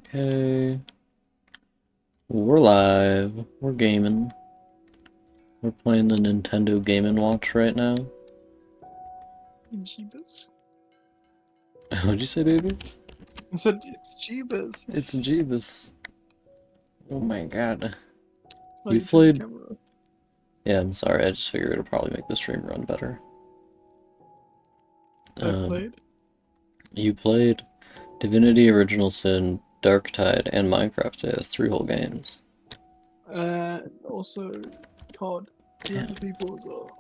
Okay. We're live. We're gaming. We're playing the Nintendo Game & Watch right now. Jeebus. What'd you say, baby? I said it's Jeebus. It's Jeebus. Oh my god. Oh, You you turned the played... camera off. Yeah, I'm sorry. I just figured it'll probably make the stream run better. I've played. You played Divinity Original Sin, Darktide, and Minecraft today. That's 3 whole games. Also COD with Damn. other people as well.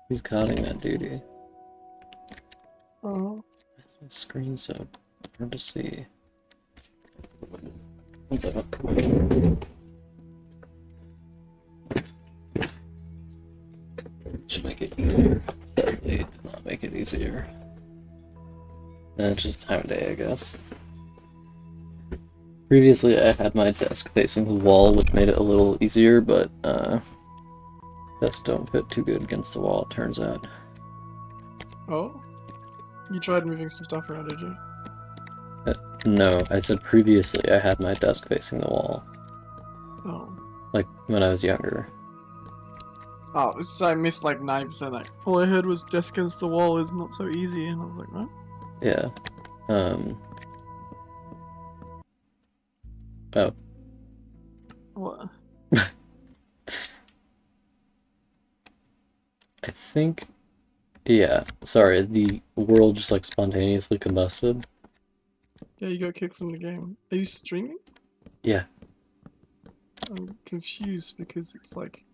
Who's cutting that duty? Uh-huh. The screen's so hard to see. One second. Should make it easier. Sadly, it did not make it easier. It's just time of day, I guess. Previously, I had my desk facing the wall, which made it a little easier, but desks don't fit too good against the wall, it turns out. Oh? You tried moving some stuff around, did you? No, I said previously I had my desk facing the wall. Oh. Like, when I was younger. Oh, it's just I missed like 90%. Like, all I heard was desk against the wall is not so easy, and I was like, what? Yeah. Oh. What? I think... Yeah, sorry, the world just, like, spontaneously combusted. Yeah, you got kicked from the game. Are you streaming? Yeah. I'm confused because it's like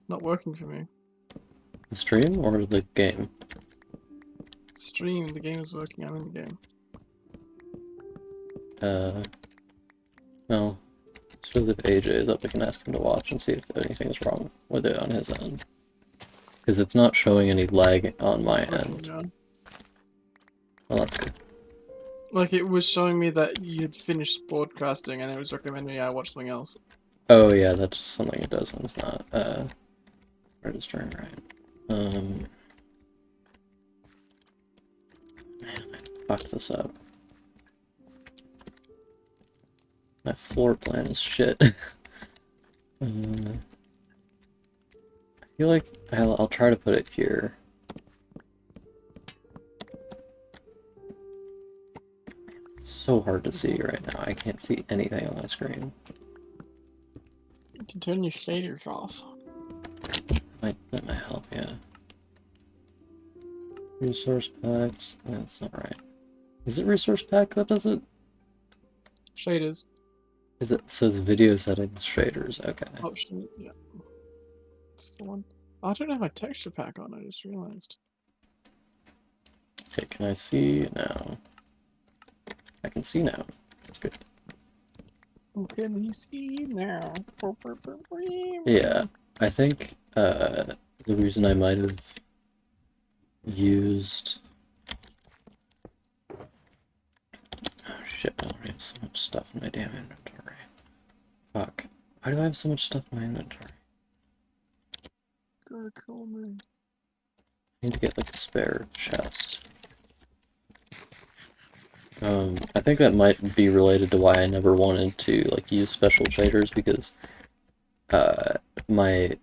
not working for me. The stream or the game? Stream, the game is working, I'm in the game. Well, I suppose if AJ is up, we can ask him to watch and see if anything's wrong with it on his end. Because it's not showing any lag on my end. Yeah. Well, that's good. Like, it was showing me that you had finished broadcasting and it was recommending I watch something else. Oh yeah, that's just something it does when it's not registering right. Man, I fucked this up. My floor plan is shit. I feel like I'll try to put it here. It's so hard to see right now. I can't see anything on my screen. You can turn your shaders off. That might help, yeah. Resource packs. That's not right. Is it resource pack that does it? Shaders. Is it says video settings shaders? Okay. Option, yeah. That's the one. I don't have my texture pack on, I just realized. Okay, can I see now? I can see now. That's good. Can we see now? Yeah, I think the reason I might have used... Oh shit, I already have so much stuff in my damn inventory. Fuck. Why do I have so much stuff in my inventory? Gotta kill me. I need to get like a spare chest. I think that might be related to why I never wanted to like use special shaders because my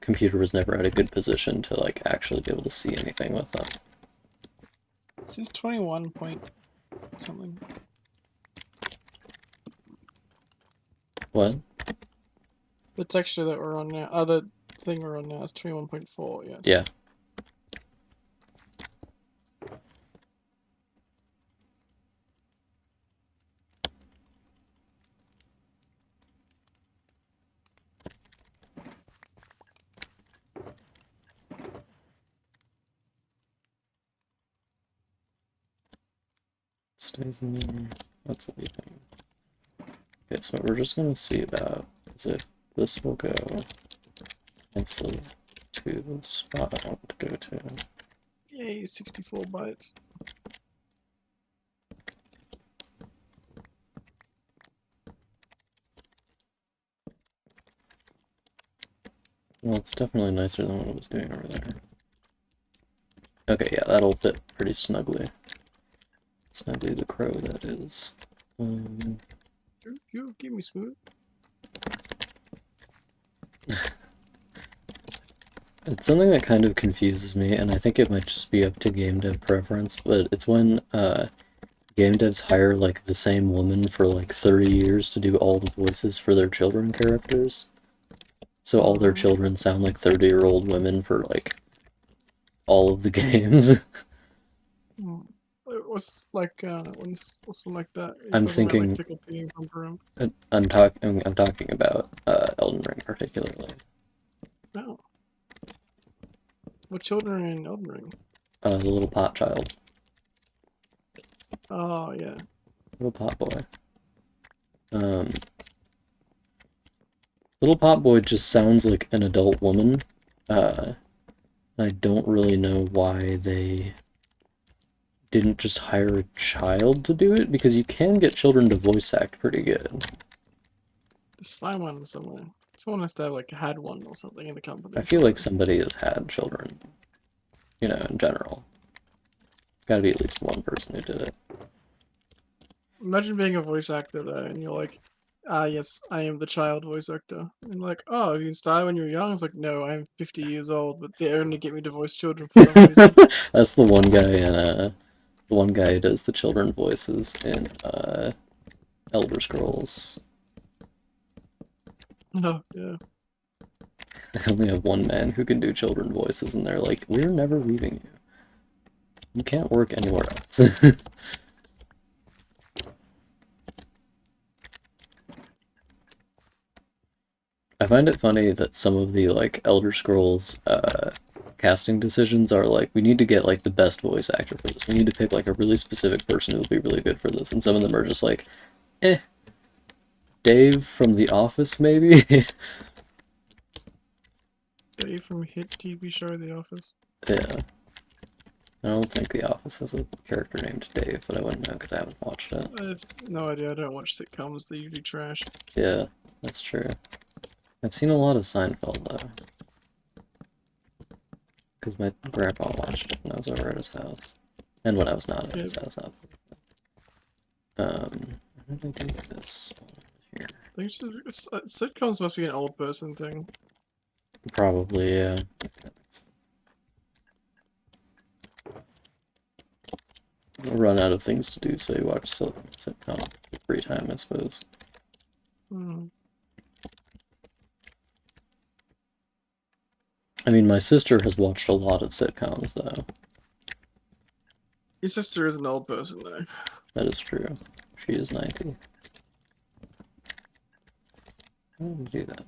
computer was never at a good position to like actually be able to see anything with them. This is 21 point something. What? The texture that we're on now, the thing we're on now is 21.4, yes. Yeah. Stays in there. That's leaving. Okay, so we're just gonna see about as if this will go nicely to the spot I want to go to. Yay, 64 bytes. Well, it's definitely nicer than what I was doing over there. Okay, yeah, that'll fit pretty snugly. Snugly the crow, that is. You give me smooth. It's something that kind of confuses me, and I think it might just be up to game dev preference, but it's when game devs hire like the same woman for like 30 years to do all the voices for their children characters. So all their children sound like 30-year-old women for like all of the games. What's like what's one like that? You're I'm talking about like thinking Pickle Pig and Bumper Room. I'm talking about Elden Ring particularly. No. What children are in Elden Ring? The little pot child, Oh yeah. little pot boy. Um, little pot boy just sounds like an adult woman. I don't really know why they didn't just hire a child to do it, because you can get children to voice act pretty good. Just find one somewhere. Someone has to have like had one or something in the company. I feel like somebody has had children, you know, in general. Gotta be at least one person who did it. Imagine being a voice actor there and you're like, yes, I am the child voice actor. And like, oh, you started when you were young? It's like, no, I'm 50 years old, but they only get me to voice children for some reason. That's the one guy in the one guy who does the children voices in Elder Scrolls. Oh, yeah. I only have one man who can do children voices, and they're like, we're never leaving you. You can't work anywhere else. I find it funny that some of the like Elder Scrolls casting decisions are like, we need to get like the best voice actor for this. We need to pick like a really specific person who will be really good for this. And some of them are just like, Dave from The Office, maybe? Dave from hit TV show The Office. Yeah. I don't think The Office has a character named Dave, but I wouldn't know because I haven't watched it. I have no idea. I don't watch sitcoms. They're usually trash. Yeah, that's true. I've seen a lot of Seinfeld, though. Because my grandpa watched it when I was over at his house. And when I was not at his house, obviously. How did I do this here? I think sitcoms must be an old person thing. Probably, yeah. I'll run out of things to do, so you watch sitcom free time, I suppose. I mean, my sister has watched a lot of sitcoms, though. Your sister is an old person, though. That is true. She is 90. How do we do that?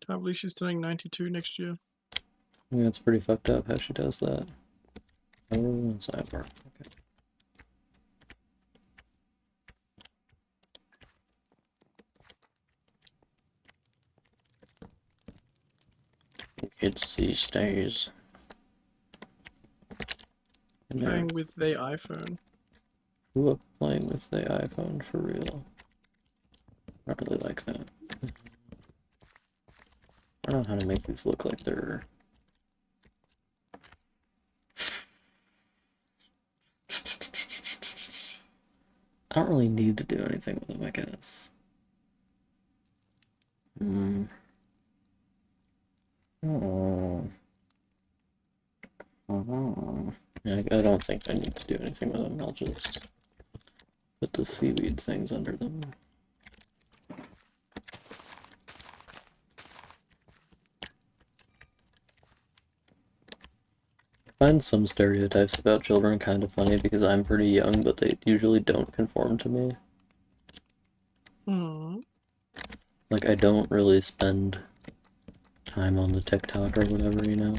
Can't believe she's turning 92 next year. Yeah, it's pretty fucked up how she does that. Oh, sidebar. Okay. Kids these days. Playing with the iPhone. Who up playing with the iPhone for real? I don't really like that. I don't know how to make these look like they're... I don't really need to do anything with them, I guess. Oh. Yeah, I don't think I need to do anything with them. I'll just put the seaweed things under them. I find some stereotypes about children kind of funny because I'm pretty young, but they usually don't conform to me. Like, I don't really spend time on the TikTok or whatever, you know?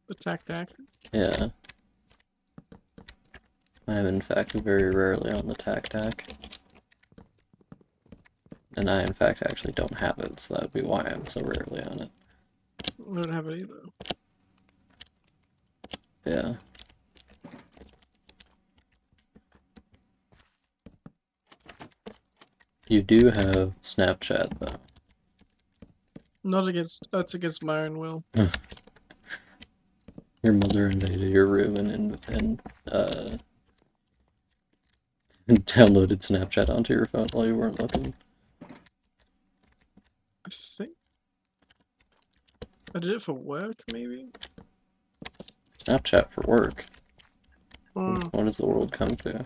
The tac-tac? Yeah. I am, in fact, very rarely on the tac-tac. And I, in fact, actually don't have it, so that would be why I'm so rarely on it. I don't have it either. Yeah. You do have Snapchat, though. That's against my own will. Your mother invaded your room and And downloaded Snapchat onto your phone while you weren't looking. I think I did it for work, maybe. Snapchat for work. Hmm. What does the world come to?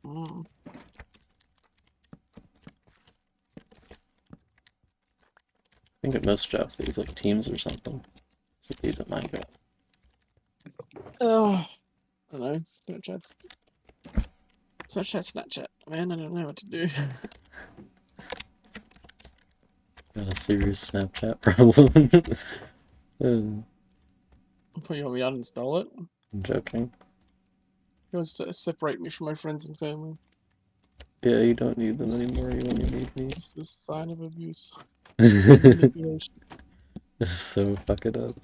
Hmm. I think at most jobs they use like Teams or something. That's what they use at my job. Oh, I don't know. Snapchat. Man, I don't know what to do. Got a serious Snapchat problem. So you want me to uninstall it? I'm joking. He wants to separate me from my friends and family. Yeah, you don't need them anymore. You only need me. This is a sign of abuse. Manipulation. So fuck it up.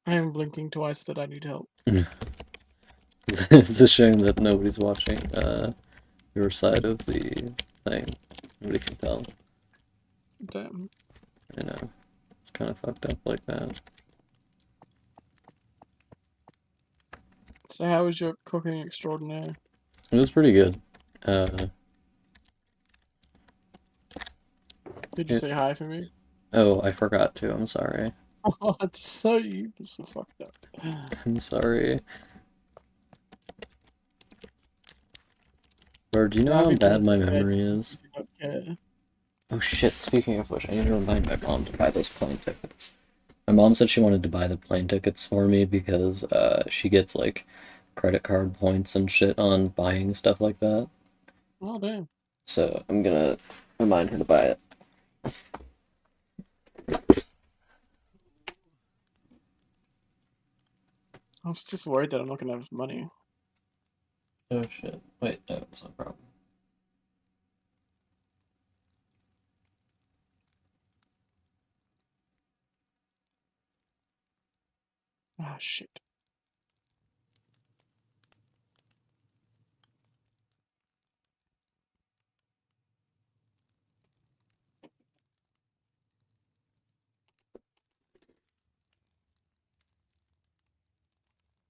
I am blinking twice that I need help. It's a shame that nobody's watching your side of the thing. Nobody can tell. Damn. You know, it's kind of fucked up like that. So how was your cooking extraordinaire? It was pretty good. Did you say hi for me? Oh, I forgot to. I'm sorry. Oh, it's so you so fucked up. I'm sorry. Or do you know how Happy bad my birthday, memory X, is? if you don't care. Oh shit, speaking of which, I need to remind my mom to buy those plane tickets. My mom said she wanted to buy the plane tickets for me because she gets like credit card points and shit on buying stuff like that. Oh damn. So I'm gonna remind her to buy it. I was just worried that I'm not gonna have money. Oh shit. Wait, no, it's no problem. Ah shit.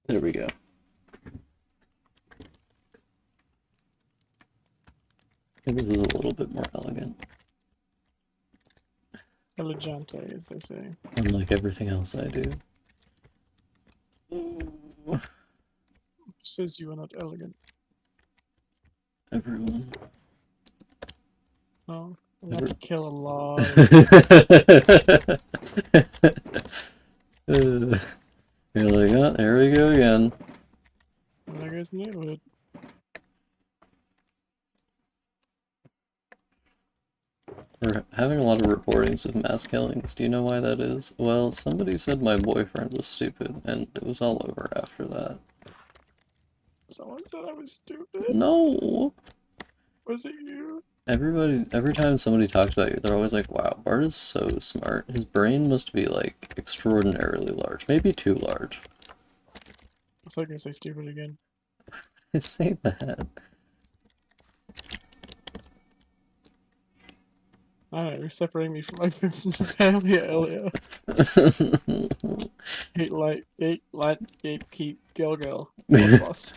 There we go. I think this is a little bit more elegant. Elegante, as they say. Unlike everything else I do. Says you are not elegant. Everyone. Oh, I'm about to kill a lot of You're like, oh, there we go again. there goes the neighborhood. We're having a lot of reportings of mass killings. Do you know why that is? Well, somebody said my boyfriend was stupid, and it was all over after that. Someone said I was stupid. No! Was it you? Everybody, every time somebody talks about you, they're always like, wow, Bart is so smart. His brain must be, like, extraordinarily large. Maybe too large. I thought you were gonna say stupid again. I say that. I don't know, you're separating me from my friends and family earlier. Gatekeep, girl. Boss.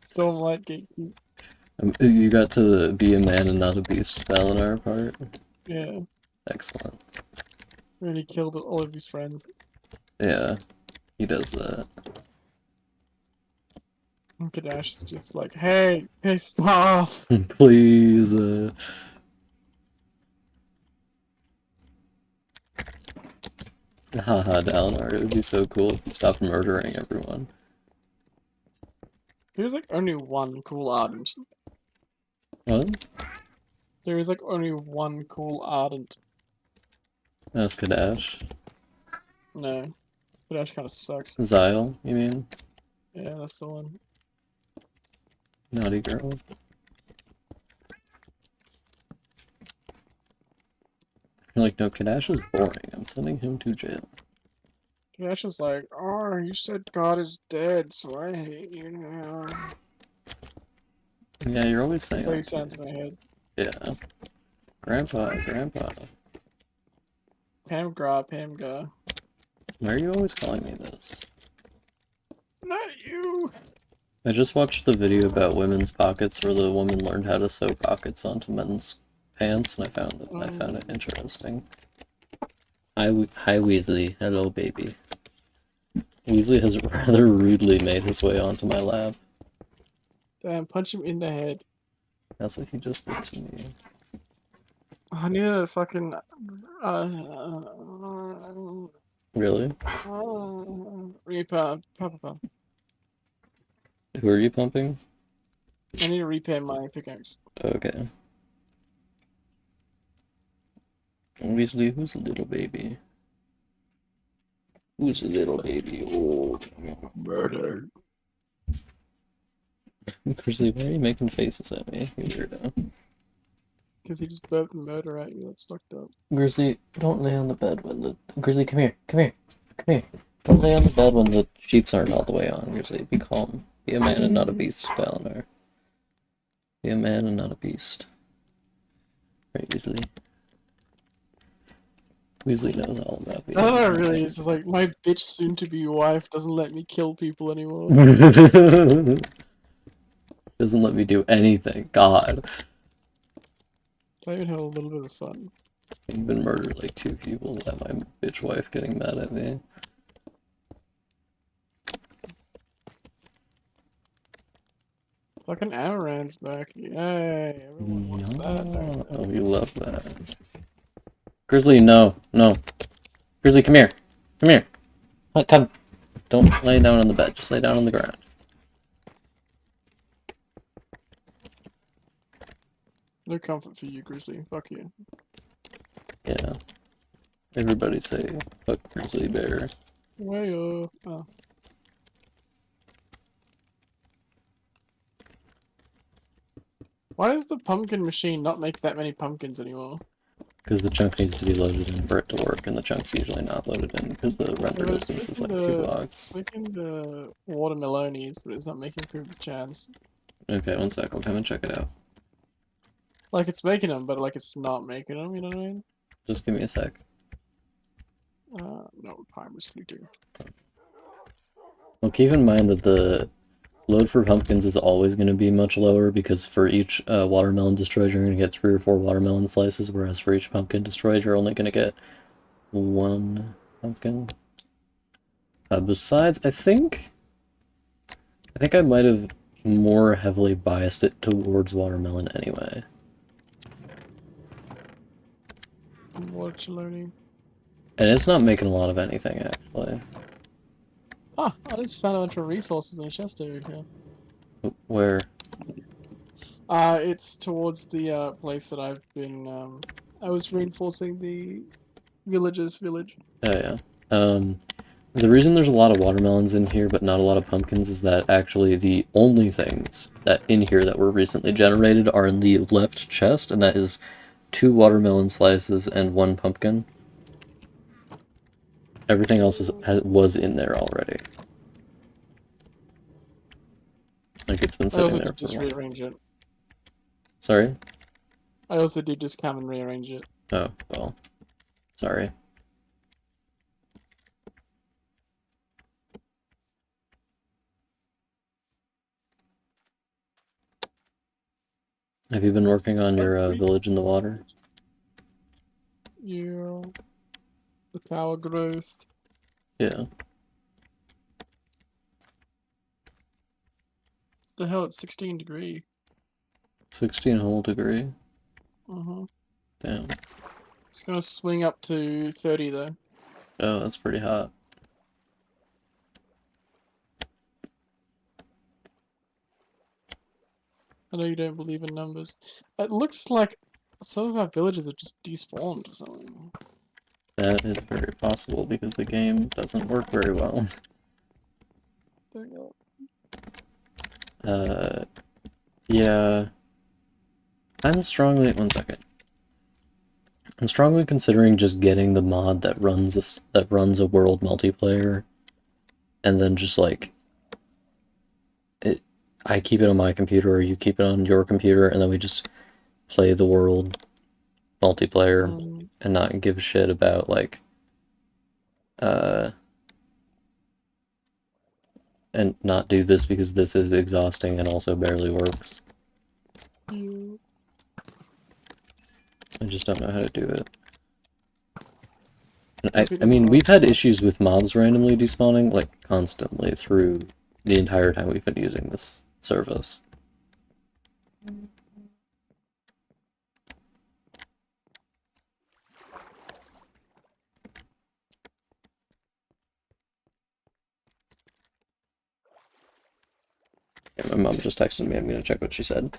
Still light gatekeep. You got to be a man and not a beast, Dalinar part. Yeah. Excellent. Really killed all of his friends. Yeah, he does that. And Kadash is just like, hey, pissed off. Please, haha, Dalinar, it would be so cool if you stopped murdering everyone. There's like only one cool ardent. What? There is like only one cool ardent. That's Kadash. No. Kadash kinda sucks. Zyle, you mean? Yeah, that's the one. Naughty girl. You're like, no, Kadash is boring. I'm sending him to jail. Kadash is like, oh, you said God is dead, so I hate you now. Yeah, you're always saying That's how he that to sounds me. in my head. Yeah. Grandpa, Grandpa. Pamgra, Pamga. Why are you always calling me this? Not you! I just watched the video about women's pockets where the woman learned how to sew pockets onto men's pants, and I found it interesting. Hi Weasley. Hello, baby. Weasley has rather rudely made his way onto my lap. Damn, punch him in the head. That's what he just did to me. I need a fucking. Really? Repair. Papa. Who are you pumping? I need to repair my pickaxe. Okay. Weasley, who's a little baby? Who's a little baby? Oh, Murder. Grizzly, why are you making faces at me? You weirdo. Because he just burped murder at you. That's fucked up. Grizzly, don't lay on the bed when the... Grizzly, come here. Come here. Come here. Don't lay on the bed when the sheets aren't all the way on, Grizzly. Be calm. Be a man and not a beast, Balnor. Be a man and not a beast. Right, Weasley. Weasley knows all about being That's a what it man. really is. It's like, my bitch soon-to-be wife doesn't let me kill people anymore. Doesn't let me do anything. God. I even have a little bit of fun. I've been murdered like 2 people by my bitch wife getting mad at me. Fucking Amaranth's back. Yay, everyone wants that. Don't Oh, they? you love that. Grizzly, no. No. Grizzly, come here. Come here. Come. Don't lay down on the bed. Just lay down on the ground. No comfort for you, Grizzly. Fuck you. Yeah. Everybody say, fuck Grizzly Bear. Wayo. Oh. Why does the pumpkin machine not make that many pumpkins anymore? Because the chunk needs to be loaded in for it to work, and the chunk's usually not loaded in because the render Well, it's distance is making like 2 the blocks. making the watermelonies, but it's not making food with chance. Okay, 1 sec. I'll come and check it out. Like it's making them, but like it's not making them. You know what I mean? Just give me a sec. No, time was fleeting. Well, keep in mind that the load for pumpkins is always going to be much lower because for each watermelon destroyed, you're going to get 3 or 4 watermelon slices, whereas for each pumpkin destroyed, you're only going to get 1 pumpkin. Besides, I think I might have more heavily biased it towards watermelon anyway. Watermelon. And it's not making a lot of anything, actually. Ah, I just found a bunch of resources in a chest over here. Where? It's towards the place that I've been. I was reinforcing the villager's village. Oh, yeah. The reason there's a lot of watermelons in here but not a lot of pumpkins is that actually the only things that in here that were recently generated are in the left chest, and that is 2 watermelon slices and 1 pumpkin. Everything else was in there already. Like it's been I sitting also there did for just a while. rearrange it. Sorry? I also did just come and rearrange it. Oh, well. Sorry. Have you been working on your village in the water? Yeah. The power growth. Yeah. The hell, it's 16 degree. 16 whole degree? Damn. It's gonna swing up to 30 though. Oh, that's pretty hot. I know you don't believe in numbers. It looks like some of our villages are just despawned or something. That is very possible because the game doesn't work very well. There you Yeah. I'm strongly... 1 second. I'm strongly considering just getting the mod that runs a world multiplayer, and then just like... I keep it on my computer or you keep it on your computer, and then we just play the world multiplayer Mm, and not give a shit about like uh and not do this because this is exhausting and also barely works. you, I just don't know how to do it. And if it I doesn't mean, work, we've had like, issues with mobs randomly despawning like constantly through the entire time we've been using this service. Yeah, my mom just texted me. I'm gonna check what she said.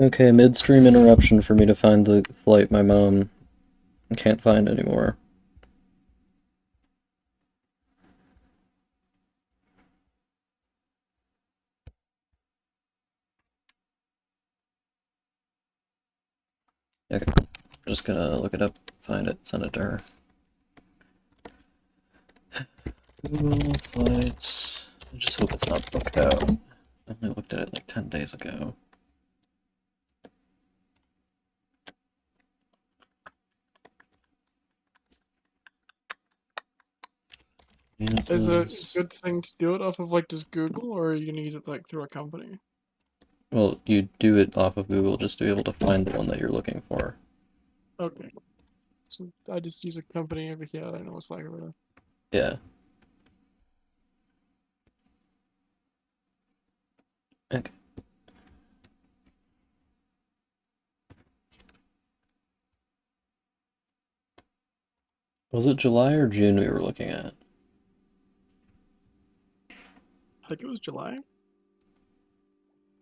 Okay, midstream interruption for me to find the flight my mom can't find anymore. Okay, I'm just gonna look it up, find it, send it to her. Google Flights. I just hope it's not booked out. I only looked at it like 10 days ago. is it a Minneapolis. good thing to do it off of like just Google, or are you gonna use it like through a company? Well, you do it off of Google just to be able to find the one that you're looking for. Okay, so I just use a company over here. I don't know what's like over there. Yeah. Okay. Was it July or June we were looking at? I think it was July.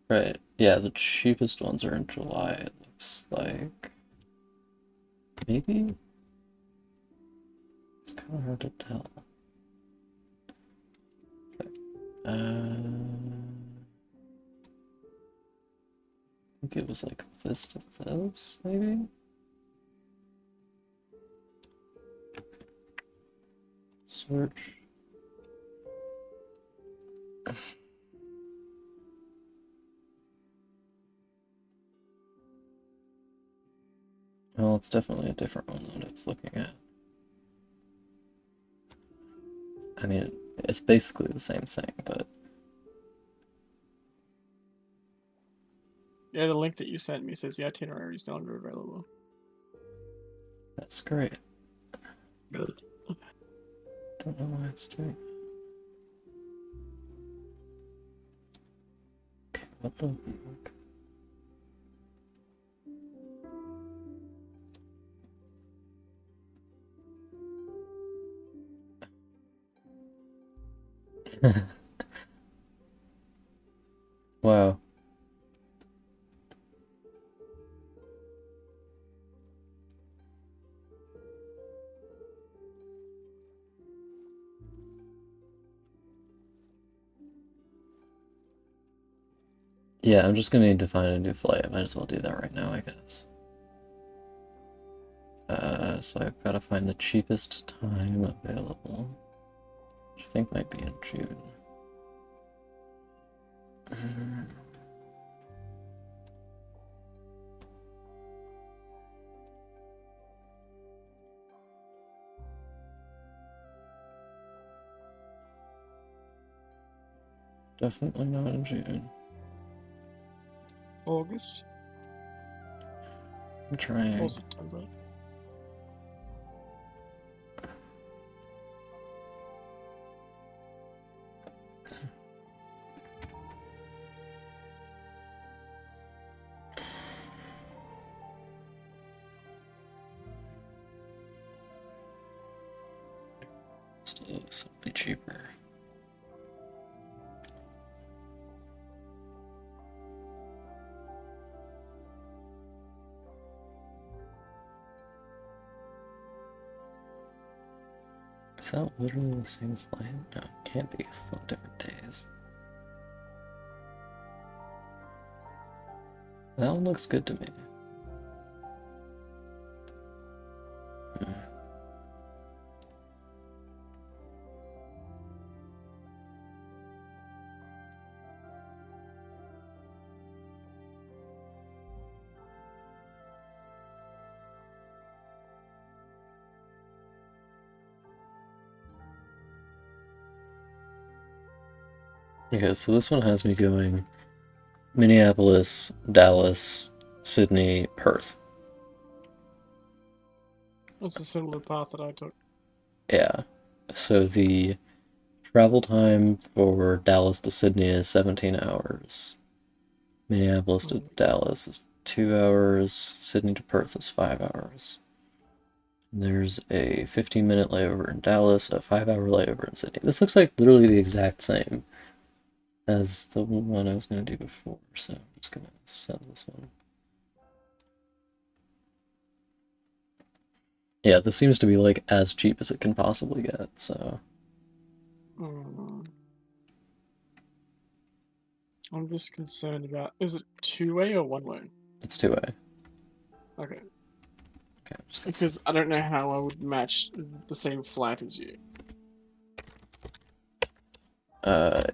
Right. Yeah, the cheapest ones are in July, it looks like. Maybe? It's kind of hard to tell. I think it was like this to this, maybe? Search. Well, it's definitely a different one that it's looking at. I mean, it's basically the same thing, but Yeah, the link that you sent me says the itinerary is no longer available. that's great. Good. Don't know why it's doing. Okay, what the fuck? Wow. Yeah, I'm just gonna need to find a new flight. I might as well do that right now, I guess. So I've got to find the cheapest time available, which I think might be in June. Definitely not in June. August I'm trying. or September. Still, this will be cheaper. Is that literally the same flight? No, it can't be. It's on different days. That one looks good to me. Hmm. Okay, so this one has me going Minneapolis, Dallas, Sydney, Perth. That's a similar path that I took. Yeah. So the travel time for Dallas to Sydney is 17 hours. Minneapolis to Mm. Dallas is 2 hours. Sydney to Perth is 5 hours. There's a 15-minute layover in Dallas, a 5-hour layover in Sydney. This looks like literally the exact same as the one I was going to do before, so I'm just going to send this one. Yeah, this seems to be like as cheap as it can possibly get, so. Mm. I'm just concerned about, is it two-way or one-way? It's two-way. Okay, Okay, I'm just because I don't know how I would match the same flat as you.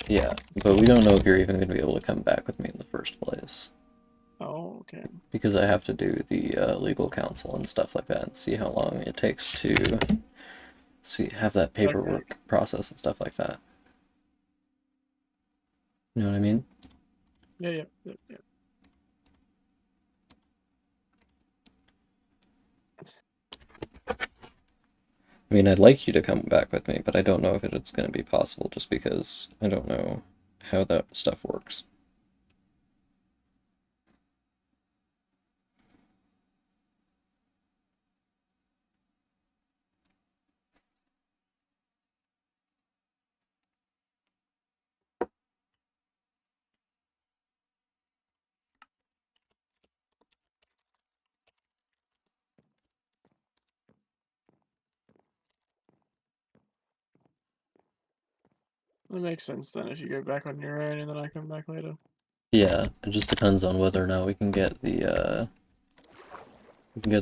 yeah, but we don't know if you're even going to be able to come back with me in the first place. Oh, okay. Because I have to do the legal counsel and stuff like that and see how long it takes to have that Okay. paperwork process and stuff like that. You know what I mean? Yeah. I mean, I'd like you to come back with me, but I don't know if it's going to be possible just because I don't know how that stuff works. That makes sense then if you go back on your own and then I come back later. Yeah, it just depends on whether or not we can get the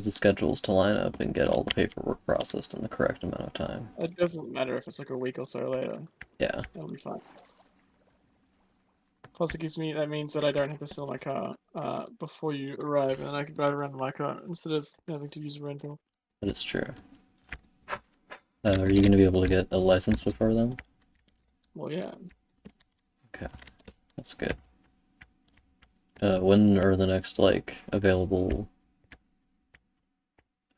schedules to line up and get all the paperwork processed in the correct amount of time. It doesn't matter if it's like a week or so later. Yeah. That'll be fine. Plus, that means that I don't have to sell my car before you arrive, and then I can drive around in my car instead of having to use a rental. That is true. Are you going to be able to get a license before then? Well, yeah. Okay, that's good. When are the next, like, available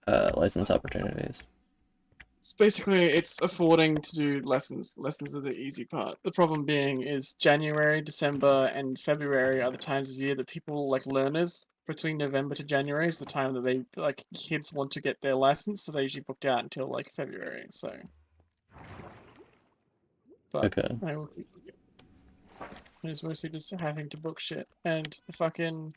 license opportunities? So basically, it's affording to do lessons. Lessons are the easy part. The problem being is January, December, and February are the times of year that people, like learners, between November to January is the time that they, like, kids want to get their license, so they usually booked out until, like, February, so. But Okay. I will keep looking. It's mostly just having to book shit. And the fucking.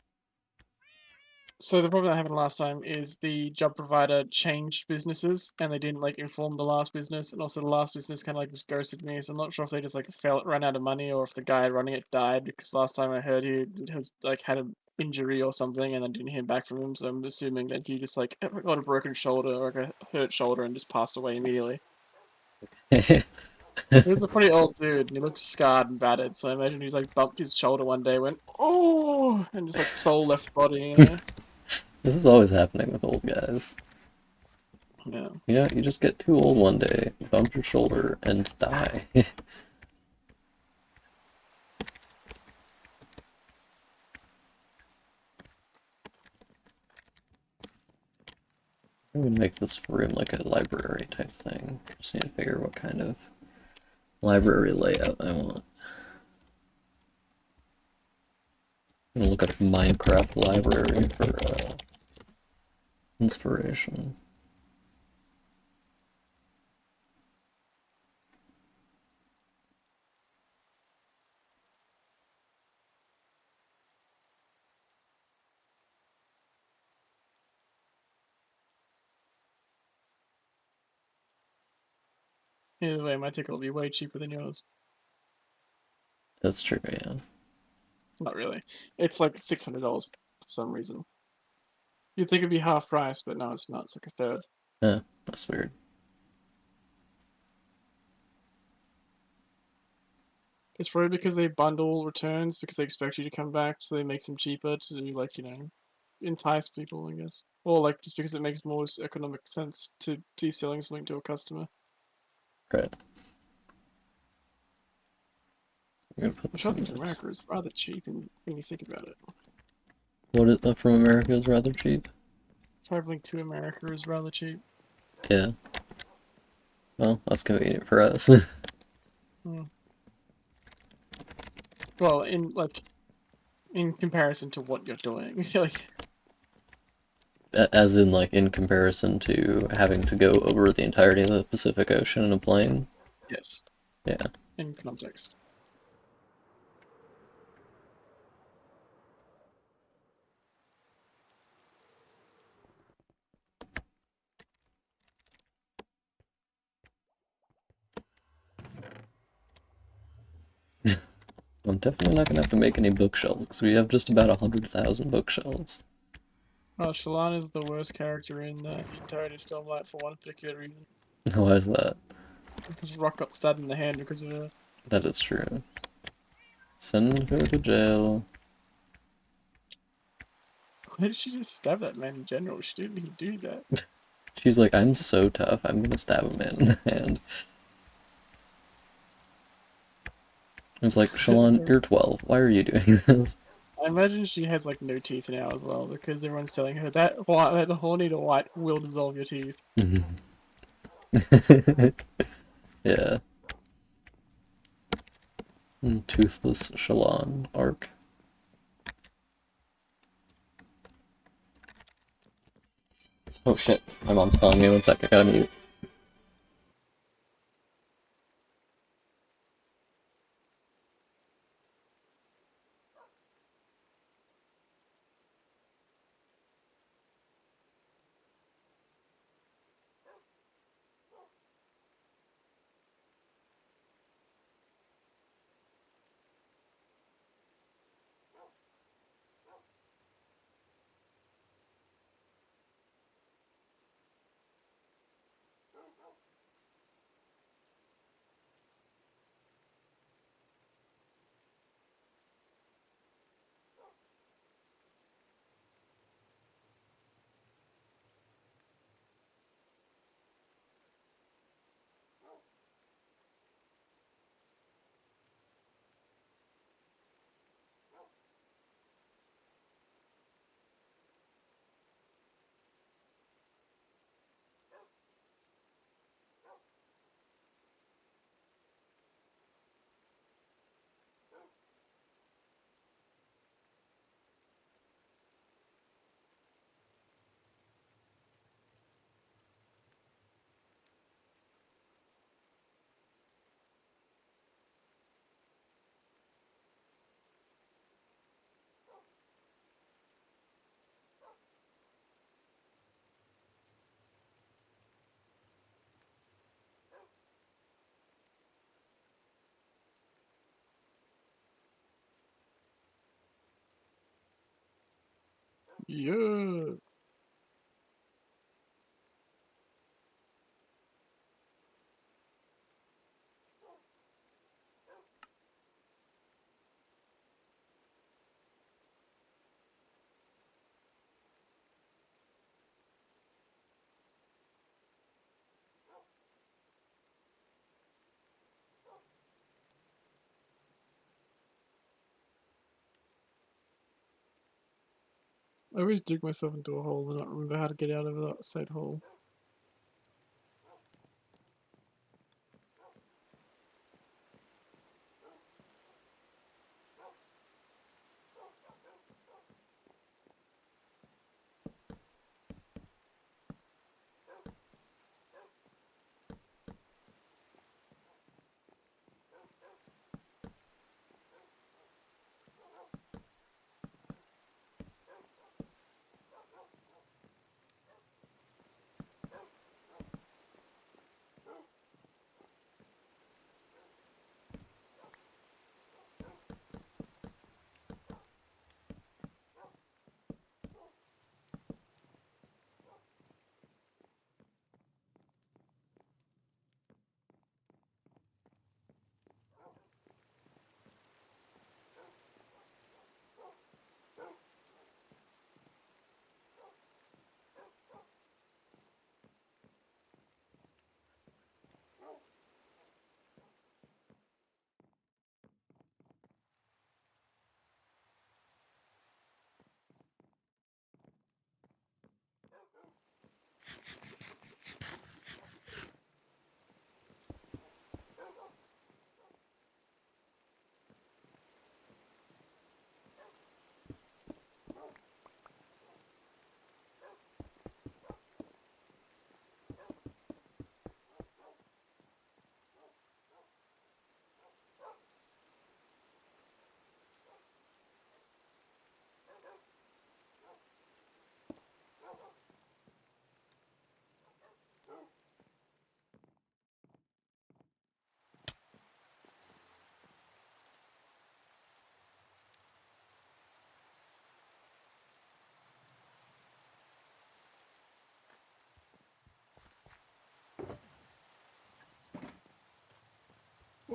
So the problem that happened last time is the job provider changed businesses and they didn't like inform the last business, and also the last business kind of like just ghosted me. So I'm not sure if they just like ran out of money or if the guy running it died, because last time I heard he has like had an injury or something and I didn't hear back from him. So I'm assuming that he just like got a broken shoulder or like a hurt shoulder and just passed away immediately. He was a pretty old dude and he looked scarred and battered. So I imagine he's like bumped his shoulder one day, went oh, and just like soul left body, you know. This is always happening with old guys. Yeah. You know, you just get too old one day, bump your shoulder, and die. I'm gonna make this room like a library type thing. Just need to figure what kind of library layout I want. I'm gonna look up Minecraft library for inspiration. Either way, my ticket will be way cheaper than yours. That's true, yeah. Not really. It's like $600 for some reason. You'd think it'd be half price, but no, it's not. It's like a third. Yeah, that's weird. It's probably because they bundle returns because they expect you to come back, so they make them cheaper to like entice people, I guess, or like just because it makes more economic sense to be selling something to a customer. Right. I'm gonna put But this in shopping from this. America is rather cheap when you think about it. What is from America is rather cheap. Traveling to America is rather cheap. Yeah. Well, that's convenient for us. Hmm. Well, in comparison to what you're doing, like As in, like, in comparison to having to go over the entirety of the Pacific Ocean in a plane. yes, Yeah. in context. I'm definitely not gonna have to make any bookshelves because we have just about 100,000 bookshelves. Shallan is the worst character in the entirety of Stormlight for one particular reason. Why is that? Because Rock got stabbed in the hand because of her. That is true. Send her to jail. Why did she just stab that man in general? She didn't even do that. She's like, I'm so tough, I'm gonna stab a man in the hand. It's like, Shalon, you're 12. Why are you doing this? I imagine she has like no teeth now as well because everyone's telling her that horny to white will dissolve your teeth. Yeah. Toothless Shalon arc. Oh shit, my mom's calling me. 1 sec, I gotta mute. Yeah. I always dig myself into a hole and not remember how to get out of that said hole.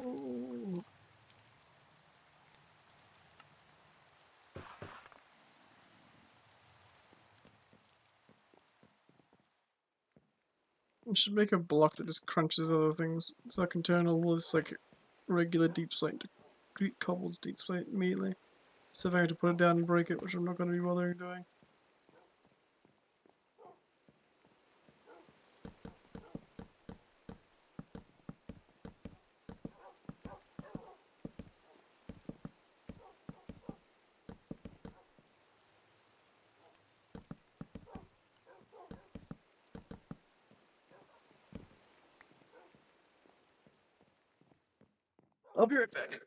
Oh. We should make a block that just crunches other things, so I can turn all this like regular deep slate into cobbled deep slate immediately. So if I have to put it down and break it, which I'm not going to be bothering doing. I'll be right back.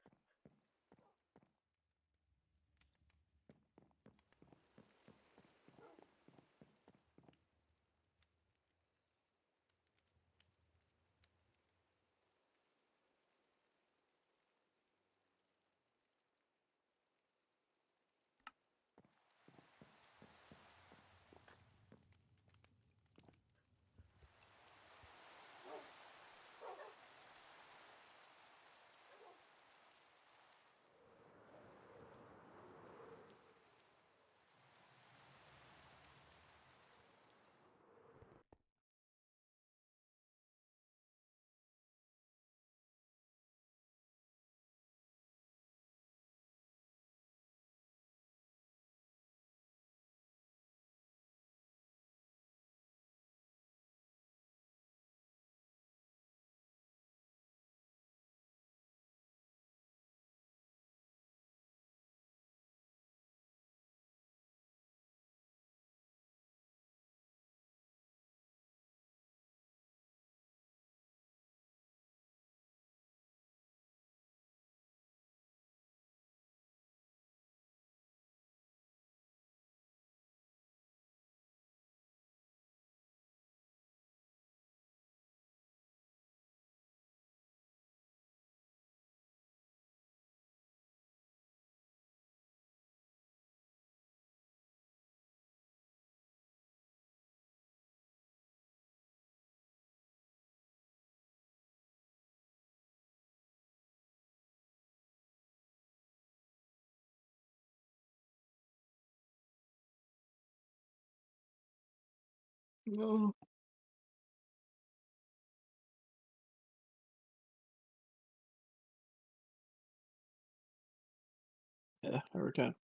No. Yeah, I return.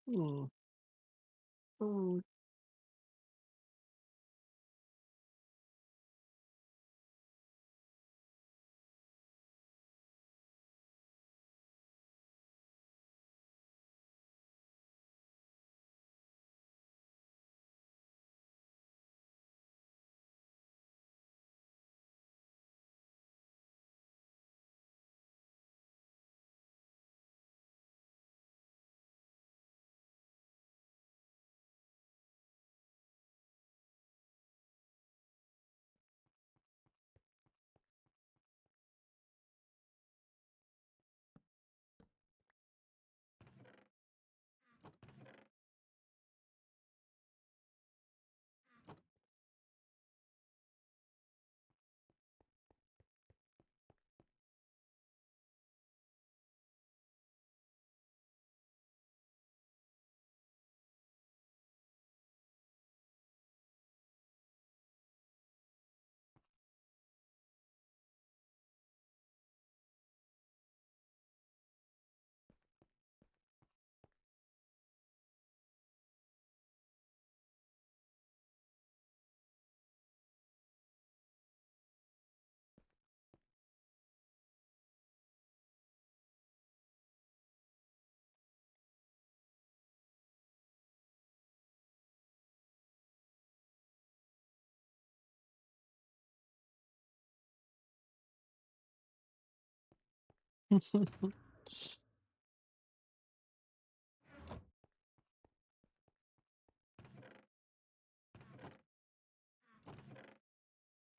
Hmm. Hmm.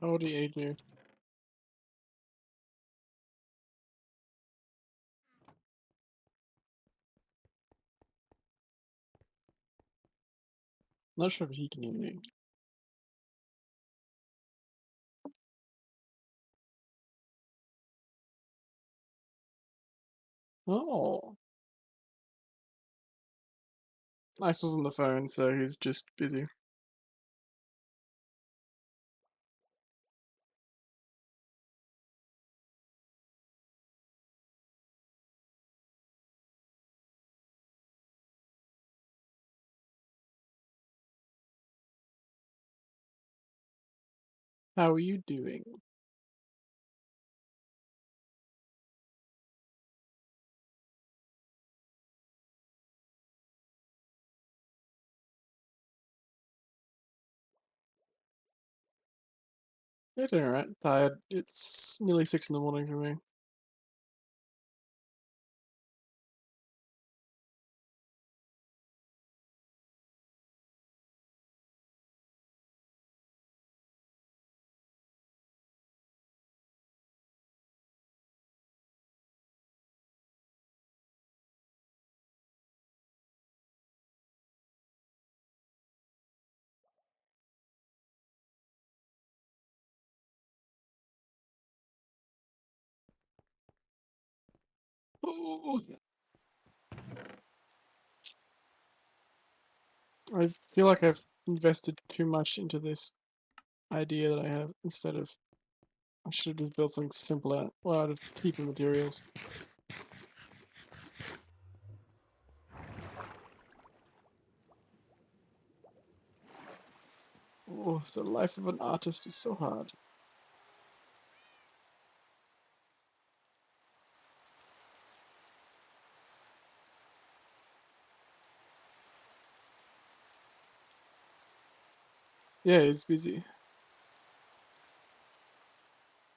How old are you, dude? Not sure if he can hear me. Oh. Axel's on the phone, so he's just busy. How are you doing? Yeah, doing alright. Tired. It's nearly 6 in the morning for me. Oh. I feel like I've invested too much into this idea that I have instead of I should have just built something simpler, well, out of cheaper materials. Oh, the life of an artist is so hard. Yeah, he's busy.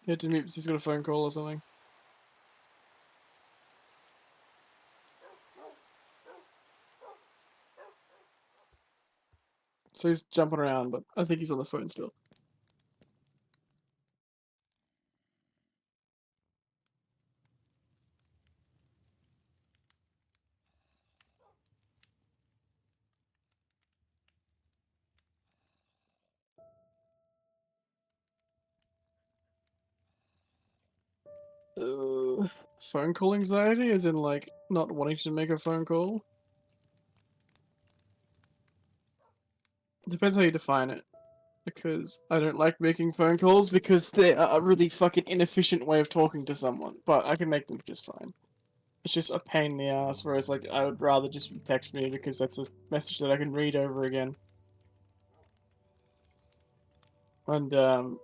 He had to meet, he's got a phone call or something. So he's jumping around, but I think he's on the phone still. Uh, Phone call anxiety, as in like not wanting to make a phone call. Depends how you define it. Because I don't like making phone calls because they are a really fucking inefficient way of talking to someone. But I can make them just fine. It's just a pain in the ass, whereas like I would rather just text me because that's a message that I can read over again. And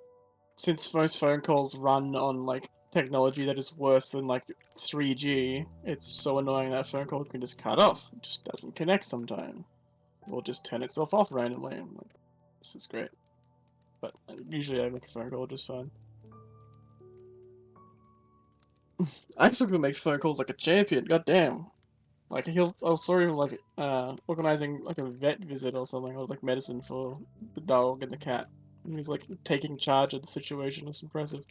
since most phone calls run on like technology that is worse than like 3G, it's so annoying that phone call can just cut off. It just doesn't connect sometime. Or just turn itself off randomly. I'm like, this is great. But usually I make a phone call just fine. Axel makes phone calls like a champion, goddamn. Like I saw him like organizing like a vet visit or something, or like medicine for the dog and the cat. And he's like taking charge of the situation. It's impressive.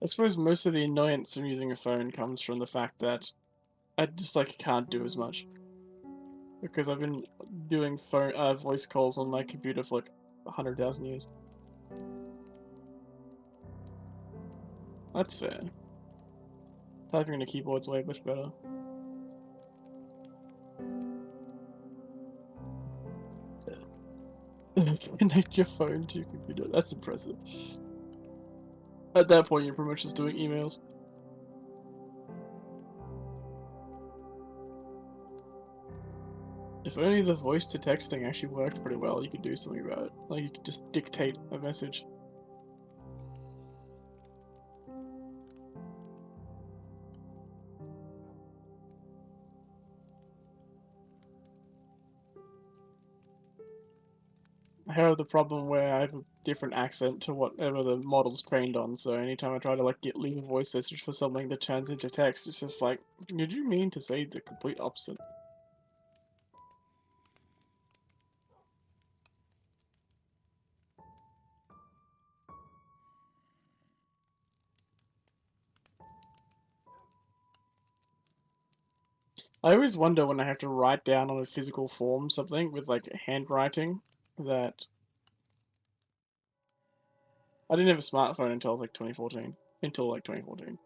I suppose most of the annoyance from using a phone comes from the fact that I just like can't do as much because I've been doing phone voice calls on my computer for like 100,000 years. That's fair. Typing on a keyboard's way much better. Connect your phone to your computer. That's impressive. At that point, you're pretty much just doing emails. If only the voice to text thing actually worked pretty well, you could do something about it. Like you could just dictate a message. I have the problem where I have a different accent to whatever the model's trained on, so anytime I try to like leave a voice message for something that turns into text, it's just like, did you mean to say the complete opposite? I always wonder when I have to write down on a physical form something with like handwriting that I didn't have a smartphone until like 2014. Until like 2014.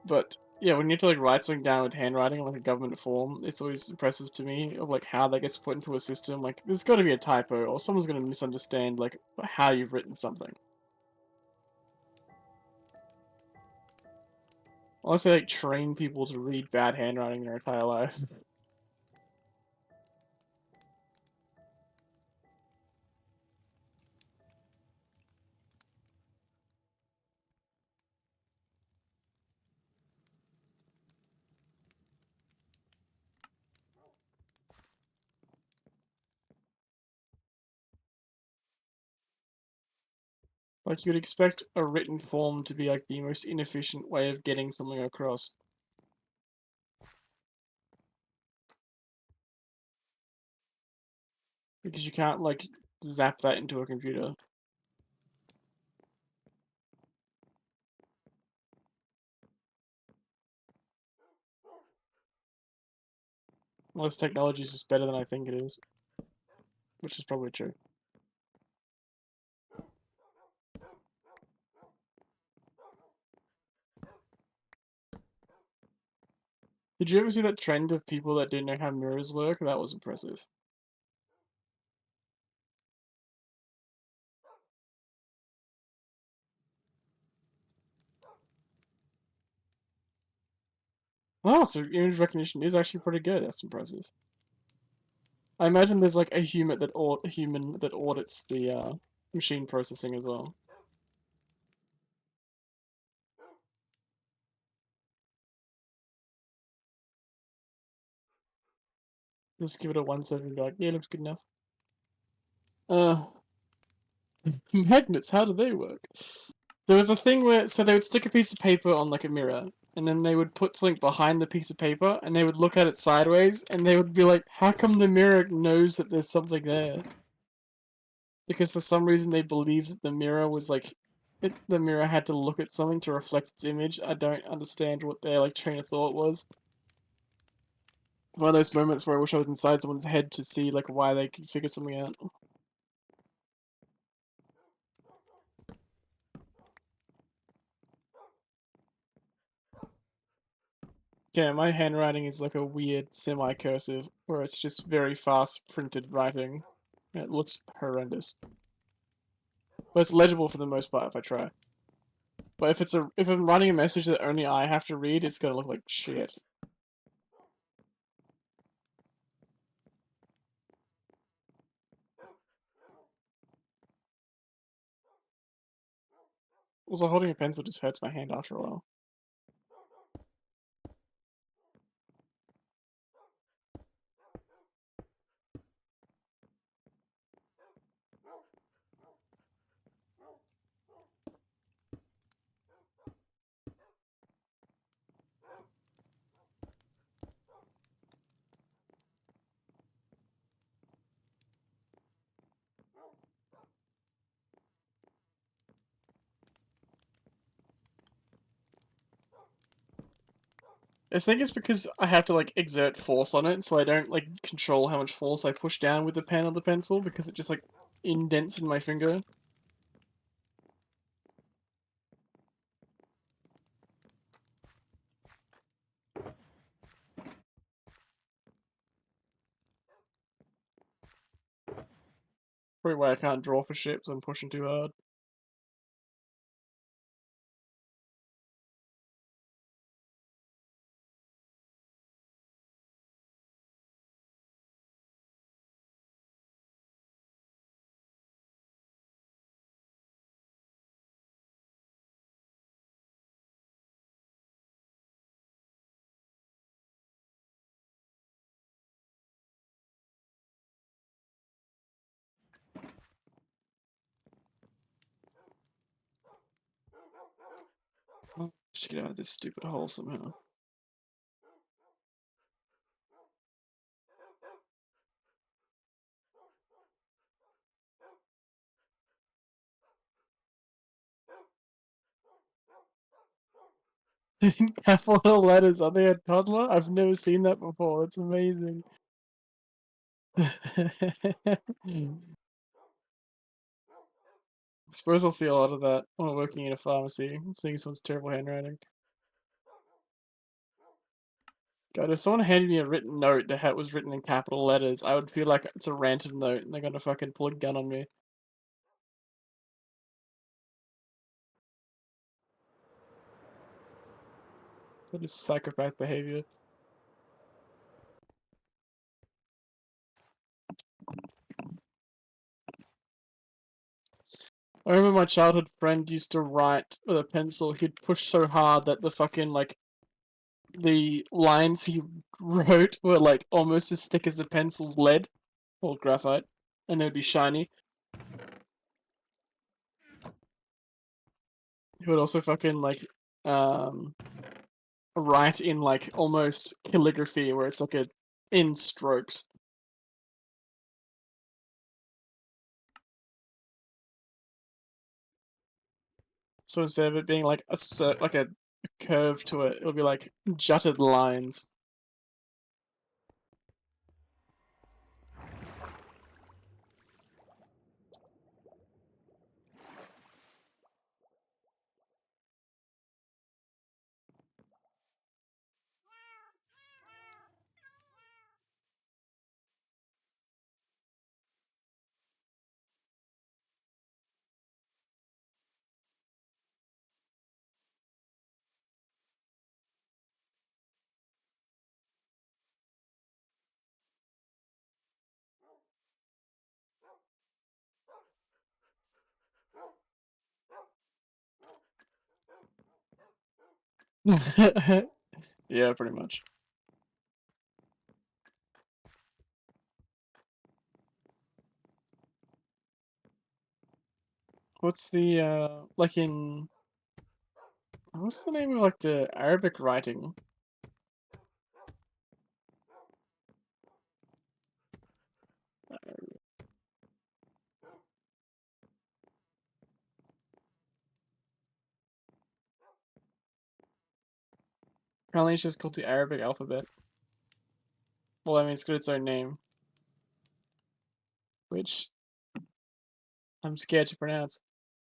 But yeah, when you have to like write something down with handwriting, like a government form, it's always impressive to me of like how that gets put into a system. Like, there's got to be a typo, or someone's going to misunderstand like how you've written something. Unless they like train people to read bad handwriting their entire life. Like, you'd expect a written form to be like the most inefficient way of getting something across. Because you can't like zap that into a computer. Unless technology is just better than I think it is. Which is probably true. Did you ever see that trend of people that didn't know how mirrors work? That was impressive. Oh, so image recognition is actually pretty good. That's impressive. I imagine there's like a human that audits the machine processing as well. Just give it a 1 second and be like, yeah, looks good enough. Uh, magnets, how do they work? There was a thing where, so they would stick a piece of paper on like a mirror, and then they would put something behind the piece of paper, and they would look at it sideways, and they would be like, how come the mirror knows that there's something there? Because for some reason they believed that the mirror was like, the mirror had to look at something to reflect its image. I don't understand what their like train of thought was. One of those moments where I wish I was inside someone's head to see like why they could figure something out. Okay, my handwriting is like a weird semi-cursive, where it's just very fast printed writing. It looks horrendous. But it's legible for the most part if I try. But if I'm writing a message that only I have to read, it's gonna look like shit. Also, holding a pencil just hurts my hand after a while. I think it's because I have to like exert force on it, so I don't like control how much force I push down with the pen or the pencil because it just like indents in my finger. Probably why I can't draw for shit because I'm pushing too hard. Just get out of this stupid hole somehow. Capital letters, are they a toddler? I've never seen that before. It's amazing. I suppose I'll see a lot of that while working in a pharmacy, seeing someone's terrible handwriting. God, if someone handed me a written note that was written in capital letters, I would feel like it's a random note and they're gonna fucking pull a gun on me. That is psychopath behavior. I remember my childhood friend used to write with a pencil. He'd push so hard that the fucking like the lines he wrote were like almost as thick as the pencil's lead or graphite, and they'd be shiny. He would also fucking like um write in like almost calligraphy where it's like a in strokes. So instead of it being like like a curve to it, it'll be like jutted lines. Yeah, pretty much. What's the like in what's the name of like the Arabic writing? Apparently it's just called the Arabic alphabet. Well, I mean it's got its own name, which I'm scared to pronounce.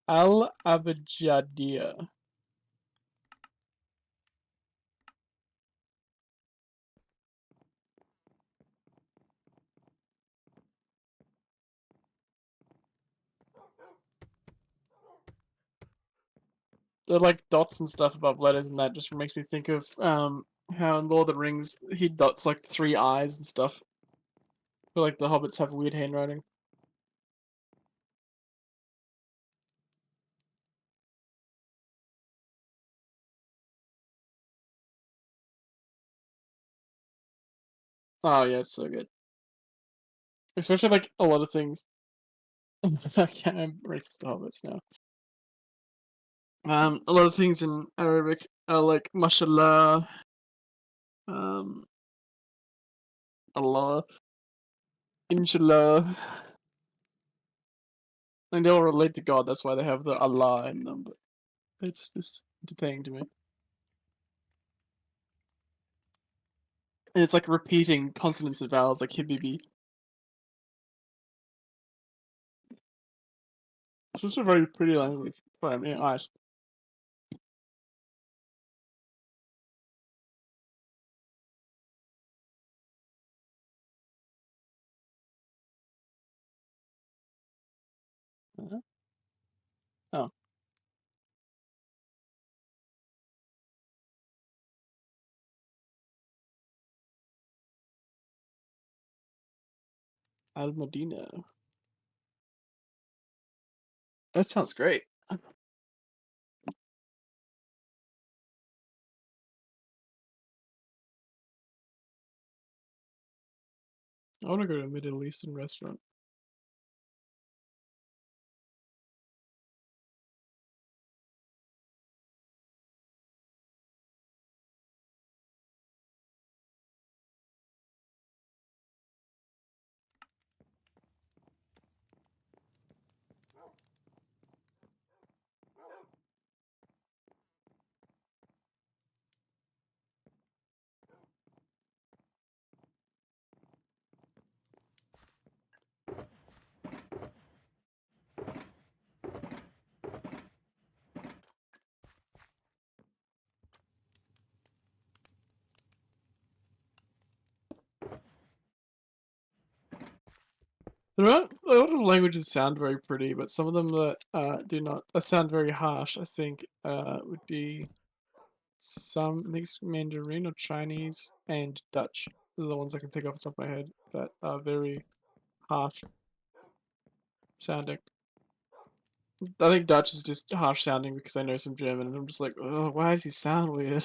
Al Abjadiyya. the like dots and stuff above letters, and that just makes me think of how in Lord of the Rings he dots like 3 eyes and stuff. But like the hobbits have weird handwriting. Oh yeah, it's so good. Especially like a lot of things. Okay, I'm racist to hobbits now. A lot of things in Arabic are like mashallah, um, Allah, inshallah. And they all relate to God, that's why they have the Allah in them, but it's just entertaining to me. And it's like repeating consonants and vowels like hibibi. It's just a very pretty language by my eyes. Uh-huh. Oh, Al Madina. That sounds great. I want to go to a Middle Eastern restaurant. A lot of languages sound very pretty, but some of them that do not sound very harsh. I think would be some, I think it's Mandarin or Chinese and Dutch. Those are the ones I can think off the top of my head that are very harsh sounding. I think Dutch is just harsh sounding because I know some German, and I'm just like, oh, why does he sound weird?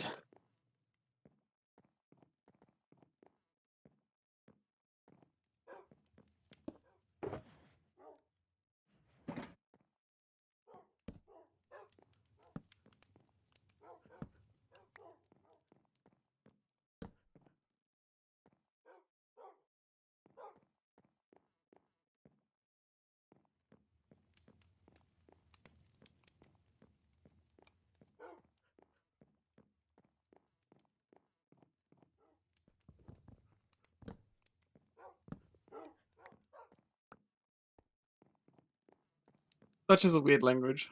Dutch is a weird language.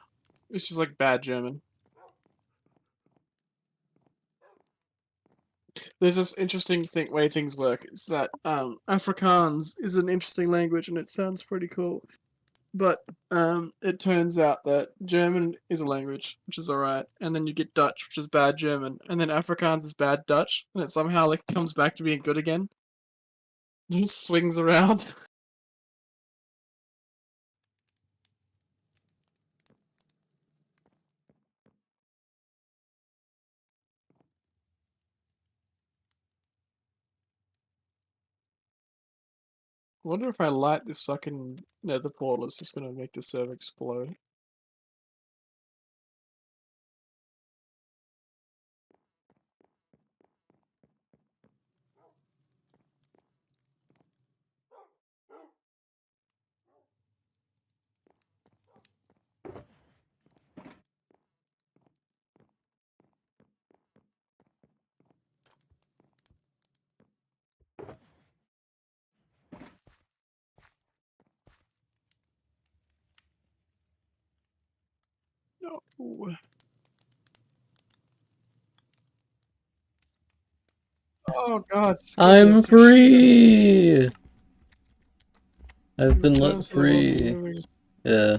It's just like bad German. There's this interesting way things work. It's that Afrikaans is an interesting language and it sounds pretty cool. But it turns out that German is a language, which is alright, and then you get Dutch, which is bad German, and then Afrikaans is bad Dutch, and it somehow like comes back to being good again. It just swings around. I wonder if I light this fucking nether portal, it's just gonna make the server explode. No. Oh god, this I'm so shit. free! I've been Return let to the world of free. living. Yeah.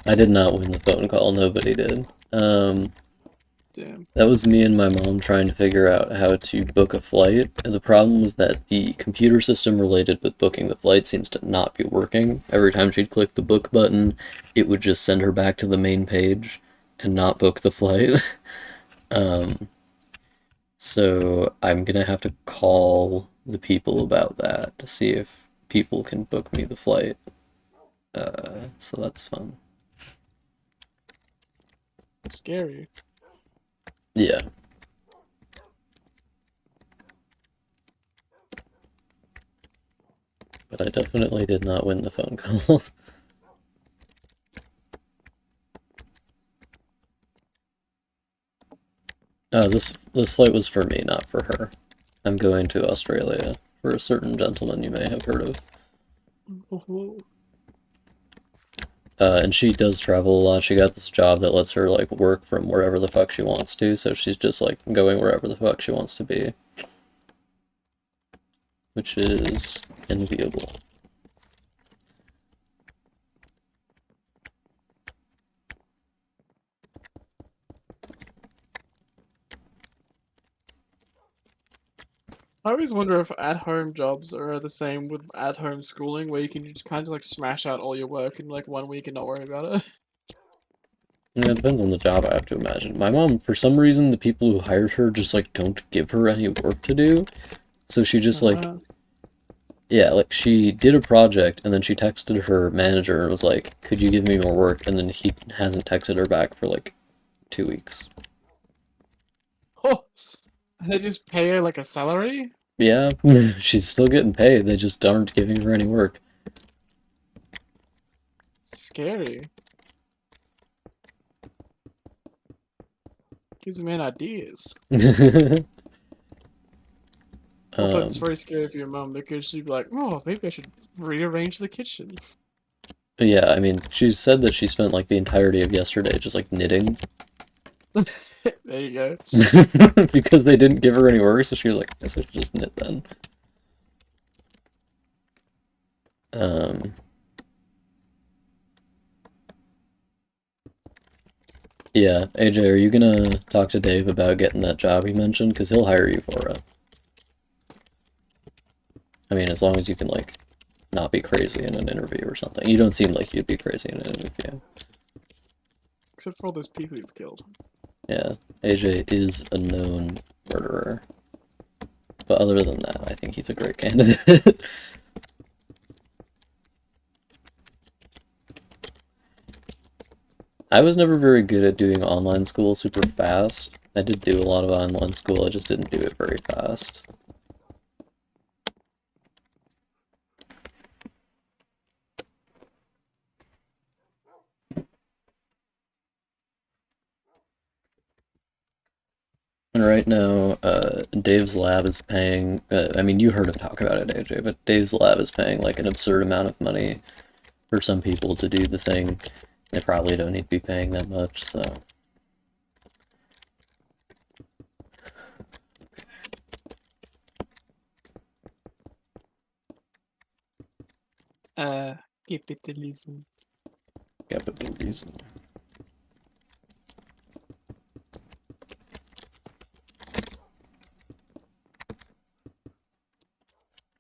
I did not win the phone call. Nobody did. Damn. That was me and my mom trying to figure out how to book a flight. And the problem was that the computer system related with booking the flight seems to not be working. Every time she'd click the book button, it would just send her back to the main page and not book the flight. um, so I'm gonna have to call the people about that to see if people can book me the flight. So that's fun. Scary. Yeah. But I definitely did not win the phone call. This flight was for me, not for her. I'm going to Australia for a certain gentleman you may have heard of. Ooh. And she does travel a lot. She got this job that lets her like work from wherever the fuck she wants to, so she's just like going wherever the fuck she wants to be. Which is enviable. I always wonder if at-home jobs are the same with at-home schooling, where you can just kind of like smash out all your work in like 1 week and not worry about it. Yeah, it depends on the job, I have to imagine. My mom, for some reason, the people who hired her just like don't give her any work to do. So she just like, Uh, yeah, like she did a project and then she texted her manager and was like, "Could you give me more work?" And then he hasn't texted her back for like 2 weeks. oh, they just pay her like a salary? Yeah, she's still getting paid. They just aren't giving her any work. Scary. Gives a man ideas. Also, it's Um, very scary for your mom because she'd be like, "Oh, maybe I should rearrange the kitchen." yeah, I mean, she said that she spent like the entirety of yesterday just like knitting There you go. because they didn't give her any work, so she was like, "I guess I should just knit then." Um, yeah, AJ, are you gonna talk to Dave about getting that job you mentioned? Because he'll hire you for it. I mean, as long as you can like not be crazy in an interview or something. You don't seem like you'd be crazy in an interview. Except for all those people you've killed. Yeah, AJ is a known murderer. But other than that, I think he's a great candidate. I was never very good at doing online school super fast. I did do a lot of online school, I just didn't do it very fast. And right now, Dave's lab is paying, I mean, you heard him talk about it, AJ, but Dave's lab is paying like an absurd amount of money for some people to do the thing. They probably don't need to be paying that much, so. Uh, Capitalism. Capitalism.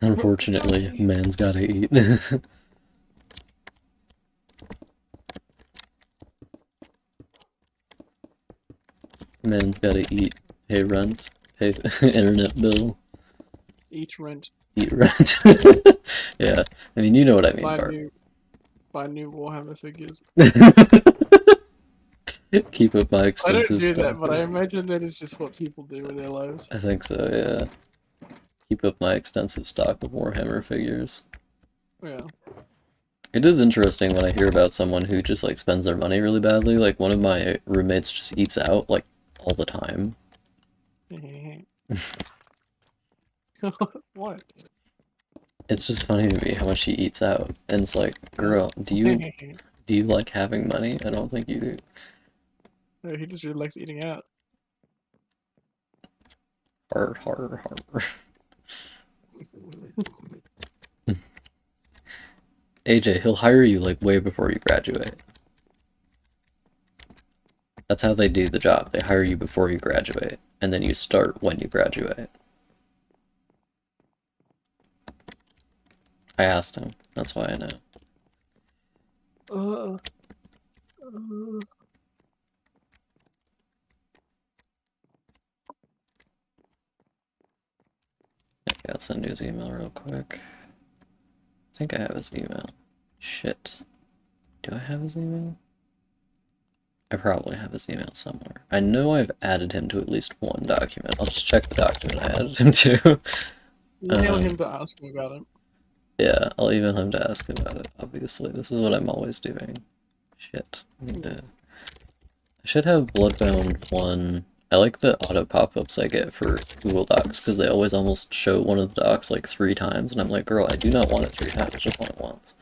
Unfortunately, man's gotta eat. Man's gotta eat, pay rent, pay internet bill, Each rent. eat rent. Yeah, I mean, you know what I mean, Buy Bart. new, buy new Warhammer figures. Keep up my I don't extensive do stock. that, but I imagine that is just what people do with their lives. I think so, yeah. Keep up my extensive stock of Warhammer figures. Yeah. It is interesting when I hear about someone who just like spends their money really badly. Like one of my roommates just eats out like all the time. What? It's just funny to me how much he eats out. And it's like, girl, do you like having money? I don't think you do. No, he just really likes eating out. Hard, harder, harder. AJ, he'll hire you like way before you graduate. That's how they do the job. They hire you before you graduate, and then you start when you graduate. I asked him. That's why I know. Uh, Okay, I'll send you his email real quick. I think I have his email. Shit. Do I have his email? I probably have his email somewhere. I know I've added him to at least one document. I'll just check the document I added him to. email him to ask him about it. Yeah, I'll email him to ask about it, obviously. This is what I'm always doing. Shit. I should have Bloodbound 1. I like the auto pop-ups I get for Google Docs, because they always almost show one of the docs like 3 times, and I'm like, girl, I do not want it 3 times, just want it once.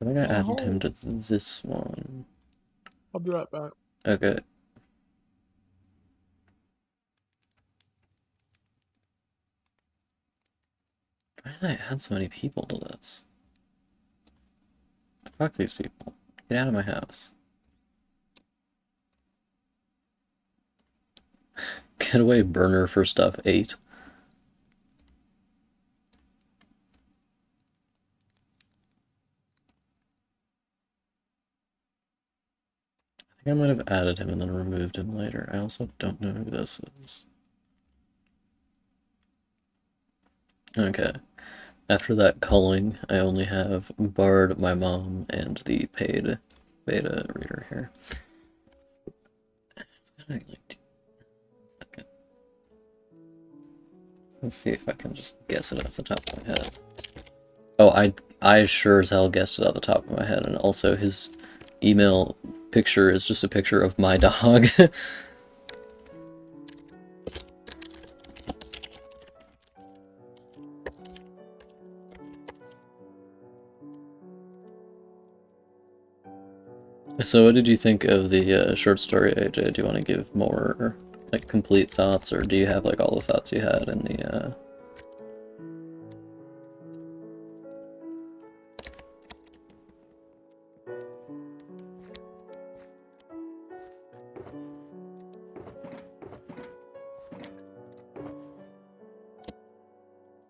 I think I added him to this one. I'll be right back. Okay. Why did I add so many people to this? Fuck these people. Get out of my house. Get away, burner for stuff 8. I think I might have added him and then removed him later. I also don't know who this is. Okay. After that culling, I only have Bard, my mom, and the paid beta reader here. Let's see if I can just guess it off the top of my head. Oh, I sure as hell guessed it off the top of my head, and also his email picture is just a picture of my dog. So what did you think of the short story, AJ? Do you want to give more, like, complete thoughts, or do you have, like, all the thoughts you had in the,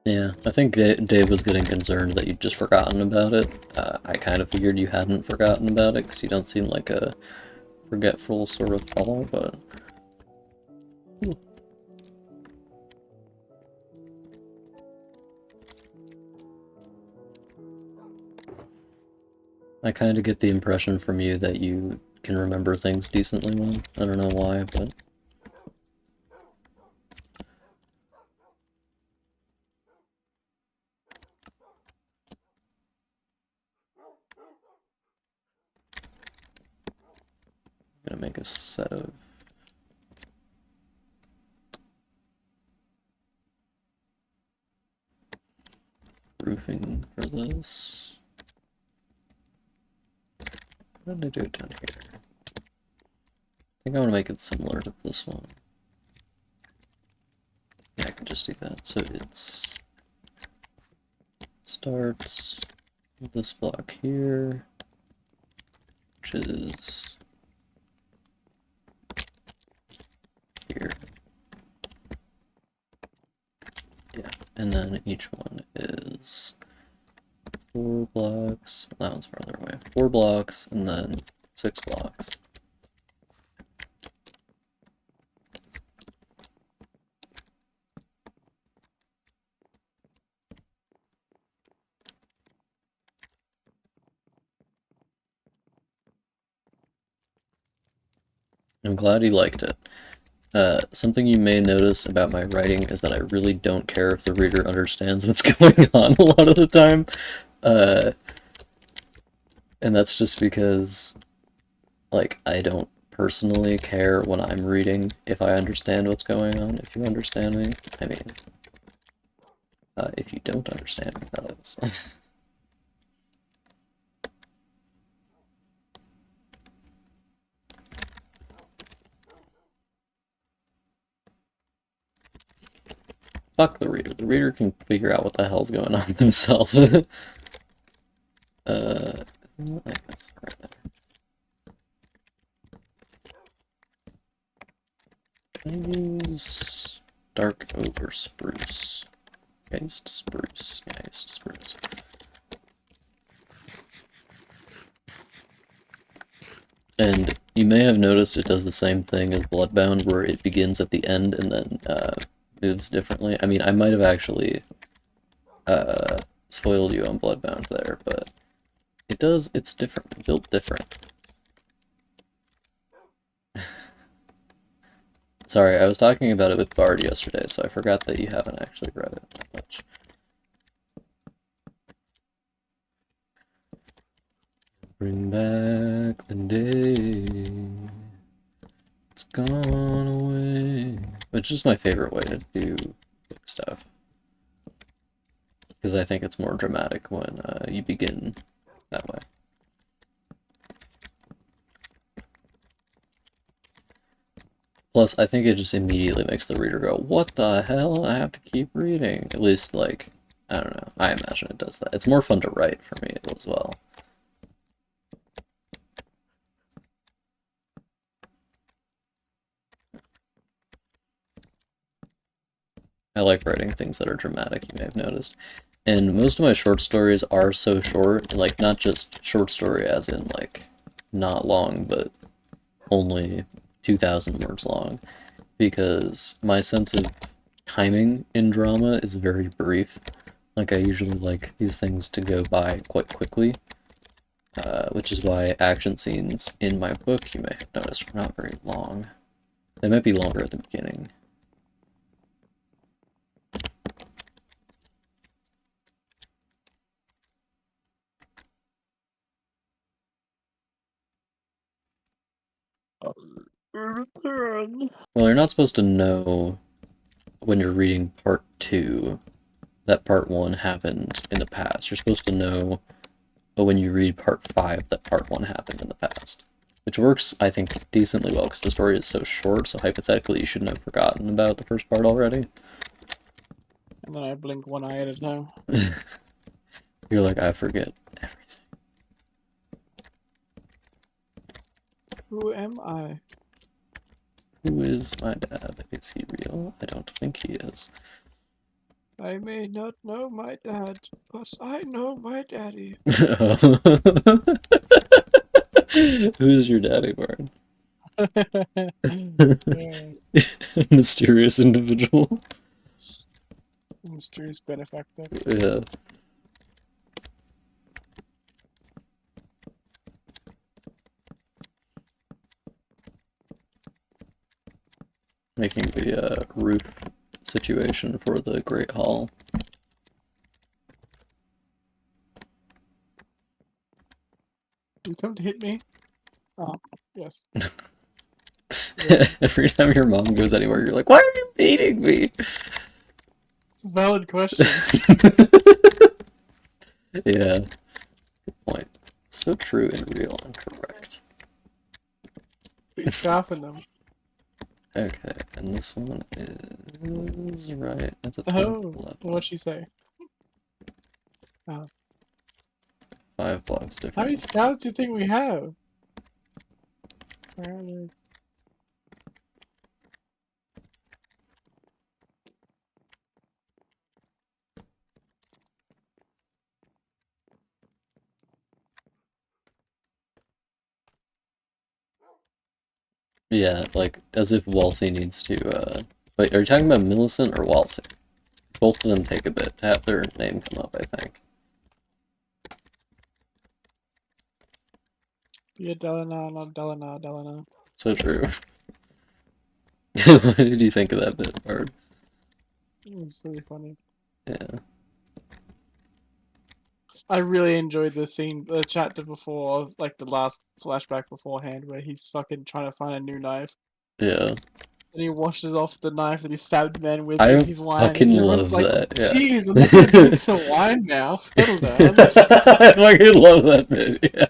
Yeah, I think Dave was getting concerned that you'd just forgotten about it. I kind of figured you hadn't forgotten about it, because you don't seem like a forgetful sort of fellow, but... I kind of get the impression from you that you can remember things decently well. I don't know why, but... I'm gonna make a set of... roofing for this. How did I do it down here? I think I want to make it similar to this one. Yeah, I can just do that. So it's starts with this block here, which is here. Yeah, and then each one is 4 blocks. Well, that one's farther away. 4 blocks, and then 6 blocks. I'm glad you liked it. Something you may notice about my writing is that I really don't care if the reader understands what's going on a lot of the time. And that's just because, like, I don't personally care when I'm reading if I understand what's going on, if you understand me. I mean, if you don't understand me, that is. Fuck the reader. The reader can figure out what the hell's going on themselves. I think that's right there. Use dark over spruce. Iced spruce. Yeah, iced spruce. And you may have noticed it does the same thing as Bloodbound, where it begins at the end and then moves differently. I mean, I might have actually spoiled you on Bloodbound there, but it's different, built different. Sorry, I was talking about it with Bard yesterday, so I forgot that you haven't actually read it that much. Bring back the day. It's gone away. Which is my favorite way to do book stuff. Because I think it's more dramatic when you begin that way. Plus, I think it just immediately makes the reader go, what the hell? I have to keep reading. At least, like, I don't know. I imagine it does that. It's more fun to write for me as well. I like writing things that are dramatic, you may have noticed. And most of my short stories are so short, like, not just short story as in, like, not long, but only 2,000 words long. Because my sense of timing in drama is very brief. Like, I usually like these things to go by quite quickly. Which is why action scenes in my book, you may have noticed, are not very long. They might be longer at the beginning. Well, you're not supposed to know when you're reading part 2 that part 1 happened in the past. You're supposed to know when you read part 5 that part 1 happened in the past. Which works, I think, decently well because the story is so short, so hypothetically you shouldn't have forgotten about the first part already. And then I blink one eye at a time. You're like, I forget everything. Who am I? Who is my dad? Is he real? I don't think he is. I may not know my dad, but I know my daddy. Who's your daddy, Bard? Yeah. Mysterious individual. Mysterious benefactor. Yeah. Making the roof situation for the Great Hall. You come to hit me? Oh, yes. Every time your mom goes anywhere, you're like, why are you beating me? It's a valid question. Yeah. Good point. So true and real and correct. Put your scarf in them. Okay, and this one is right at the top Oh, level. what'd she say? Oh. 5 blocks different. How many scarves do you think we have? Yeah, like, as if Walsey needs to, wait, are you talking about Millicent or Walsey? Both of them take a bit to have their name come up, I think. Yeah, Delana, not Delana, Delana. So true. What did you think of that bit, Bard? It's really funny. Yeah. I really enjoyed the scene, the chapter before, of like the last flashback beforehand, where he's fucking trying to find a new knife. Yeah. And he washes off the knife that he stabbed men with I he's whining. fucking And love everyone's like, that, yeah. jeez, I'm not gonna drink the wine now. Settle down. I fucking love that bit, yeah.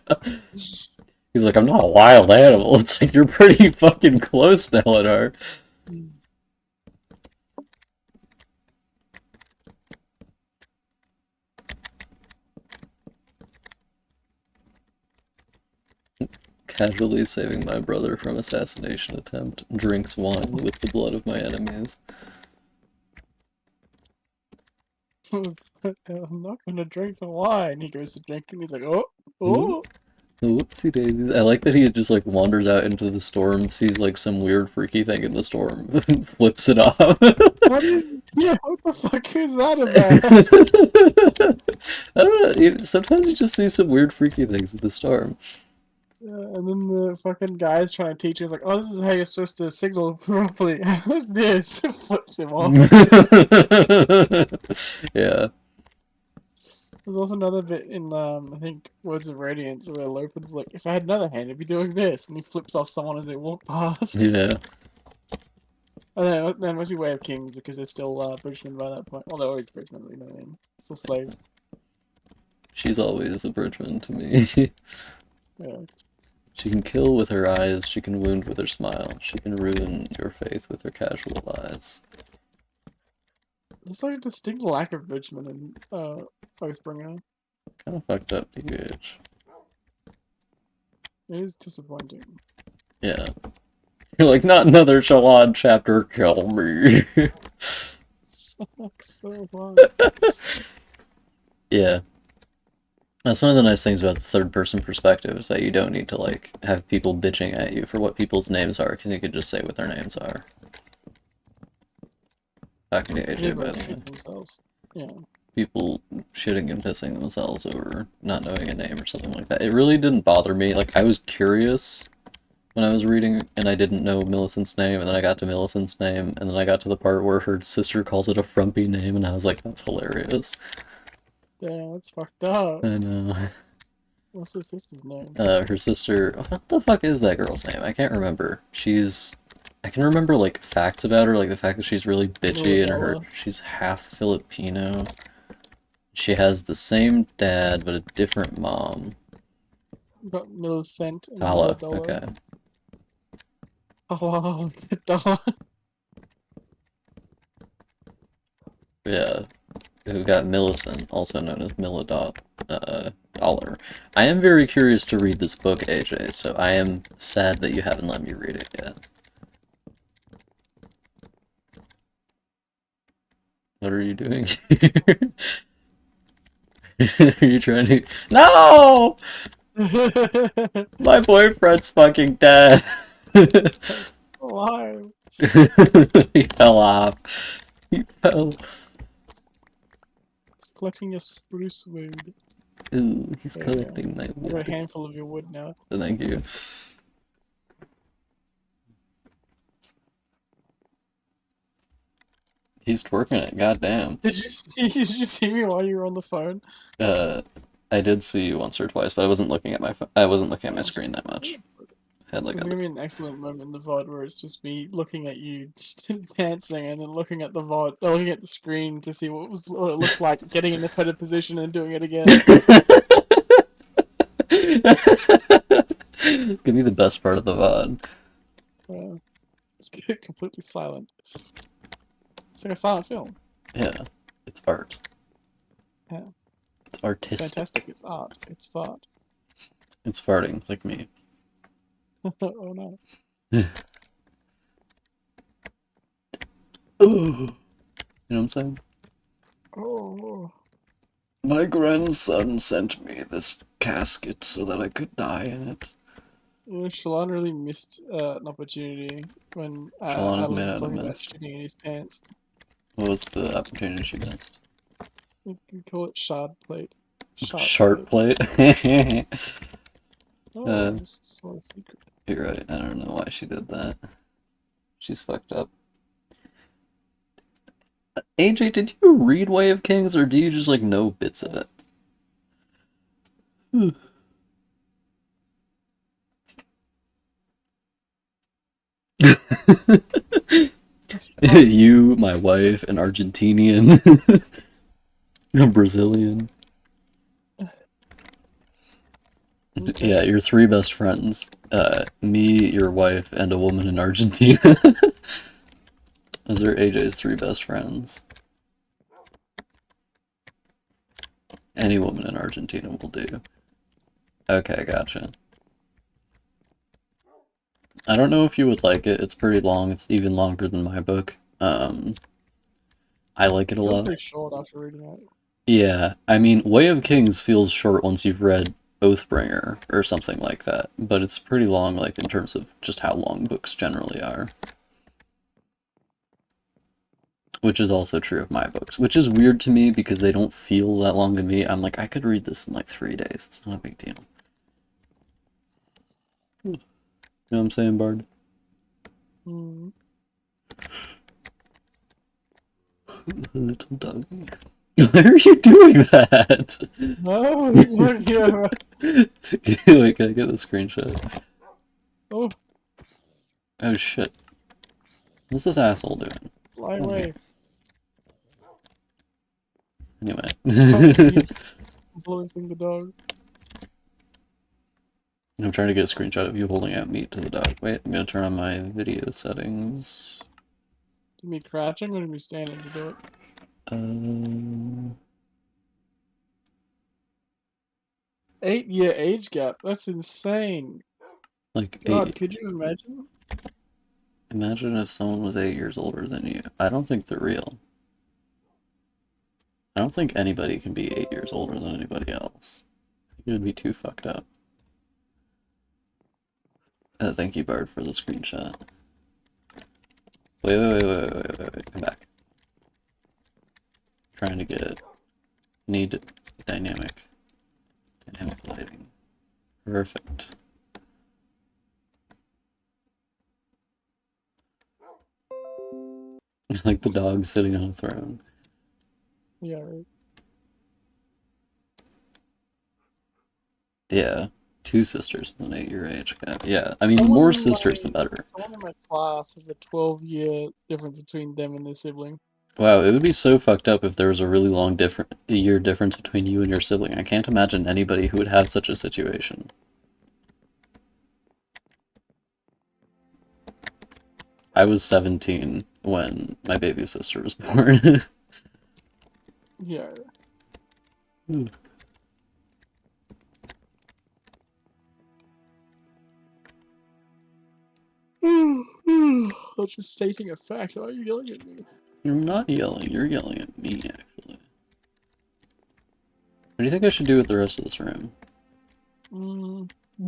He's like, I'm not a wild animal. It's like, you're pretty fucking close, Eleanor. Casually saving my brother from assassination attempt. Drinks wine with the blood of my enemies. I'm not gonna drink the wine. He goes to drink and he's like, oh, Ooh. oh. Whoopsie daisies. I like that he just like wanders out into the storm, sees like some weird freaky thing in the storm, and flips it off. What is? Yeah, what the fuck is that about? I don't know. Sometimes you just see some weird freaky things in the storm. And then the fucking guy's trying to teach us like, oh, this is how you're supposed to signal properly. How's this? Flips him off. Yeah. There's also another bit in I think Words of Radiance where Lopin's like, if I had another hand, I'd be doing this, and he flips off someone as they walk past. Yeah. And then it must be Way of Kings because they're still Bridgemen by that point. Well, they're always Bridgemen, you know what I mean? Still slaves. She's always a bridgeman to me. Yeah. She can kill with her eyes, she can wound with her smile, she can ruin your faith with her casual lies. There's like a distinct lack of Bridgemen in Oathbringer. Kinda fucked up, DH. It is disappointing. Yeah. You're like, not another Shalon chapter, kill me. It sucks so hard. Yeah. That's one of the nice things about the third-person perspective, is that you don't need to, like, have people bitching at you for what people's names are, because you can just say what their names are. Talking to AJ, by Everybody the way. shoot themselves. Yeah. People shitting and pissing themselves over not knowing a name or something like that. It really didn't bother me. Like, I was curious when I was reading, and I didn't know Millicent's name, and then I got to Millicent's name, and then I got to the part where her sister calls it a frumpy name, and I was like, that's hilarious. Damn, that's fucked up. I know. What's her sister's name? Her sister, what the fuck is that girl's name? I can't remember. I can remember, like, facts about her, like the fact that she's really bitchy, and she's half Filipino. She has the same dad, but a different mom. Got Millicent and Paula, Milladolo. okay. Oh, Milladolo. Yeah. Who got Millicent, also known as Milladot, Dollar. I am very curious to read this book, AJ, so I am sad that you haven't let me read it yet. What are you doing here? Are you trying to... No! My boyfriend's fucking dead. Alive. He fell off. He fell. He's collecting your spruce wood. Ooh, he's There you go. collecting my I've got a wood. handful of your wood now. Thank you. He's twerking it, goddamn. Did you see me while you were on the phone? I did see you once or twice, but I wasn't looking at my I wasn't looking at my screen that much. I had like There's gonna be an excellent moment in the VOD where it's just me looking at you dancing and then looking at the VOD, looking at the screen to see what it looked like, getting in a better position and doing it again. It's gonna be the best part of the VOD. Just get it completely silent. It's like a silent film. Yeah, it's art. Yeah. It's It's artistic. fantastic. It's art. It's fart. It's farting, like me. Oh no. Oh. You know what I'm saying? Oh. My grandson sent me this casket so that I could die in it. You know, Shalon really missed an opportunity when Shalon Alan made was out talking of about mist. shitting in his pants. What was the opportunity she missed? You can call it shard plate. Sharp plate? Oh, this is sort of secret. You're right, I don't know why she did that. She's fucked up. AJ, did you read Way of Kings, or do you just, like, know bits of it? You, my wife, an Argentinian, a Brazilian. Okay. Yeah, your three best friends. Me, your wife, and a woman in Argentina. Those are AJ's three best friends. Any woman in Argentina will do. Okay, gotcha. I don't know if you would like it. It's pretty long. It's even longer than my book. I like it a Feels lot. pretty short after reading it. Yeah, I mean, Way of Kings feels short once you've read Oathbringer or something like that, but it's pretty long, like in terms of just how long books generally are. Which is also true of my books, which is weird to me because they don't feel that long to me. I'm like, I could read this in like 3 days. It's not a big deal. You know what I'm saying, Bard? Mm. Little doggy. Why are you doing that? No, he's not here. Wait, can I get the screenshot? Oh, Oh shit. What's this asshole doing? fly Come here. away. Stop Anyway. influencing the dog. I'm trying to get a screenshot of you holding out meat to the dog. Wait, I'm gonna turn on my video settings. To me crouching or to me standing to do it? Um, 8-year age gap. That's insane. like God, eight. could you imagine? Imagine if someone was 8 years older than you. I don't think they're real. I don't think anybody can be 8 years older than anybody else. I think it would be too fucked up. Thank you, Bard, for the screenshot. Wait, come back. Trying to get need dynamic lighting. Perfect. Like the dog sitting on a throne. Yeah, right. Yeah, two sisters with an 8-year age gap. Yeah, I mean, the Someone more in sisters, the my better. someone in my class has a 12-year difference between them and their sibling. Wow, it would be so fucked up if there was a really long year difference between you and your sibling. I can't imagine anybody who would have such a situation. I was 17 when my baby sister was born. Yeah. I'm just stating a fact. Why are you yelling at me? You're not yelling, you're yelling at me, actually. What do you think I should do with the rest of this room?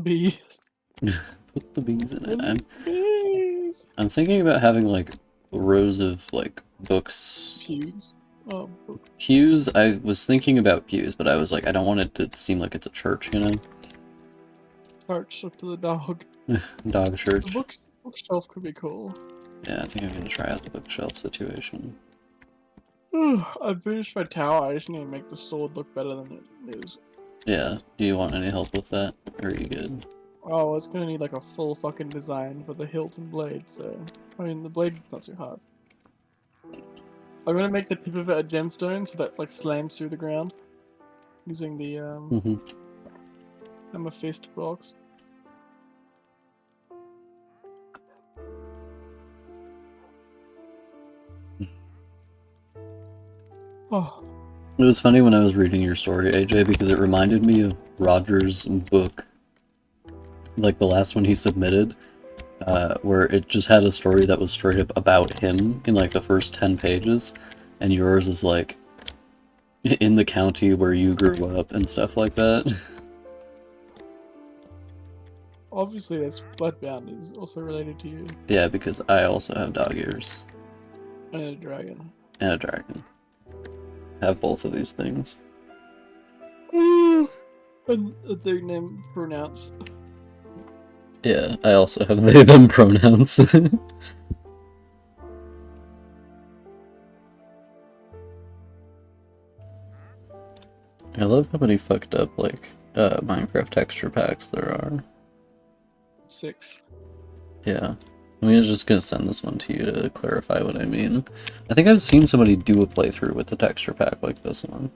Bees. Put the bees in it. Release the bees. I'm thinking about having like rows of like books. Pews. Oh, Pews, I was thinking about pews, but I was like, I don't want it to seem like it's a church, you know? perch up to the dog. Dog church. The bookshelf could be cool. Yeah, I think I'm gonna try out the bookshelf situation. I finished my tower. I just need to make the sword look better than it is. Yeah, do you want any help with that? Or are you good? Oh, it's gonna need like a full fucking design for the hilt and blade, so... I mean, the blade's not too hard. I'm gonna make the tip of it a gemstone so that like slams through the ground. Using the Mm-hmm. amethyst blocks. Oh, It was funny when I was reading your story, AJ, because it reminded me of Roger's book, like the last one he submitted, where it just had a story that was straight up about him in like the first 10 pages, and yours is like in the county where you grew up and stuff like that. obviously that's Bloodbound is also related to you. Yeah, because I also have dog ears And a dragon. and a dragon. I have both of these things. And a third name pronounce. Yeah, I also have they them pronouns. I love how many fucked up like Minecraft texture packs there are. 6. Yeah. I'm just gonna send this one to you to clarify what I mean. I think I've seen somebody do a playthrough with the texture pack like this one.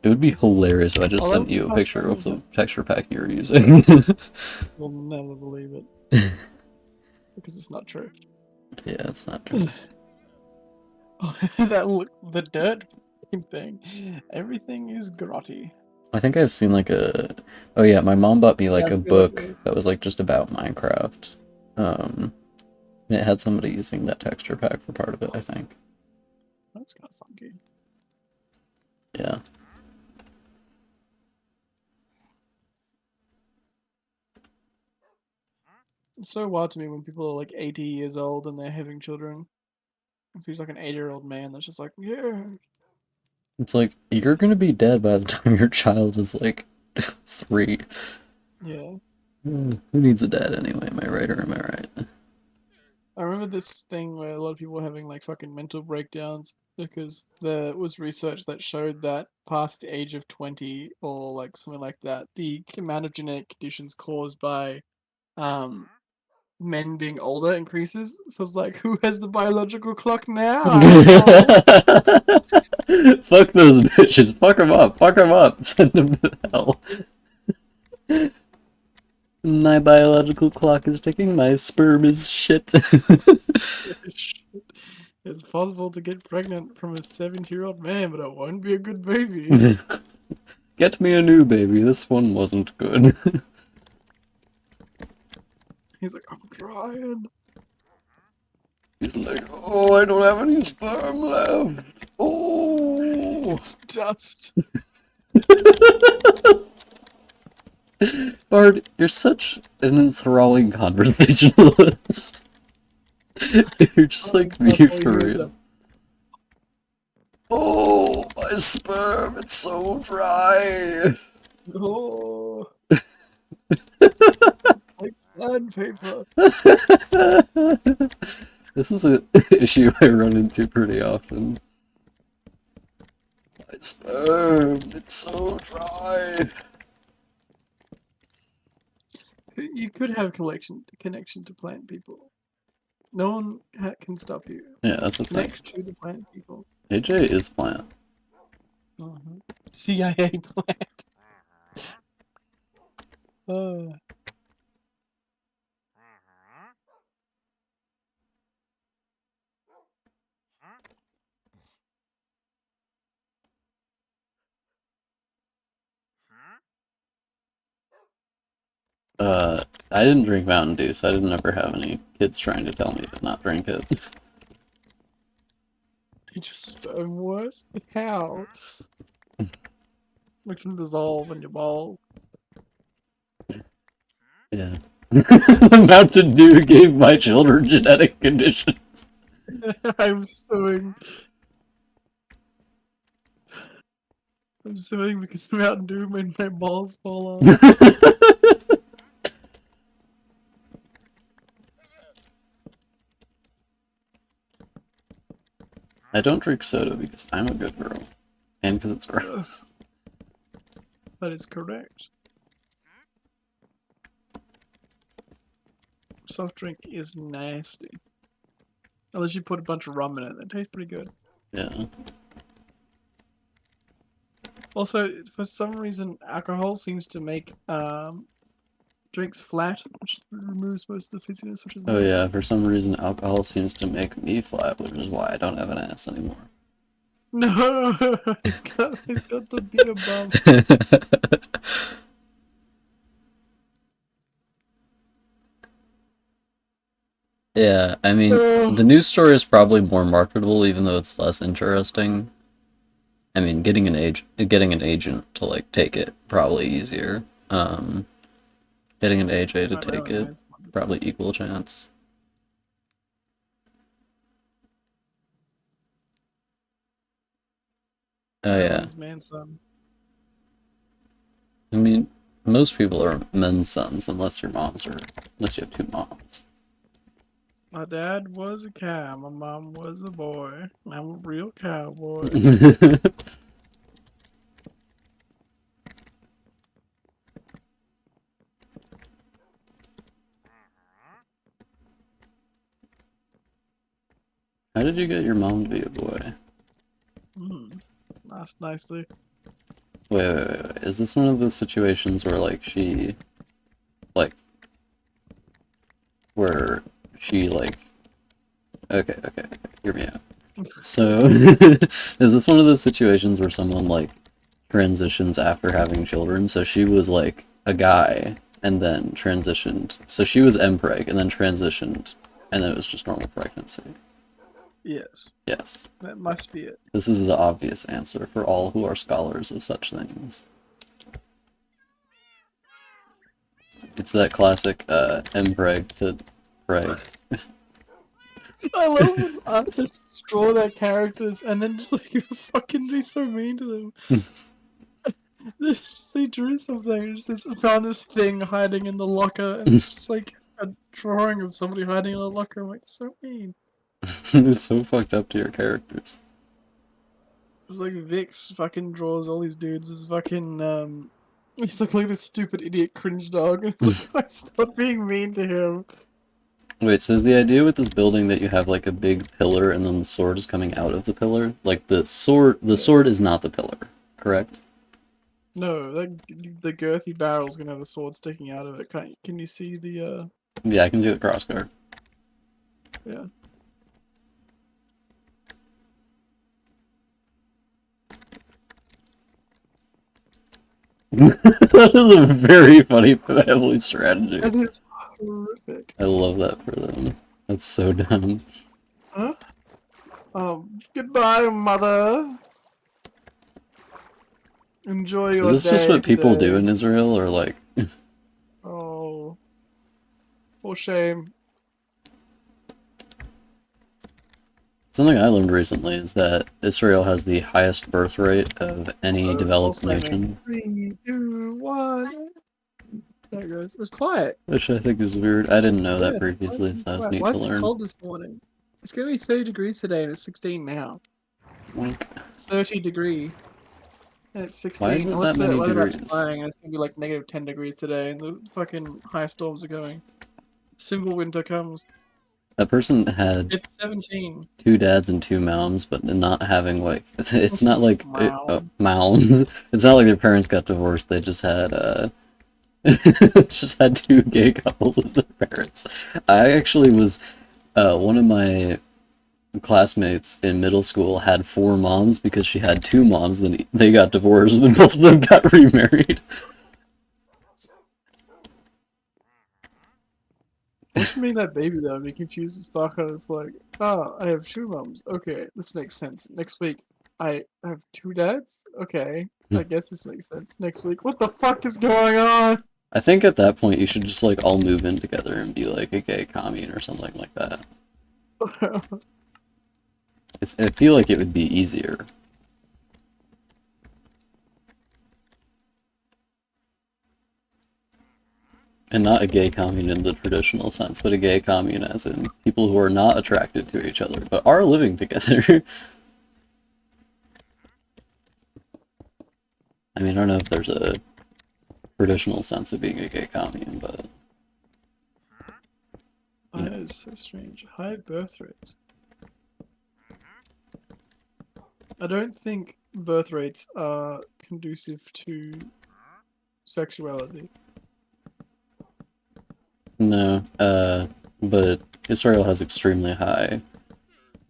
It would be hilarious if I just sent you a picture of the texture pack you were using. We'll never believe it. Because it's not true. Yeah, it's not true. That look, the dirt thing. Everything is grotty. I think I've seen like a. Oh yeah, my mom bought me Yeah, like I a feel like book that was like just about Minecraft. And it had somebody using that texture pack for part of it, I think. that's kind of funky. Yeah. It's so wild to me when people are like 80 years old and they're having children. It feels like an 80-year-old man that's just like, yeah. It's like you're gonna be dead by the time your child is like 3. Yeah. Who needs a dad anyway? Am I right or am I right? I remember this thing where a lot of people were having like fucking mental breakdowns because there was research that showed that past the age of 20 or like something like that, the amount of genetic conditions caused by um men being older increases. So it's like, who has the biological clock now, asshole? Fuck those bitches. Fuck them up. Fuck them up. Send them to hell. My biological clock is ticking. My sperm is shit. It's possible to get pregnant from a 70-year-old man, but it won't be a good baby. Get me a new baby. This one wasn't good. He's like, I'm crying. He's like, oh, I don't have any sperm left. Oh. It's dust. Bard, you're such an enthralling conversationalist. You're just like me That's all you for hear is real. Oh, my sperm, it's so dry. oh, it's like sandpaper. This is an issue I run into pretty often. My sperm, it's so dry. You could have connection to plant people. No one can stop you. Yeah, that's the thing. Connect to the plant people. AJ is plant. CIA plant. Uh, I didn't drink Mountain Dew, so I didn't ever have any kids trying to tell me to not drink it. you just sperm worse. How? Makes them dissolve in your ball. Yeah. Mountain Dew gave my children genetic conditions. I'm suing. I'm suing because Mountain Dew made my balls fall off. I don't drink soda because I'm a good girl. And because it's gross. That is correct. Soft drink is nasty. Unless you put a bunch of rum in it, that tastes pretty good. Yeah. Also, for some reason, alcohol seems to make drinks flat, which removes most of the fizziness, which is Oh nice. yeah, for some reason alcohol seems to make me flat, which is why I don't have an ass anymore. No, he's got the beer bum. Yeah, I mean, the news story is probably more marketable, even though it's less interesting. I mean, getting an agent to like take it probably easier. Getting an AJ to Not take really it nice. probably equal chance. Oh yeah, Everyone's man's son. I mean, most people are men's sons unless unless you have two moms. My dad was a cow, my mom was a boy. I'm a real cowboy. How did you get your mom to be a boy? That's nicely. Wait. Is this one of those situations where like like, where she like, okay, hear me out. So, is this one of those situations where someone like transitions after having children. So she was like a guy and then transitioned. So she was mpreg and then transitioned, and then it was just normal pregnancy. Yes, Yes. that must be it. This is the obvious answer for all who are scholars of such things. It's that classic mpreg to preg. I love when artists draw their characters and then just like fucking be so mean to them. They drew something and it just found this thing hiding in the locker, and it's just like a drawing of somebody hiding in a locker. I'm like, so mean. It's so fucked up to your characters. It's like Vix fucking draws all these dudes as fucking he's like this stupid idiot cringe dog. It's like, stop being mean to him. Wait, so is the idea with this building that you have like a big pillar and then the sword is coming out of the pillar? Like the sword is not the pillar, correct? No, the girthy barrel's gonna have a sword sticking out of it. Can you see the Yeah, I can see the crossguard. yeah. That is a very funny family strategy. That is horrific. I love that for them. That's so dumb. Huh? Goodbye, mother. Enjoy your day. Is this just what people today. do in Israel, or like? Oh, for shame. Something I learned recently is that Israel has the highest birth rate of any developed nation. 3, 2, 1. There it goes. It was quiet. Which I think is weird. I didn't know that Yeah, previously, so that's neat Why to is it learn. cold this morning? It's gonna be 30 degrees today, and it's 16 now. Wink. 30-degree. And it's 16. Why is it Unless that many the weather app's degrees? lying, and it's gonna be like negative 10 degrees today, and the fucking high storms are going. Single winter comes. That person had It's 17. 2 dads and 2 moms, but not having like it's not like Mom. moms. It's not like their parents got divorced. They just had just had 2 gay couples as their parents. I actually was one of my classmates in middle school had 4 moms because she had 2 moms. Then they got divorced, and both of them got remarried. What you mean that baby though? I'd be confused as fuck. I was like, oh, I have 2 moms. Okay, this makes sense. Next week, I have 2 dads? Okay, I guess this makes sense. Next week, what the fuck is going on? I think at that point you should just like all move in together and be like a gay commune or something like that. I feel like it would be easier. And not a gay commune in the traditional sense, but a gay commune as in people who are not attracted to each other, but are living together. I mean, I don't know if there's a traditional sense of being a gay commune, but... That is so strange. High birth rates. I don't think birth rates are conducive to sexuality. No, but Israel has extremely high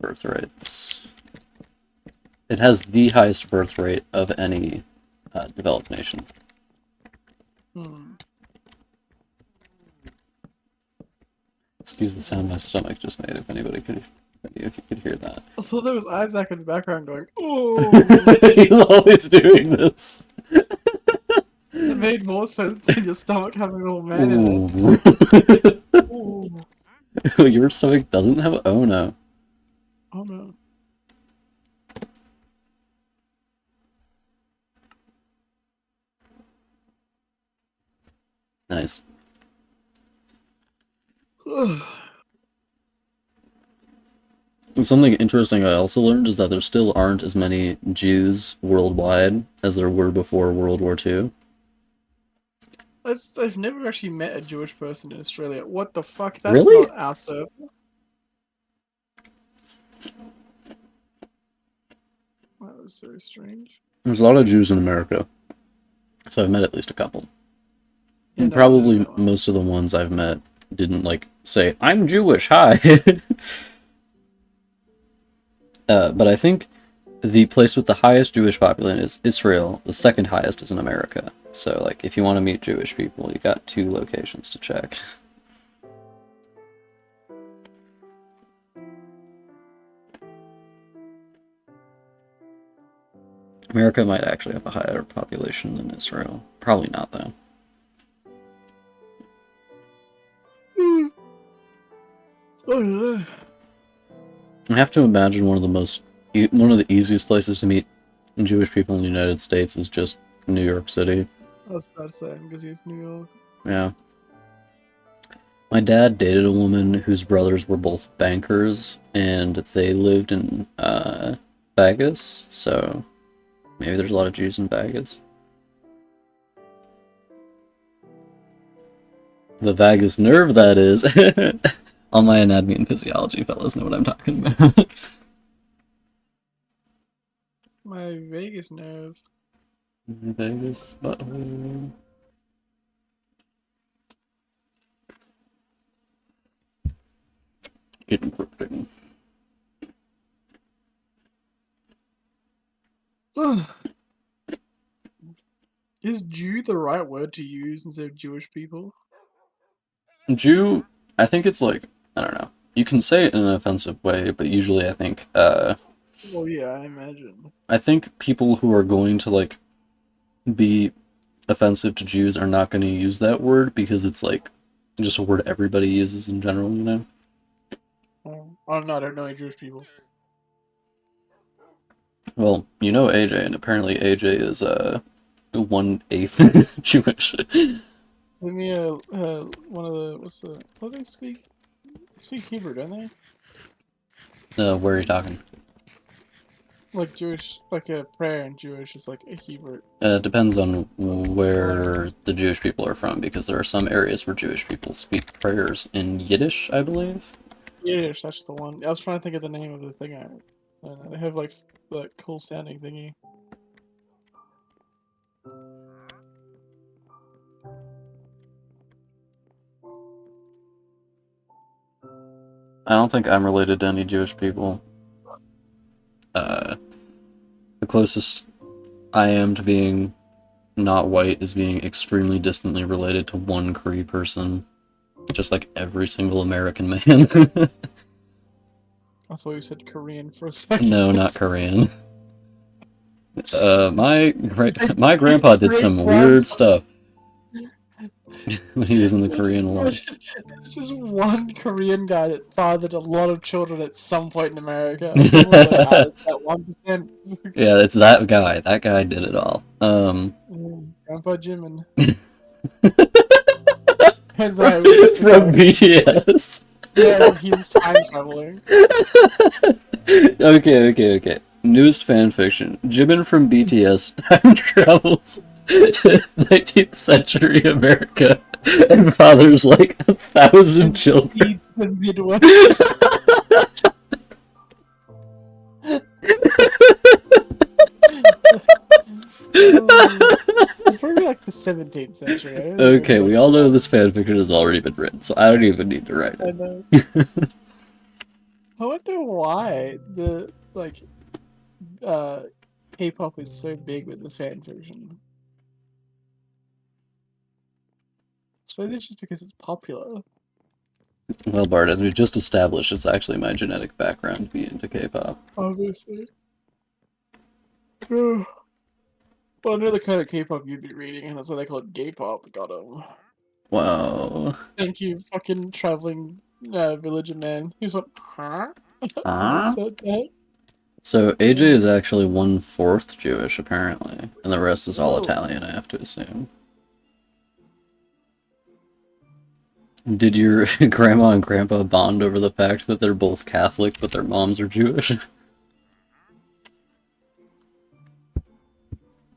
birth rates. It has the highest birth rate of any developed nation. Excuse the sound my stomach just made, if anybody could, if you could hear that. I thought there was Isaac in the background going, oh! He's always doing this. It made more sense than your stomach having a little man in Ooh. it. Ooh. Your stomach doesn't have... Oh no. Oh no. Nice. Something interesting I also learned is that there still aren't as many Jews worldwide as there were before World War II. I've never actually met a Jewish person in Australia. What the fuck? That's Really? not our circle. That was so strange. There's a lot of Jews in America, so I've met at least a couple. Yeah, And no, probably no. most of the ones I've met didn't, like, say, I'm Jewish, hi! But I think the place with the highest Jewish population is Israel. The second highest is in America. So, like, if you want to meet Jewish people, you got 2 locations to check. America might actually have a higher population than Israel. Probably not, though. I have to imagine one of the easiest places to meet Jewish people in the United States is just New York City. I was about to say because he's New York. Yeah. My dad dated a woman whose brothers were both bankers, and they lived in Vegas, so maybe there's a lot of Jews in Vegas. The vagus nerve, that is. All my anatomy and physiology fellas know what I'm talking about. My vagus nerve. Vegas butthole. Encrypting. Is Jew the right word to use instead of Jewish people? Jew, I think it's like, I don't know. You can say it in an offensive way, but usually I think, Well, yeah, I imagine. I think people who are going to, like, be offensive to Jews are not going to use that word because it's, like, just a word everybody uses in general, you know? I don't know any Jewish people. Well, you know AJ, and apparently AJ is, 1/8 Jewish. Give me one of the what do they speak? They speak Hebrew, don't they? Where are you talking? Like Jewish, like a prayer in Jewish is like a Hebrew. It depends on where the Jewish people are from, because there are some areas where Jewish people speak prayers in Yiddish, I believe. Yiddish, that's the one. I was trying to think of the name of the thing. I don't know. They have like the cool sounding thingy. I don't think I'm related to any Jewish people. The closest I am to being not white is being extremely distantly related to one Cree person. Just like every single American man. I thought you said Korean for a second. No, not Korean. My grandpa did some weird stuff when he was in the Korean War. It's just one Korean guy that fathered a lot of children at some point in America. Like, that 1%. Yeah, it's that guy. That guy did it all. Grandpa Jimin. From BTS. Yeah, he was time traveling. Okay. Newest fanfiction. Jimin from BTS time travels to 19th century America and fathers like 1,000 children. The Midwest. It's probably like the 17th century. Okay, we all know this fanfiction has already been written, so I don't even need to write I it. know. I wonder why the K-pop is so big with the fan version. I suppose it's just because it's popular. Well, Bart, as we've just established, it's actually my genetic background to be into K-pop. Obviously. Well, I know the kind of K-pop you'd be reading, and that's why they call it gay-pop. Got 'em. Wow. Thank you, fucking traveling villager man. He's like, huh? Huh? Said that? So AJ is actually 1/4 Jewish, apparently, and the rest is all Oh. Italian, I have to assume. Did your grandma and grandpa bond over the fact that they're both Catholic, but their moms are Jewish?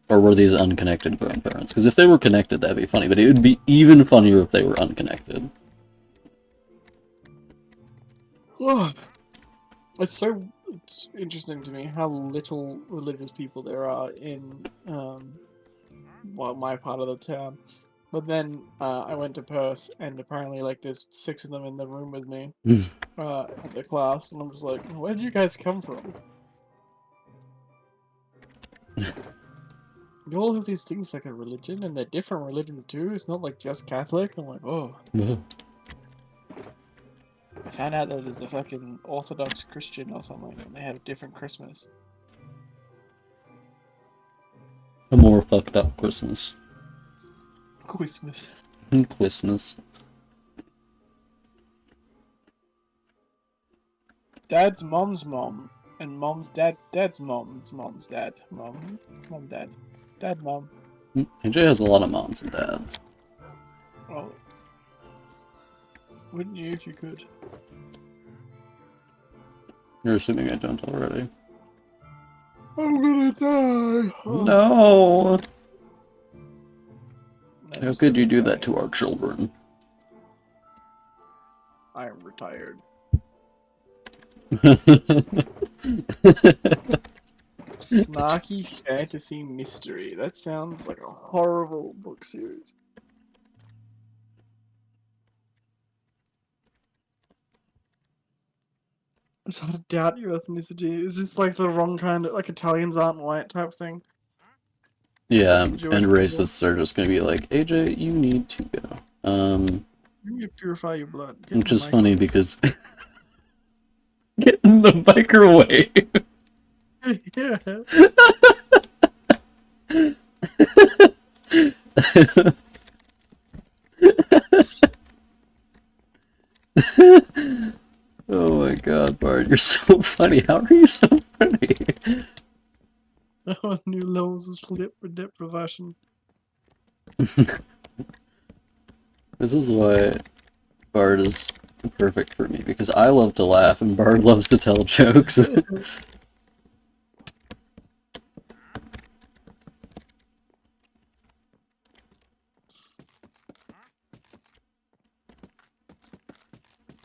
Or were these unconnected grandparents? Because if they were connected, that'd be funny, but it would be even funnier if they were unconnected. It's interesting to me how little religious people there are in my part of the town. But then I went to Perth, and apparently like there's 6 of them in the room with me at the class, and I'm just like, where did you guys come from? You all have these things like a religion, and they're different religions too. It's not like just Catholic. I'm like, oh. I found out that there's a fucking Orthodox Christian or something, and they have a different Christmas. A more fucked up Christmas. Christmas. Christmas. Dad's mom's mom, and mom's dad's mom's dad. Mom, dad. Dad, mom. AJ has a lot of moms and dads. Well, wouldn't you if you could? You're assuming I don't already. I'm gonna die. No! Never How said could you I'd do die. that to our children? I am retired. Snarky fantasy mystery. That sounds like a horrible book series. I sort of doubt your ethnicity. Is this like the wrong kind of like Italians aren't white type thing? Yeah, Like Jewish and people? racists are just gonna be like, AJ, you need to go. You need to purify your blood. Get in Which the is funny microwave. because get in the microwave. Oh my god, Bart, you're so funny. How are you so funny? Oh, new levels of sleep deprivation. This is why Bard is perfect for me, because I love to laugh and Bard loves to tell jokes.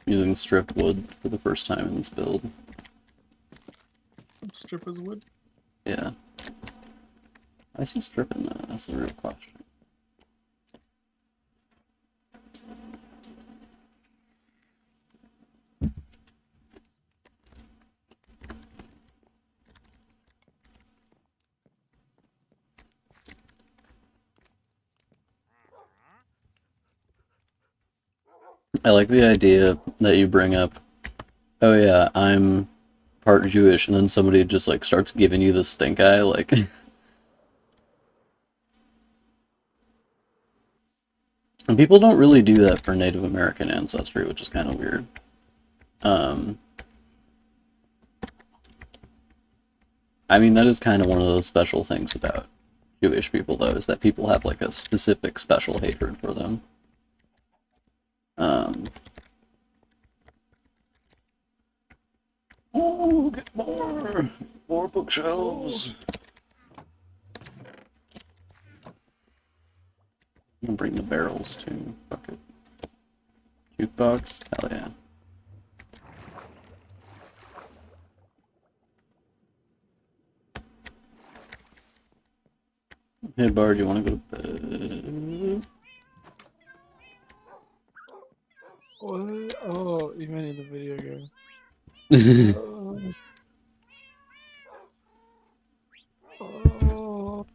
Using stripped wood for the first time in this build. Strippers would. Yeah. I see stripping though, that's the real question. I like the idea that you bring up, oh yeah, I'm part Jewish, and then somebody just like starts giving you the stink eye, like and people don't really do that for Native American ancestry, which is kind of weird. I mean, that is kind of one of those special things about Jewish people, though, is that people have like a specific special hatred for them. Oh, get more bookshelves. I'm gonna bring the barrels too. Fuck it. Jukebox? Hell yeah. Hey Bard, you wanna go to bed? What? Oh, you meant in the video game. Oh.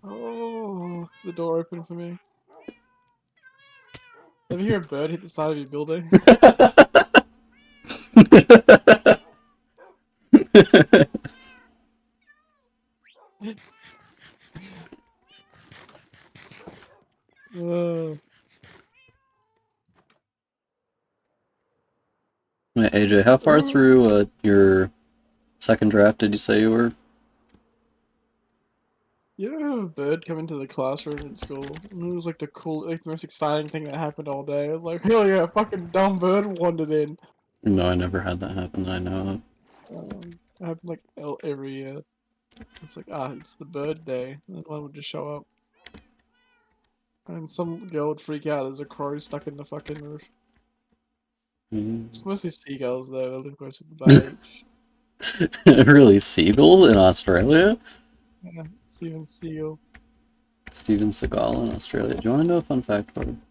Oh. Is the door open for me? Ever hear a bird hit the side of your building? Oh. Wait, AJ, how far through your second draft did you say you were? You ever have a bird come into the classroom in school? And it was like the most exciting thing that happened all day. It was like, hell yeah, a fucking dumb bird wandered in. No, I never had that happen that I know It happened like every year. It's like, it's the bird day. And then one would just show up. And some girl would freak out, there's a crow stuck in the fucking roof. of. It's mostly seagulls though, they live close to the beach. Really, seagulls in Australia? Yeah, Steven Seagal. Steven Seagal in Australia. Do you want to know a fun fact about him?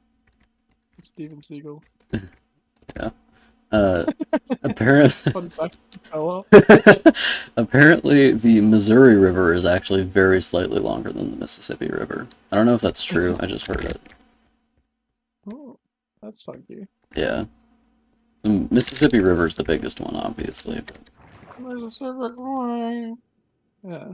Steven Seagal. Yeah. Uh, apparently, Fun fact, fell off. apparently the Missouri River is actually very slightly longer than the Mississippi River. I don't know if that's true. I just heard it. Oh, that's funky. Yeah, the Mississippi River is the biggest one, obviously. But There's a secret line. Yeah.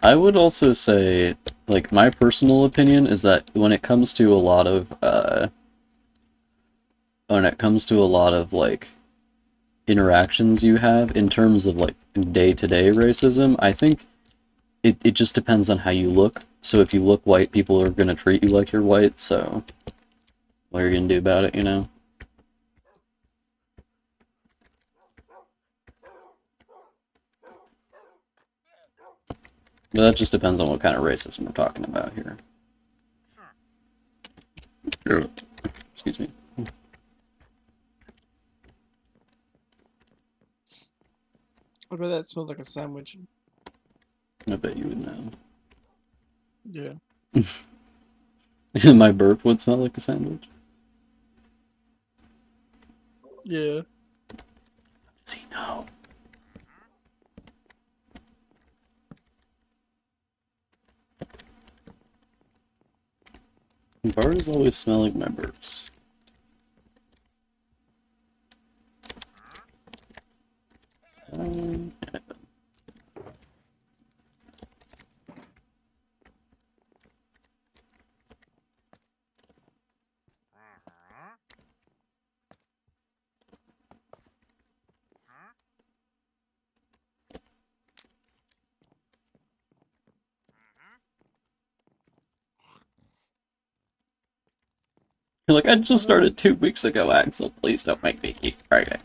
I would also say, like, my personal opinion is that when it comes to a lot of, like interactions you have in terms of like day-to-day racism, I think it just depends on how you look. So if you look white, people are gonna treat you like you're white, so what are you gonna do about it, you know? But that just depends on what kind of racism we're talking about here. Yeah. Excuse me. I bet that smells like a sandwich. I bet you would know. Yeah. My burp would smell like a sandwich. Yeah. Does he know? Bars always smell like my burps. Yeah. You're like, I just started 2 weeks ago, Axel. Please don't make me keep writing.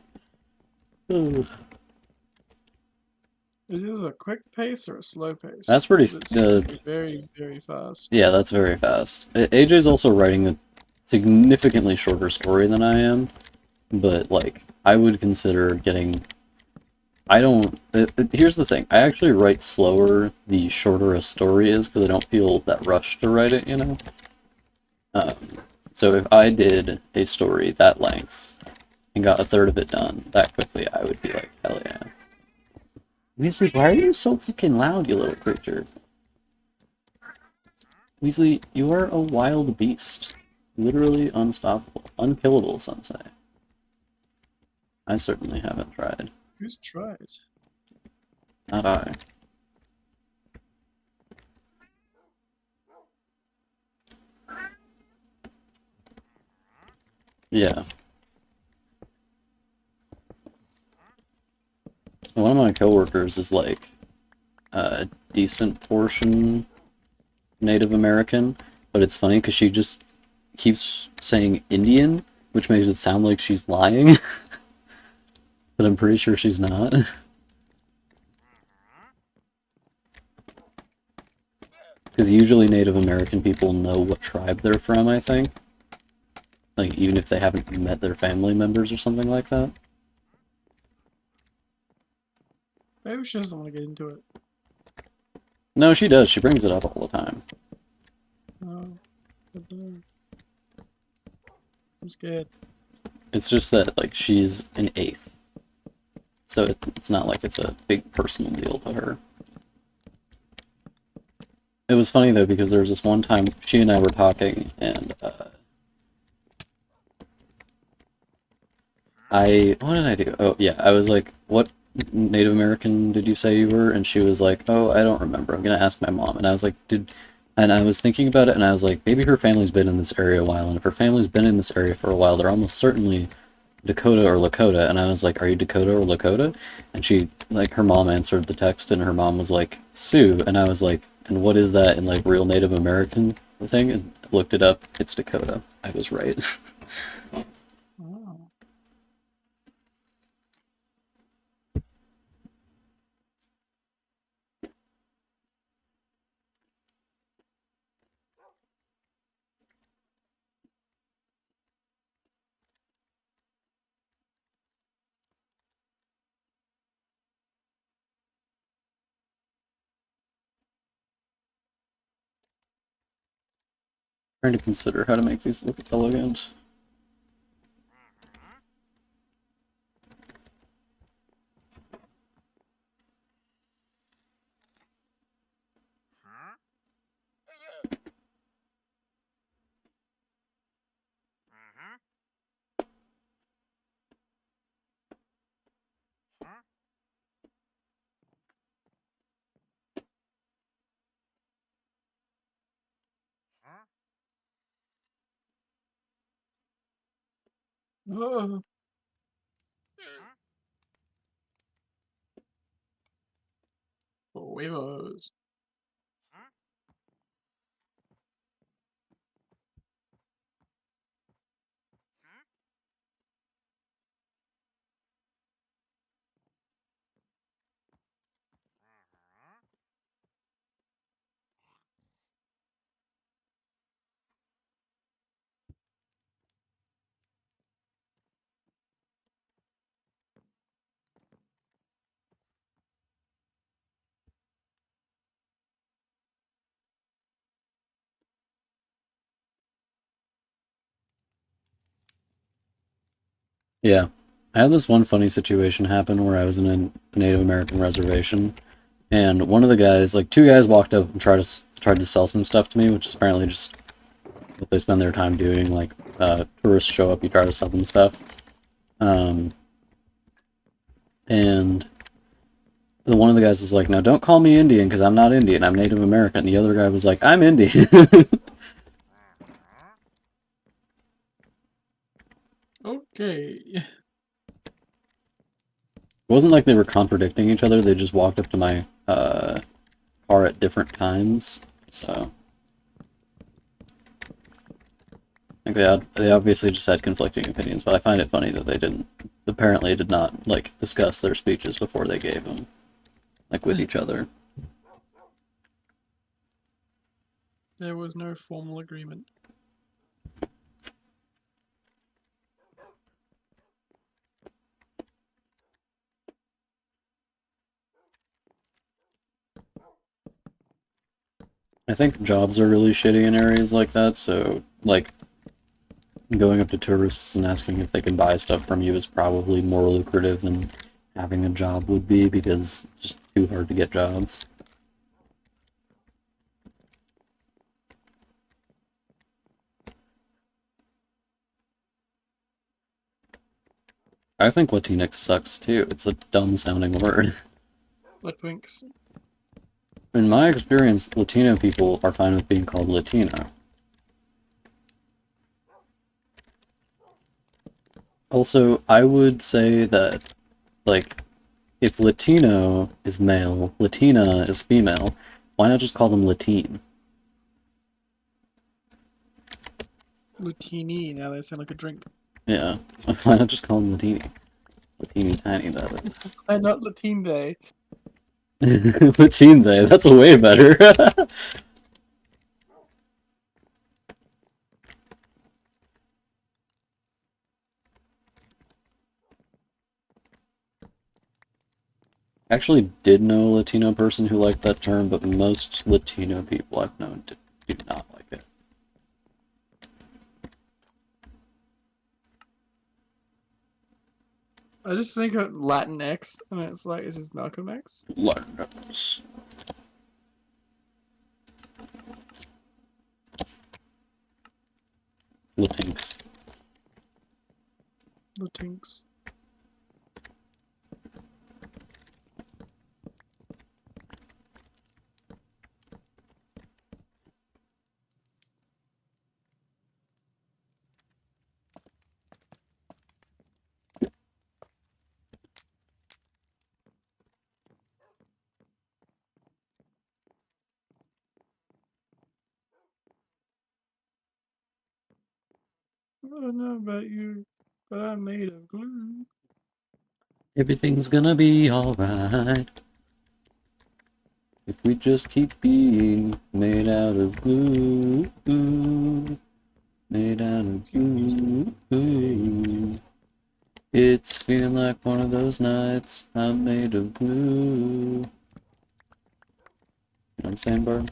Is this a quick pace or a slow pace? That's pretty. It seems to be very, very fast. Yeah, that's very fast. AJ's also writing a significantly shorter story than I am, but like, I would consider getting. I don't. Here's the thing. I actually write slower the shorter a story is because I don't feel that rush to write it, you know? Um, so if I did a story that length and got a third of it done that quickly, I would be like, hell yeah. Weasley, why are you so fucking loud, you little creature? Weasley, you are a wild beast. Literally unstoppable. Unkillable, some say. I certainly haven't tried. Who's tried? Not I. Yeah. One of my coworkers is like a decent portion Native American, but it's funny because she just keeps saying Indian, which makes it sound like she's lying, but I'm pretty sure she's not. Because usually Native American people know what tribe they're from, I think. Like, even if they haven't met their family members or something like that. Maybe she doesn't want to get into it. No, she does. She brings it up all the time. Oh, I'm scared. It's just that, like, she's an eighth. So it's not like it's a big personal deal to her. It was funny, though, because there was this one time she and I were talking, and, what did I do? Oh, yeah, I was like, what Native American did you say you were? And she was like, oh, I don't remember. I'm gonna ask my mom. And I was like, and I was thinking about it, and I was like, maybe her family's been in this area a while, and if her family's been in this area for a while, they're almost certainly Dakota or Lakota. And I was like, are you Dakota or Lakota? And she, like, her mom answered the text, and her mom was like, Sioux. And I was like, and what is that in, like, real Native American thing? And I looked it up. It's Dakota. I was right. Oh. Trying to consider how to make these look elegant. Oh. Huevos. Yeah. I had this one funny situation happen where I was in a Native American reservation, and one of the guys, like two guys, walked up and tried to sell some stuff to me, which is apparently just what they spend their time doing. Like, tourists show up, you try to sell them stuff. And one of the guys was like, "Now don't call me Indian because I'm not Indian. I'm Native American." And the other guy was like, "I'm Indian." Okay. It wasn't like they were contradicting each other. They just walked up to my car at different times. So like they obviously just had conflicting opinions. But I find it funny that they apparently did not like discuss their speeches before they gave them, like with each other. There was no formal agreement. I think jobs are really shitty in areas like that. So like going up to tourists and asking if they can buy stuff from you is probably more lucrative than having a job would be because it's just too hard to get jobs. I think Latinx sucks too. It's a dumb sounding word. Litwinks. In my experience, Latino people are fine with being called Latino. Also, I would say that, like, if Latino is male, Latina is female, why not just call them Latine? Lutini. Now they sound like a drink. Yeah, why not just call them Latini? Latini tiny, that is. And not Latine they. Latine they, that's way better. I actually did know a Latino person who liked that term, but most Latino people I've known do not like it. I just think of Latin X, and it's like, is this Malcolm X? Latinx. Latinx. Latinx. I don't know about you, but I'm made of glue. Everything's gonna be alright. If we just keep being made out of glue. Made out of glue. It's feeling like one of those nights. I'm made of glue. You know what I'm saying, Barb?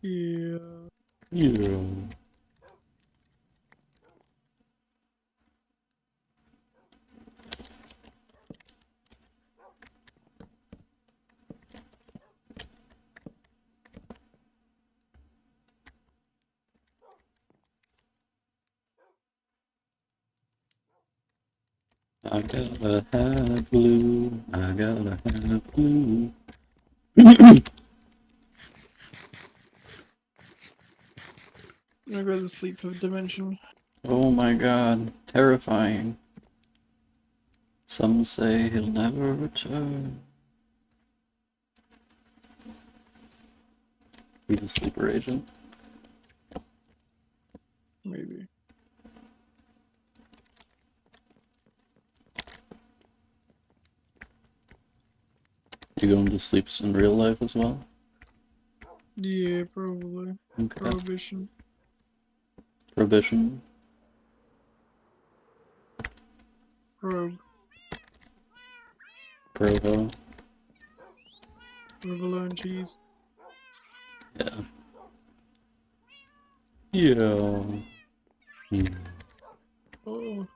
Yeah. Yeah. I gotta have blue. I gotta have blue. I'm gonna go to the sleep dimension. Oh my god, terrifying. Some say he'll never return. He's a sleeper agent. Maybe. You go into sleeps in real life as well? Yeah, probably. Okay. Prohibition. Prohibition. Probe. Provo. Provolone cheese. Yeah. Yeah. Hmm. Oh.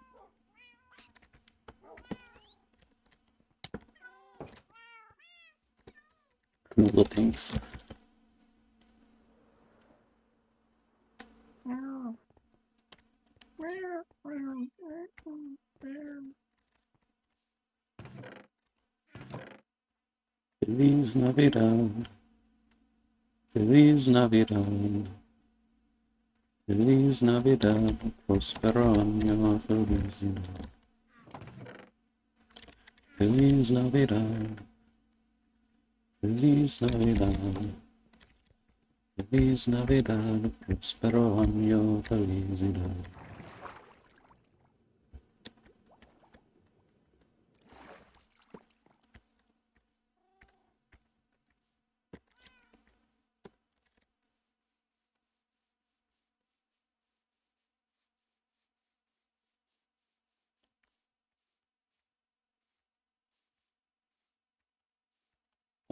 Cool pinks. Meow. Meow. Meow. Meow. Feliz Navidad. Feliz Navidad. Feliz Navidad. Prospero año felicidad. Feliz Navidad. Feliz Navidad. Feliz Navidad. Prospero año felicidad.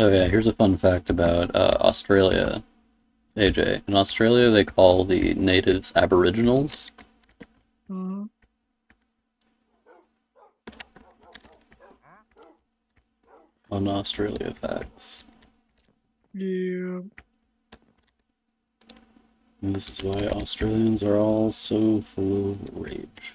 Okay, here's a fun fact about Australia, AJ. In Australia, they call the natives Aboriginals. Mm-hmm. Fun Australia facts. Yeah. And this is why Australians are all so full of rage.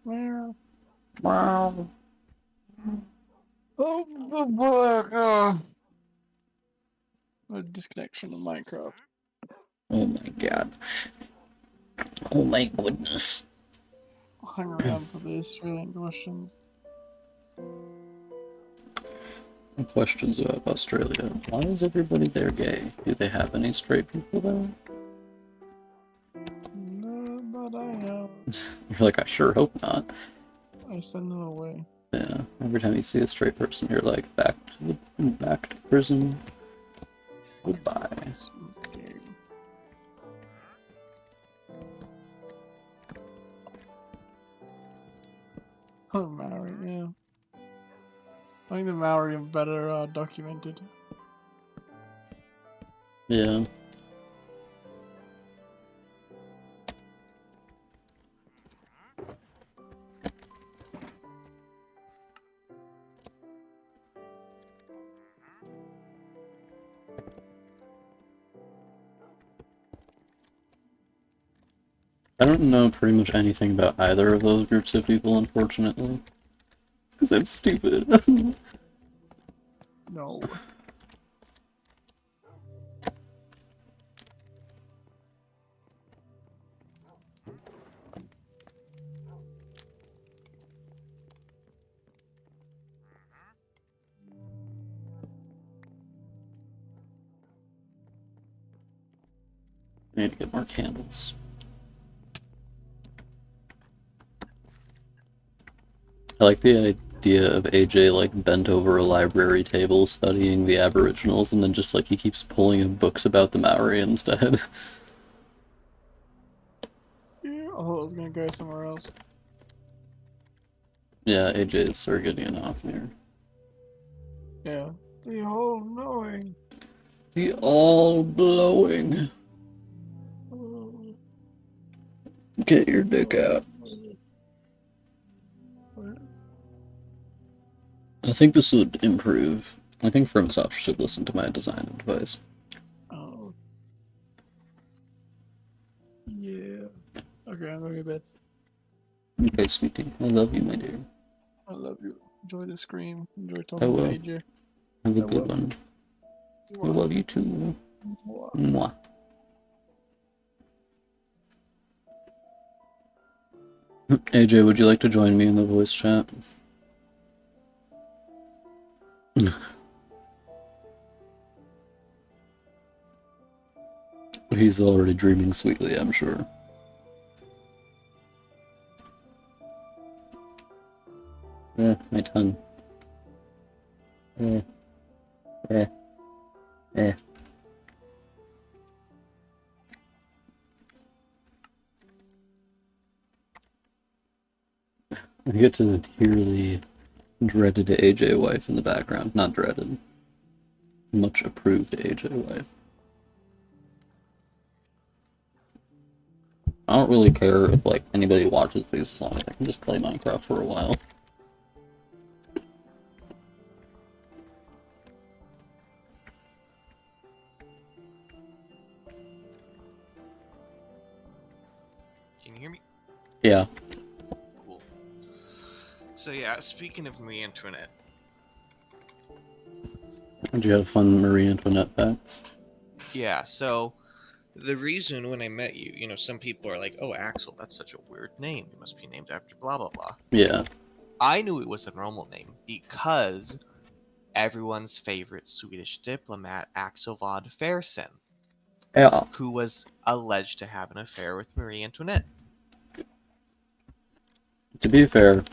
Meow. Wow. Oh boy. A disconnection of Minecraft. Oh my god. Oh my goodness. Hang around for the Australian questions. Questions about Australia. Why is everybody there gay? Do they have any straight people there? No, but I know. You're like, I sure hope not. I send them away. Yeah, every time you see a straight person, you're like, back to prison. Goodbye. It's okay. Oh, Maori, yeah. I think the Maori are better documented. Yeah. I don't know pretty much anything about either of those groups of people, unfortunately. It's because I'm stupid. No. I need to get more candles. I like the idea of AJ like bent over a library table studying the Aboriginals, and then just like he keeps pulling in books about the Maori instead. Yeah, I thought I was gonna go somewhere else. Yeah, AJ is sort of getting enough here. Yeah. The whole knowing. The all blowing. Get your dick out. I think this would improve. I think FromSoft should listen to my design advice. Oh. Yeah. Okay, I'm going to bed. Okay, sweetie. I love you, my dear. I love you. Enjoy the scream. Enjoy I talking to will. AJ. Have a I good will. one. I love you too. Mwah. Mwah. AJ, would you like to join me in the voice chat? He's already dreaming sweetly, I'm sure. My tongue. Eh. Eh. Eh. I get to hear the dreaded AJ wife in the background. Not dreaded. Much approved AJ wife. I don't really care if like anybody watches these as long as I can just play Minecraft for a while. Can you hear me? Yeah. Cool. So yeah, speaking of Marie Antoinette, Did you have fun Marie Antoinette facts? yeah, so the reason when I met you, you know, some people are like, oh, Axel, that's such a weird name. It must be named after blah, blah, blah. Yeah. I knew it was a normal name because everyone's favorite Swedish diplomat, Axel von Fersen, Yeah. who was alleged to have an affair with Marie Antoinette. To be fair,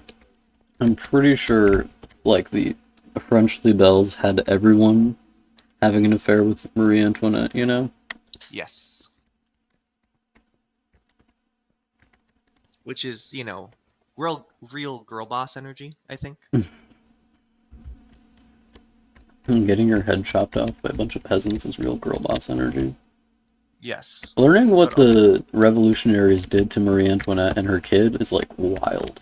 I'm pretty sure like the French libelles had everyone having an affair with Marie Antoinette, you know? Yes. Which is, you know, real girl boss energy, I think. And getting your head chopped off by a bunch of peasants is real girl boss energy. Yes. Learning what But the revolutionaries did to Marie Antoinette and her kid is like wild.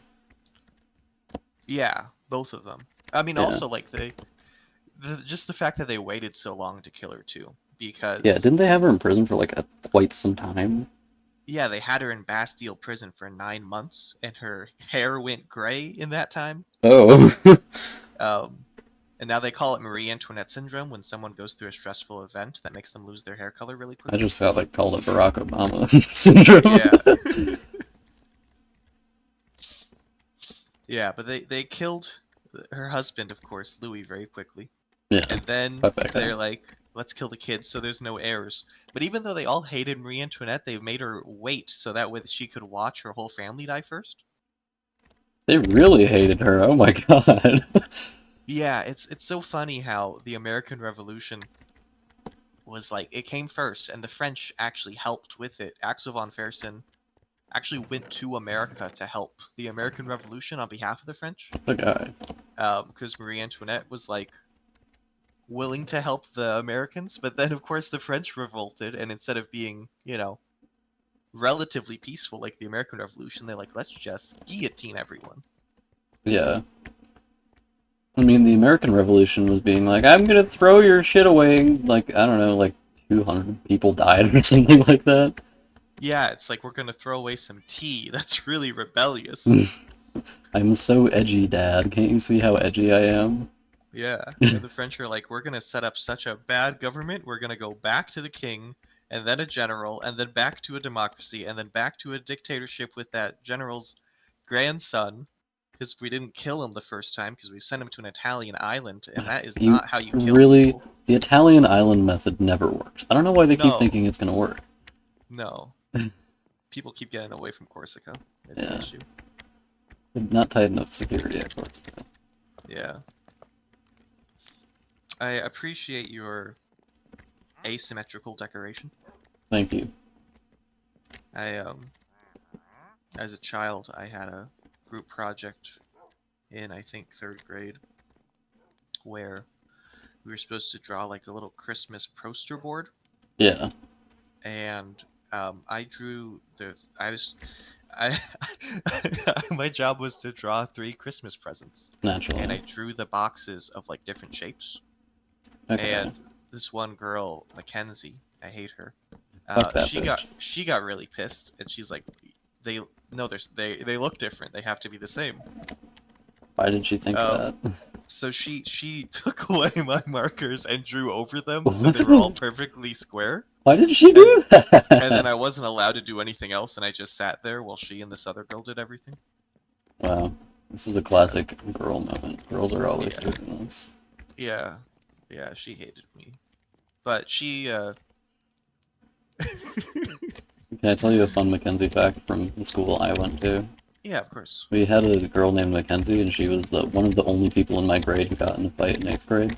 yeah, both of them. I mean, Yeah. also like just the fact that they waited so long to kill her too, because Yeah, didn't they have her in prison for like quite some time? yeah, they had her in Bastille prison for 9 months, and her hair went gray in that time. Oh. And now they call it Marie Antoinette syndrome when someone goes through a stressful event that makes them lose their hair color really I quickly. just got like called it Barack Obama syndrome. Yeah. Yeah, but they killed her husband, of course, Louis, very quickly. Yeah. And then Fuck that guy. they're like, let's kill the kids so there's no heirs. But even though they all hated Marie Antoinette, they made her wait so that way she could watch her whole family die first. They really hated her. Oh my god. Yeah, it's so funny how the American Revolution was like, it came first, and the French actually helped with it. Axel von Fersen actually went to America to help the American Revolution on behalf of the French. The guy. Because Marie Antoinette was like willing to help the Americans, but then of course the French revolted, and instead of being, you know, relatively peaceful like the American Revolution, they're like, let's just guillotine everyone. Yeah. I mean, the American Revolution was being like, I'm gonna throw your shit away. Like, I don't know, like 200 people died or something like that. Yeah, it's like, we're gonna throw away some tea. That's really rebellious. I'm so edgy, Dad. Can't you see how edgy I am? Yeah, and the French are like, we're gonna set up such a bad government, we're gonna go back to the king, and then a general, and then back to a democracy, and then back to a dictatorship with that general's grandson, because we didn't kill him the first time, because we sent him to an Italian island, and that is You not how you kill really, people. the Italian island method never works. I don't know why they keep No. thinking it's gonna work. No. People keep getting away from Corsica. It's Yeah. an issue. Not tight enough security at Corsica. Yeah. I appreciate your asymmetrical decoration. Thank you. As a child, I had a group project in, I think, 3rd grade, where we were supposed to draw like a little Christmas poster board, Yeah. and I drew the. I my job was to draw 3 Christmas presents, Naturally. and I drew the boxes of like different shapes. Okay. And this one girl, Mackenzie, I hate her. Fuck that bitch. She got really pissed, and she's like, they no, they look different. They have to be the same. Why did she think Um, that? So she took away my markers and drew over them, so they were all perfectly square. Why did she do that? And then I wasn't allowed to do anything else, and I just sat there while she and this other girl did everything. Wow. This is a classic girl moment. Girls are always Yeah. doing this. Yeah, yeah, she hated me, but she. Can I tell you a fun Mackenzie fact from the school I went to? Yeah, of course. We had a girl named Mackenzie, and she was one of the only people in my grade who got in a fight in 8th grade.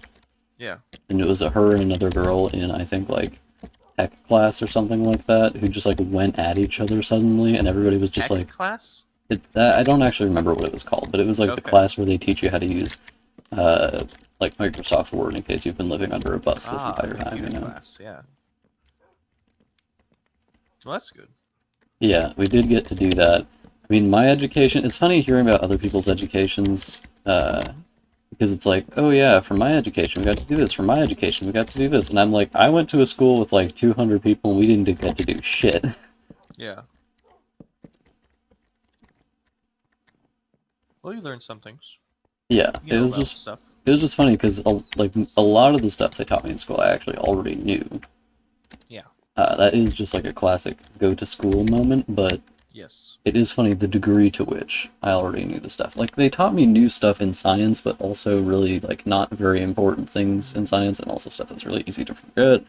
Yeah. And it was her and another girl in, I think, like, tech class or something like that, who just, like, went at each other suddenly, and everybody was just Tech like... class? I don't actually remember what it was called, but it was, like, the Okay. class where they teach you how to use, like, Microsoft Word in case you've been living under a bus this entire time, you computer know? class, yeah. Well, that's good. Yeah, we did get to do that. I mean, my education, it's funny hearing about other people's educations, because it's like, oh yeah, for my education, we got to do this. For my education, we got to do this. And I'm like, I went to a school with like 200 people, and we didn't get to do shit. Yeah. Well, you learned some things. Yeah, You it know was about just stuff. it was just funny because like a lot of the stuff they taught me in school, I actually already knew. Yeah. That is just like a classic go to school moment, but Yes. it is funny the degree to which I already knew the stuff. Like, they taught me new stuff in science, but also really, like, not very important things in science, and also stuff that's really easy to forget.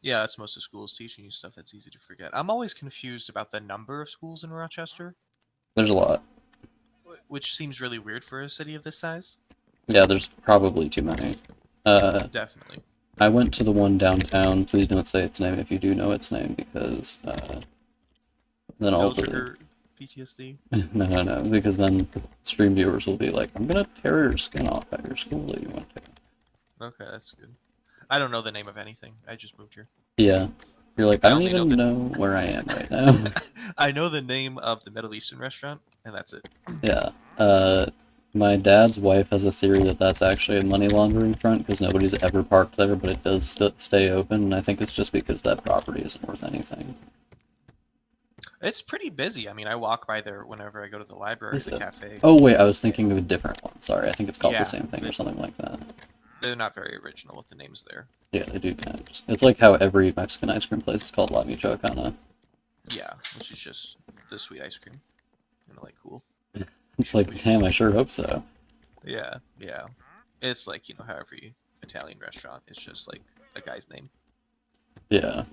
Yeah, that's most of schools teaching you stuff that's easy to forget. I'm always confused about the number of schools in Rochester, There's a lot. which seems really weird for a city of this size. Yeah, there's probably too many. Definitely. I went to the one downtown. Please don't say its name if you do know its name, because, then all No the... trigger PTSD. No, because then stream viewers will be like, I'm gonna tear your skin off at your school that you went to. Okay, that's good. I don't know the name of anything. I just moved here. Yeah. You're like, I don't only know even the- know where I am right now. I know the name of the Middle Eastern restaurant, and that's it. Yeah. My dad's wife has a theory that that's actually a money laundering front because nobody's ever parked there, but it does stay open, and I think it's just because that property isn't worth anything. It's pretty busy. I mean, I walk by there whenever I go to the library, Is the it? cafe. Oh, wait, I was thinking of a different one. Sorry, I think it's called Yeah, the same thing or something like that. They're not very original with the names there. Yeah, they do kind of just... It's like how every Mexican ice cream place is called La Michoacana. Yeah, which is just the sweet ice cream. And like cool. It's like, damn, I sure hope so. Yeah, yeah. It's like, you know, how every Italian restaurant is just like a guy's name. Yeah.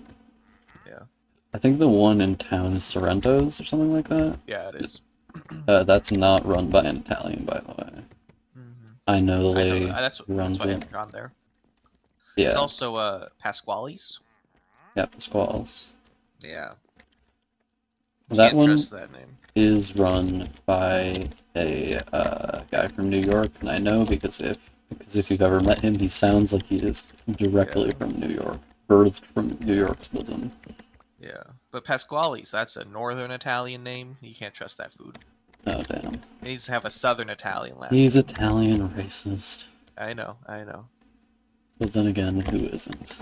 Yeah. I think the one in town is Sorrento's or something like that. Yeah, it is. That's not run by an Italian, by the way. Mhm. I know the I know lady that's who runs why I it. haven't gone there. It's Yeah, also Pasquale's. yeah, Squalls. Yeah. That Can't one trust that name. is run by a guy from New York, and I know because if you've ever met him, he sounds like he is directly Yeah. from New York, birthed from New York's bosom. Yeah. But Pasquale's, that's a northern Italian name. You can't trust that food. Oh damn, It needs to have a southern Italian last he's name. Italian racist. I know. But then again, who isn't?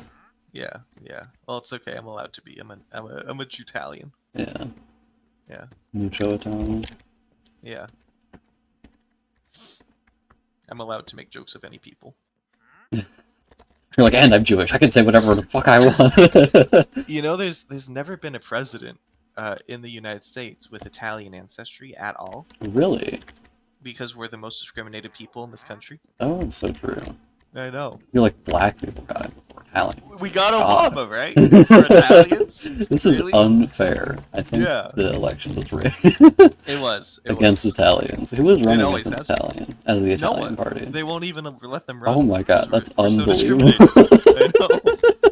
Yeah, yeah. Well, it's okay. I'm allowed to be. I'm a Jutalian. Yeah. Yeah. Mucho Italian. Yeah. I'm allowed to make jokes of any people. You're like, and I'm Jewish. I can say whatever the fuck I want. You know, there's never been a president in the United States with Italian ancestry at all, Really? because we're the most discriminated people in this country. Oh, it's so true. I know. You're like, black people got it before Italians. We got God. Obama, right? For Italians? This is Really? unfair. I think Yeah. the election was rigged It was. against was. Italians. Who was running always against has an Italian as the No Italian one. party? They won't even let them run. Oh my god, because that's we're so unbelievable. discriminated. I know.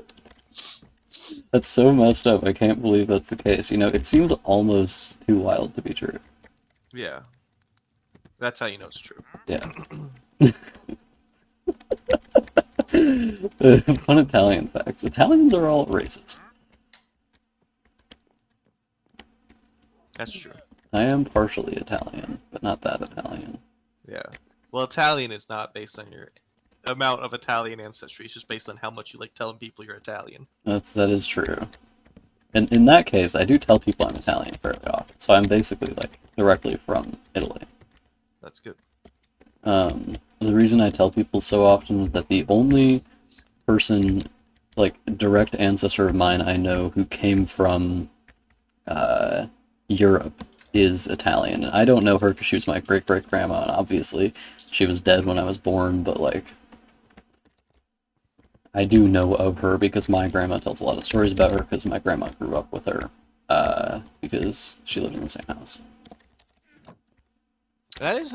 That's so messed up. I can't believe that's the case. You know, it seems almost too wild to be true. Yeah. That's how you know it's true. Yeah. Fun Italian facts. Italians are all racist. That's true. I am partially Italian, but not that Italian. Yeah. Well, Italian is not based on your amount of Italian ancestry. It's just based on how much you like telling people you're Italian. That is true. And in that case, I do tell people I'm Italian fairly often, so I'm basically like directly from Italy. That's good. The reason I tell people so often is that the only person, like direct ancestor of mine I know who came from Europe is Italian. And I don't know her because she was my great-great-grandma, and obviously she was dead when I was born, but like I do know of her because my grandma tells a lot of stories about her because my grandma grew up with her because she lived in the same house. That is,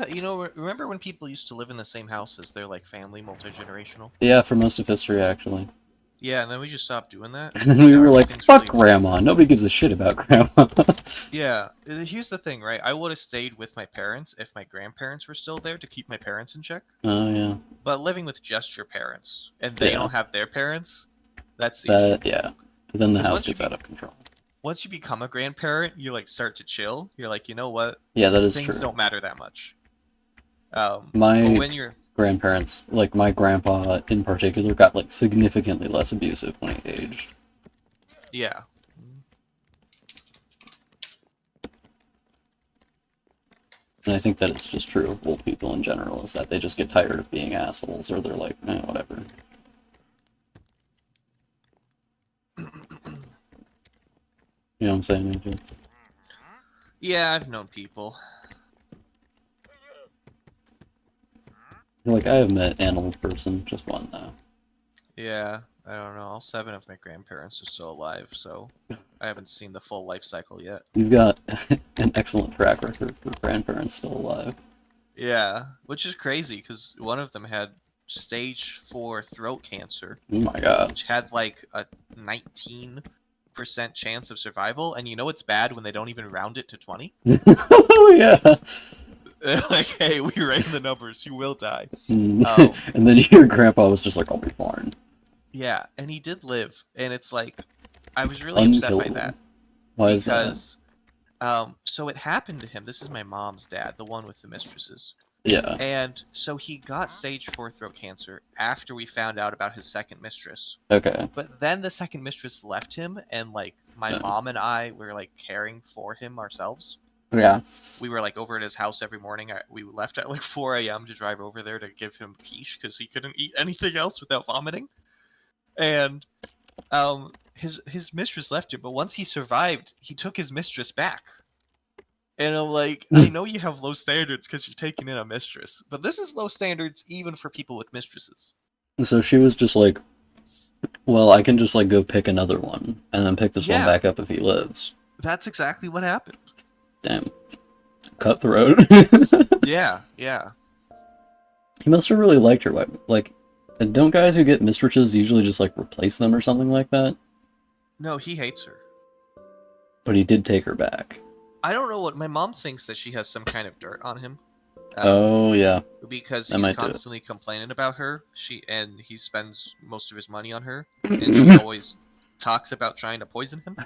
remember when people used to live in the same houses? They're like family, multi-generational. Yeah, for most of history, actually. Yeah, and then we just stopped doing that. And then we were like, Everything's fuck really grandma. expensive. Nobody gives a shit about grandma. Yeah, here's the thing, right? I would have stayed with my parents if my grandparents were still there to keep my parents in check. Oh, yeah. But living with just your parents, and they Yeah. don't have their parents, that's the issue. That, yeah. Then the 'Cause house once you gets be- out of control. Once you become a grandparent, you like start to chill. You're like, you know what? Yeah, that is Things true. don't matter that much. My But when you're grandparents, like my grandpa in particular, got like significantly less abusive when he aged. yeah. And I think that it's just true of old people in general, is that they just get tired of being assholes, or they're like, whatever. You know what I'm saying, AJ? Yeah, I've known people. Like, I have met an old person, just one though. Yeah, I don't know. All 7 of my grandparents are still alive, so I haven't seen the full life cycle yet. You've got an excellent track record for grandparents still alive. Yeah, which is crazy because one of them had stage 4 throat cancer, Oh my god. which had like a 19% chance of survival, and you know it's bad when they don't even round it to 20. Oh yeah. Like, hey, we ran the numbers, you will die. And then your grandpa was just like, I'll be fine. Yeah, and he did live, and it's like, I was really upset by that. Why is that? Because, so it happened to him. This is my mom's dad, the one with the mistresses. Yeah. And so he got stage 4 throat cancer after we found out about his second mistress. Okay. But then the second mistress left him, and like my mom and I were like caring for him ourselves. Yeah. We were like over at his house every morning. We left at like 4 a.m. to drive over there to give him quiche because he couldn't eat anything else without vomiting. And his mistress left him, but once he survived, he took his mistress back. And I'm like, I know you have low standards because you're taking in a mistress, but this is low standards even for people with mistresses. So she was just like, well, I can just like go pick another one and then pick this one Yeah. back up if he lives. That's exactly what happened. Damn. Cutthroat. Yeah. He must have really liked her. Like, don't guys who get mistresses usually just like replace them or something like that? No, he hates her. But he did take her back. I don't know what my mom thinks that she has some kind of dirt on him. Oh yeah. Because That he's might do it. constantly complaining about her. He spends most of his money on her, and she always talks about trying to poison him.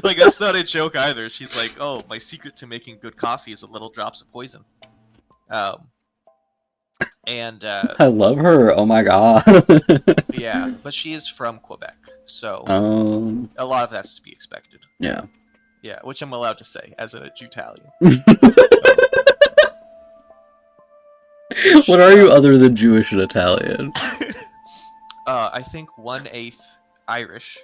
Like that's not a joke either. She's like, "Oh, my secret to making good coffee is a little drops of poison." And I love her. Oh my god. yeah, but she is from Quebec, so a lot of that's to be expected. Yeah. Yeah, which I'm allowed to say as a Jew-Italian. What are you other than Jewish and Italian? I think 1/8 Irish,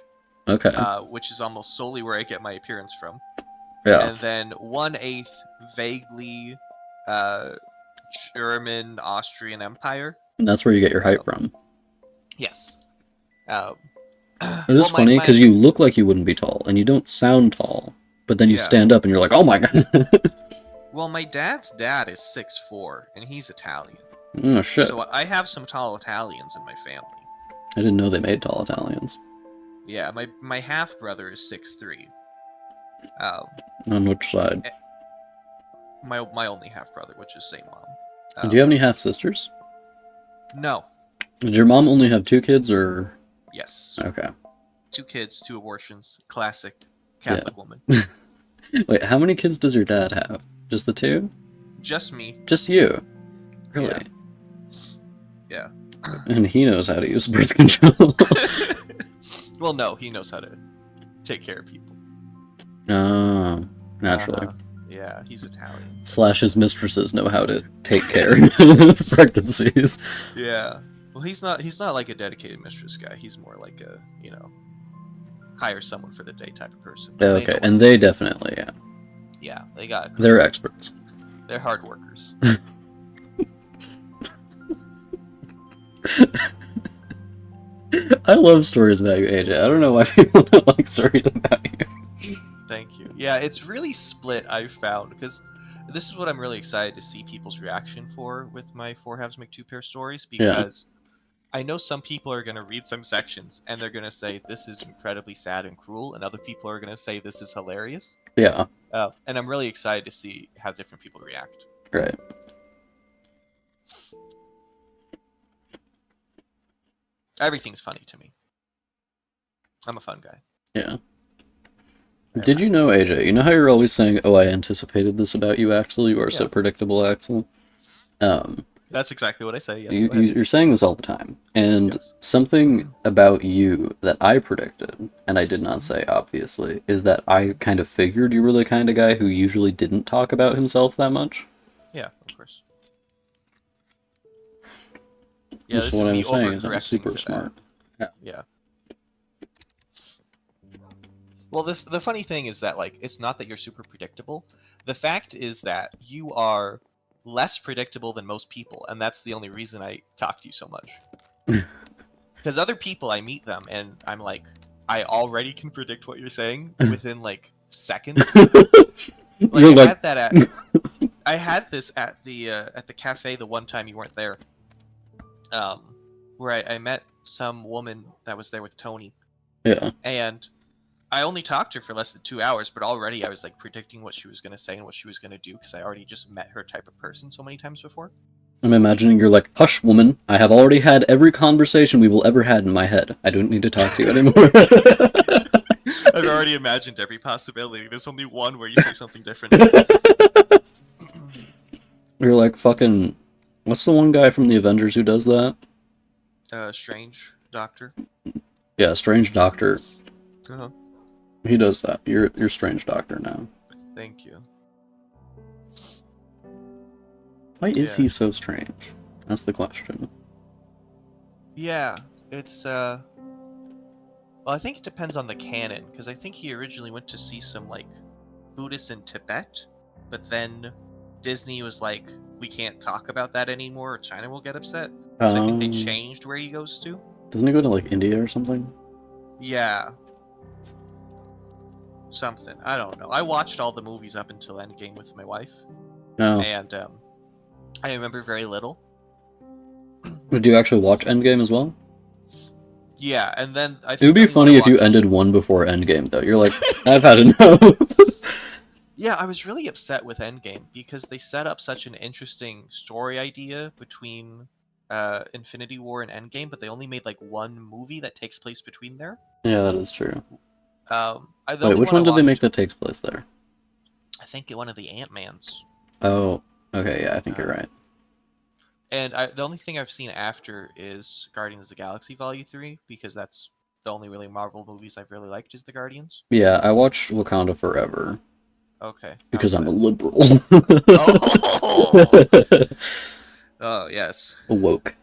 Okay. which is almost solely where I get my appearance from. Yeah. And then 1/8 vaguely German Austrian Empire. And that's where you get your height from. Yes. It is funny because you look like you wouldn't be tall, and you don't sound tall. But then you Yeah. stand up and you're like, oh my god. Well, my dad's dad is 6'4", and he's Italian. Oh shit. So I have some tall Italians in my family. I didn't know they made tall Italians. Yeah, my half brother is 6'3". On which side? My only half brother, which is same mom. Do you have any half sisters? No. Did your mom only have 2 kids, or Yes. okay? 2 kids, 2 abortions. Classic Catholic woman. Wait, how many kids does your dad have? Just the 2? Just me. Just you? Really? Yeah. And he knows how to use birth control. Well, no, he knows how to take care of people. Oh, naturally. Yeah, he's Italian. Slash his mistresses know how to take care of pregnancies. Yeah. Well, he's not like a dedicated mistress guy. He's more like a, hire someone for the day type of person. Yeah, They know okay, what and to they do. definitely, yeah. Yeah, they got. They're experts. They're hard workers. I love stories about you, AJ. I don't know why people don't like stories about you. Thank you. Yeah, it's really split, I've found, because this is what I'm really excited to see people's reaction for with my Four Halves Make Two Pair stories, because I know some people are going to read some sections and they're going to say this is incredibly sad and cruel, and other people are going to say this is hilarious. Yeah, And I'm really excited to see how different people react. right. Everything's funny to me. I'm a fun guy. Yeah. Did you know, AJ, you know how you're always saying, oh, I anticipated this about you, Axel? You are so Yeah. predictable, Axel. That's exactly what I say. Yes, You, go ahead. you're saying this all the time. And Yes. something about you that I predicted, and I did not say, obviously, is that I kind of figured you were the kind of guy who usually didn't talk about himself that much. Yeah, of course. Yeah, Just this what is I'm me saying is I'm overcorrecting super for that. smart. Yeah. Well, the funny thing is that, like, it's not that you're super predictable. The fact is that you are less predictable than most people, and that's the only reason I talk to you so much. Because other people, I meet them, and I'm like, I already can predict what you're saying within, like, seconds. Like, You're I like, had that at... I had this at the cafe the one time you weren't there. Where I met some woman that was there with Tony, yeah. and I only talked to her for less than 2 hours, but already I was like predicting what she was going to say and what she was going to do because I already just met her type of person so many times before. I'm imagining you're like, hush, woman, I have already had every conversation we will ever had in my head. I don't need to talk to you anymore. I've already imagined every possibility. There's only one where you say something different. You're like, fucking, what's the one guy from the Avengers who does that? Strange Doctor. Yeah, Strange Doctor. Uh-huh. He does that. You're Strange Doctor now. Thank you. Why is Yeah. he so strange? That's the question. Yeah, it's well, I think it depends on the canon, because I think he originally went to see some like Buddhists in Tibet, but then Disney was like, we can't talk about that anymore, or China will get upset. So I think they changed where he goes to. Doesn't he go to like India or something? Yeah. Something. I don't know. I watched all the movies up until Endgame with my wife, No. and I remember very little. Would you actually watch Endgame as well? Yeah, and then I It think would be that's when I funny if you watched- ended one before Endgame, though. You're like, I've had enough. Yeah, I was really upset with Endgame because they set up such an interesting story idea between Infinity War and Endgame, but they only made like one movie that takes place between there. Yeah, that is true. The Wait, which I one did they make watched- that takes place there? I think one of the Ant-Mans. Oh, okay, yeah, I think you're right. And the only thing I've seen after is Guardians of the Galaxy Volume 3, because that's the only really Marvel movies I've really liked is the Guardians. Yeah, I watched Wakanda Forever Okay. because how's I'm a that? liberal. Oh, yes. Woke.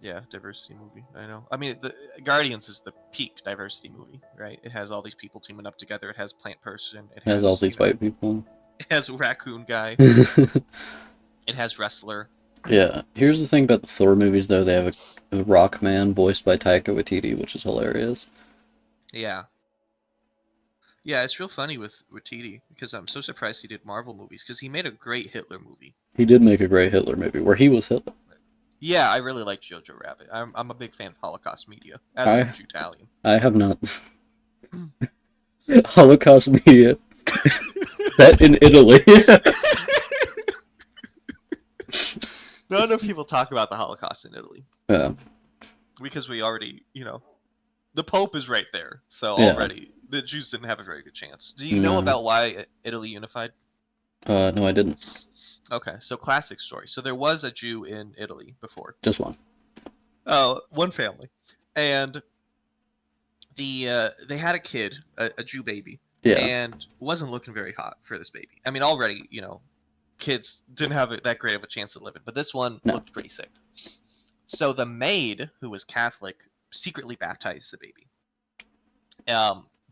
Yeah, diversity movie. I know. I mean, the Guardians is the peak diversity movie, right? It has all these people teaming up together. It has Plant Person. It Has all these white people. It has Raccoon Guy. Yeah. It has Wrestler. Here's the thing about the Thor movies, though. They have a Rock Man voiced by Taika Waititi, which is hilarious. Yeah. Yeah, it's real funny with Waititi because I'm so surprised he did Marvel movies because he made a great Hitler movie. He did make a great Hitler movie where he was Hitler. Yeah, I really like Jojo Rabbit. I'm a big fan of Holocaust media as I- a French Italian. I have not. Holocaust media. Set in Italy. Not enough people talk about the Holocaust in Italy Yeah. because we already, the Pope is right there, so Yeah. already the Jews didn't have a very good chance. Do you know No. about why Italy unified? No, I didn't. Okay, so classic story. So there was a Jew in Italy before. Just one. One family, and they had a kid, a Jew baby, Yeah. and wasn't looking very hot for this baby. I mean, already, kids didn't have that great of a chance at living, but this one No. looked pretty sick. So the maid, who was Catholic, secretly baptized the baby.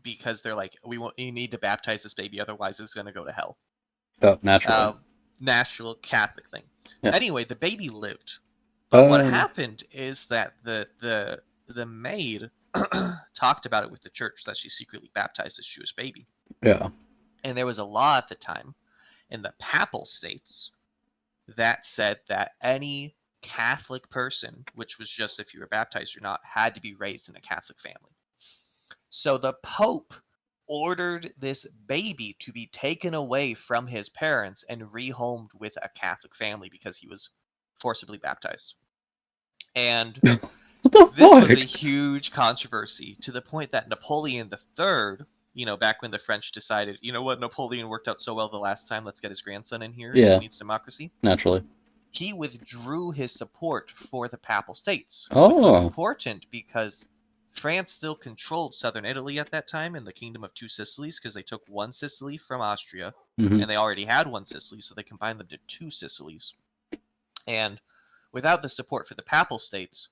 Because they're like, you need to baptize this baby, otherwise it's gonna go to hell. Oh, naturally. Natural Catholic thing. Yeah. Anyway, the baby lived. But what Oh. happened is that the maid talked about it with the church that she secretly baptized this Jewish baby. Yeah. And there was a law at the time in the Papal States that said that any Catholic person, which was just if you were baptized or not, had to be raised in a Catholic family. So the Pope ordered this baby to be taken away from his parents and rehomed with a Catholic family because he was forcibly baptized. And What the this was a fuck? huge controversy to the point that Napoleon III, back when the French decided, you know what, Napoleon worked out so well the last time, let's get his grandson in here. Yeah. He needs democracy. Naturally. He withdrew his support for the Papal States, which was Oh. important because France still controlled southern Italy at that time in the Kingdom of Two Sicilies because they took one Sicily from Austria, Mhm. and they already had one Sicily, so they combined them to two Sicilies. And without the support for the Papal States,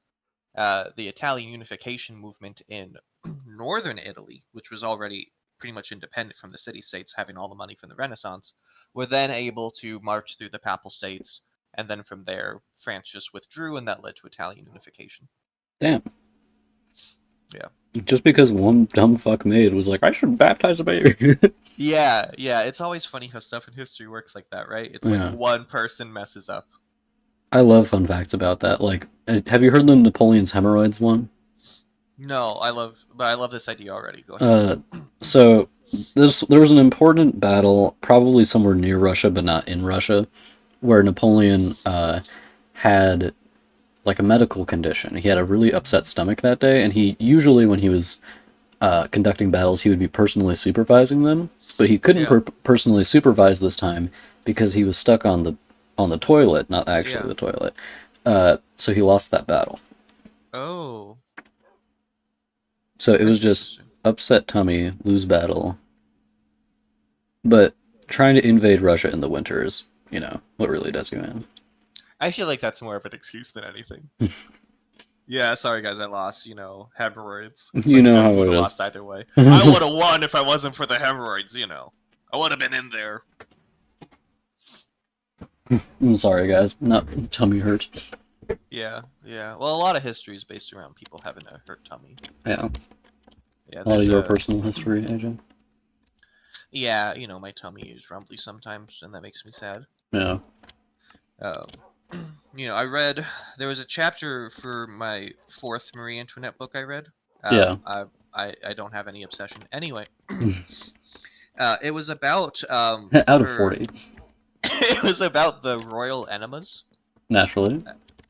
the Italian unification movement in northern Italy, which was already pretty much independent from the city-states, having all the money from the Renaissance, were then able to march through the Papal States, and then from there, France just withdrew, and that led to Italian unification. Damn. Yeah. Just because one dumb fuck maid was like, I should baptize a baby. Yeah, it's always funny how stuff in history works like that, right? It's Yeah. like one person messes up. I love fun facts about that. Like, have you heard the Napoleon's hemorrhoids one? No, I love this idea already. Go ahead. So there was an important battle, probably somewhere near Russia, but not in Russia, where Napoleon had like a medical condition. He had a really upset stomach that day, and he usually, when he was conducting battles, he would be personally supervising them, but he couldn't Yeah. personally supervise this time because he was stuck on the toilet, not actually Yeah. the toilet. So he lost that battle. Oh. So it was That's just interesting. upset tummy, lose battle. But trying to invade Russia in the winter is, what really does you in. I feel like that's more of an excuse than anything. Yeah, sorry guys, I lost, hemorrhoids. It's You know I how would it have is. lost either way. I would have won if I wasn't for the hemorrhoids, I would have been in there. I'm sorry, guys. Not tummy hurt. Yeah. Well, a lot of history is based around people having a hurt tummy. Yeah. Yeah, A lot of there's your personal history, AJ. Yeah, my tummy is rumbly sometimes, and that makes me sad. Yeah. I read there was a chapter for my fourth Marie Antoinette book I read. Yeah. I don't have any obsession. Anyway, it was about Out of 40. It was about the royal enemas, Naturally.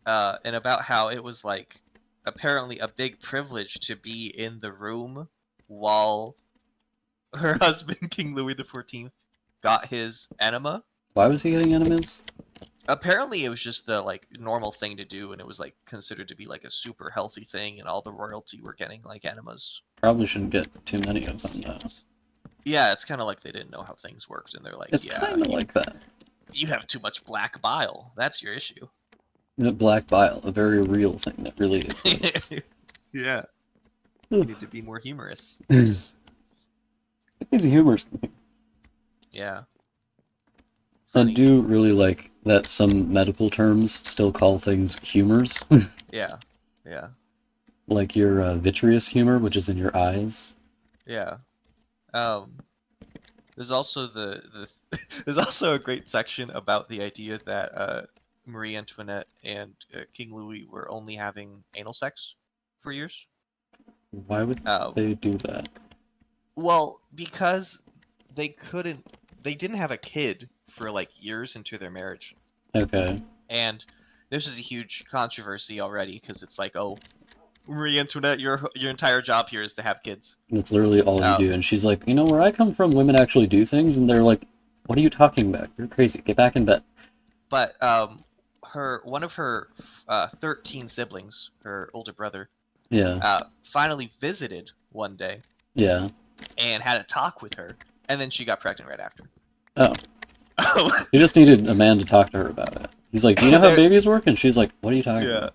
and about how it was like apparently a big privilege to be in the room while her husband King Louis XIV got his enema. Why was he getting enemies? Apparently it was just the like normal thing to do, and it was like considered to be like a super healthy thing, and all the royalty were getting like enemas. Probably shouldn't get too many of them, though. Yeah, it's kind of like they didn't know how things worked, and they're like, It's yeah, kind of like that. you have too much black bile. That's your issue. Black bile, a very real thing that really exists. Yeah. You need to be more humorous. It's a humor. Yeah. I Funny. do really like that some medical terms still call things humors. Yeah. Like your vitreous humor, which is in your eyes. Yeah. There's also there's also a great section about the idea that Marie Antoinette and King Louis were only having anal sex for years. Why would they do that? Well, because they didn't have a kid for like years into their marriage. Okay. And this is a huge controversy already because it's like, oh, Marie Antoinette, your entire job here is to have kids. That's literally all you Um, do. And she's like, you know, where I come from, women actually do things, and they're like, what are you talking about? You're crazy. Get back in bed. But one of her 13 siblings, her older brother, Yeah, finally visited one day yeah. and had a talk with her, and then she got pregnant right after. Oh, he just needed a man to talk to her about it. He's like, do you know how There- babies work? And she's like, what are you talking yeah, about?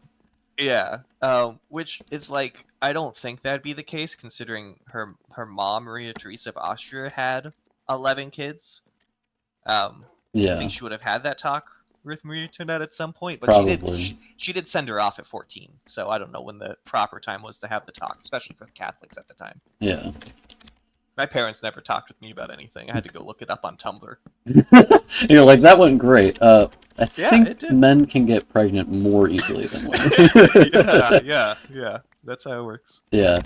yeah. Which is like, I don't think that'd be the case, considering her mom, Maria Theresa of Austria, had 11 kids. I Yeah, think she would have had that talk with Marie Antoinette at some point, but probably. she did send her off at 14. So I don't know when the proper time was to have the talk, especially for the Catholics at the time. Yeah. My parents never talked with me about anything. I had to go look it up on Tumblr. You're like, that went great. I Yeah, think it did. men can get pregnant more easily than women. yeah. That's how it works. Yeah.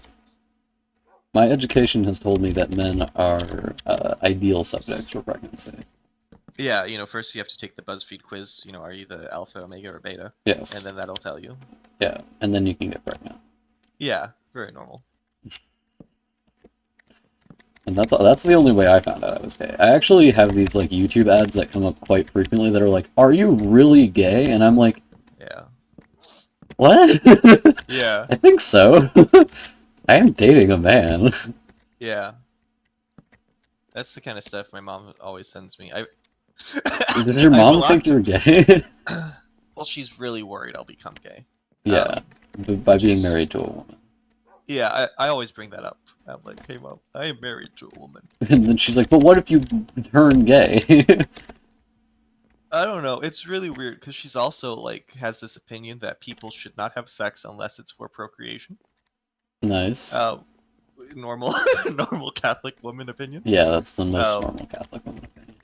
My education has told me that men are ideal subjects for pregnancy. Yeah, first you have to take the BuzzFeed quiz. Are you the alpha, omega, or beta? Yes. And then that'll tell you. Yeah, and then you can get pregnant. Yeah, very normal. And that's the only way I found out I was gay. I actually have these like YouTube ads that come up quite frequently that are like, "Are you really gay?" And I'm like, Yeah. "What?" Yeah. I think so. I am dating a man. Yeah. That's the kind of stuff my mom always sends me. Does your I mom think blocked- you're gay? Well, she's really worried I'll become gay. Yeah, by being married to a woman. Yeah, I always bring that up. I'm like, hey mom, I am married to a woman. And then she's like, "But what if you turn gay?" I don't know. It's really weird because she's also like has this opinion that people should not have sex unless it's for procreation. Nice. Normal, normal Catholic woman opinion. Yeah, that's the most Oh. normal Catholic woman opinion.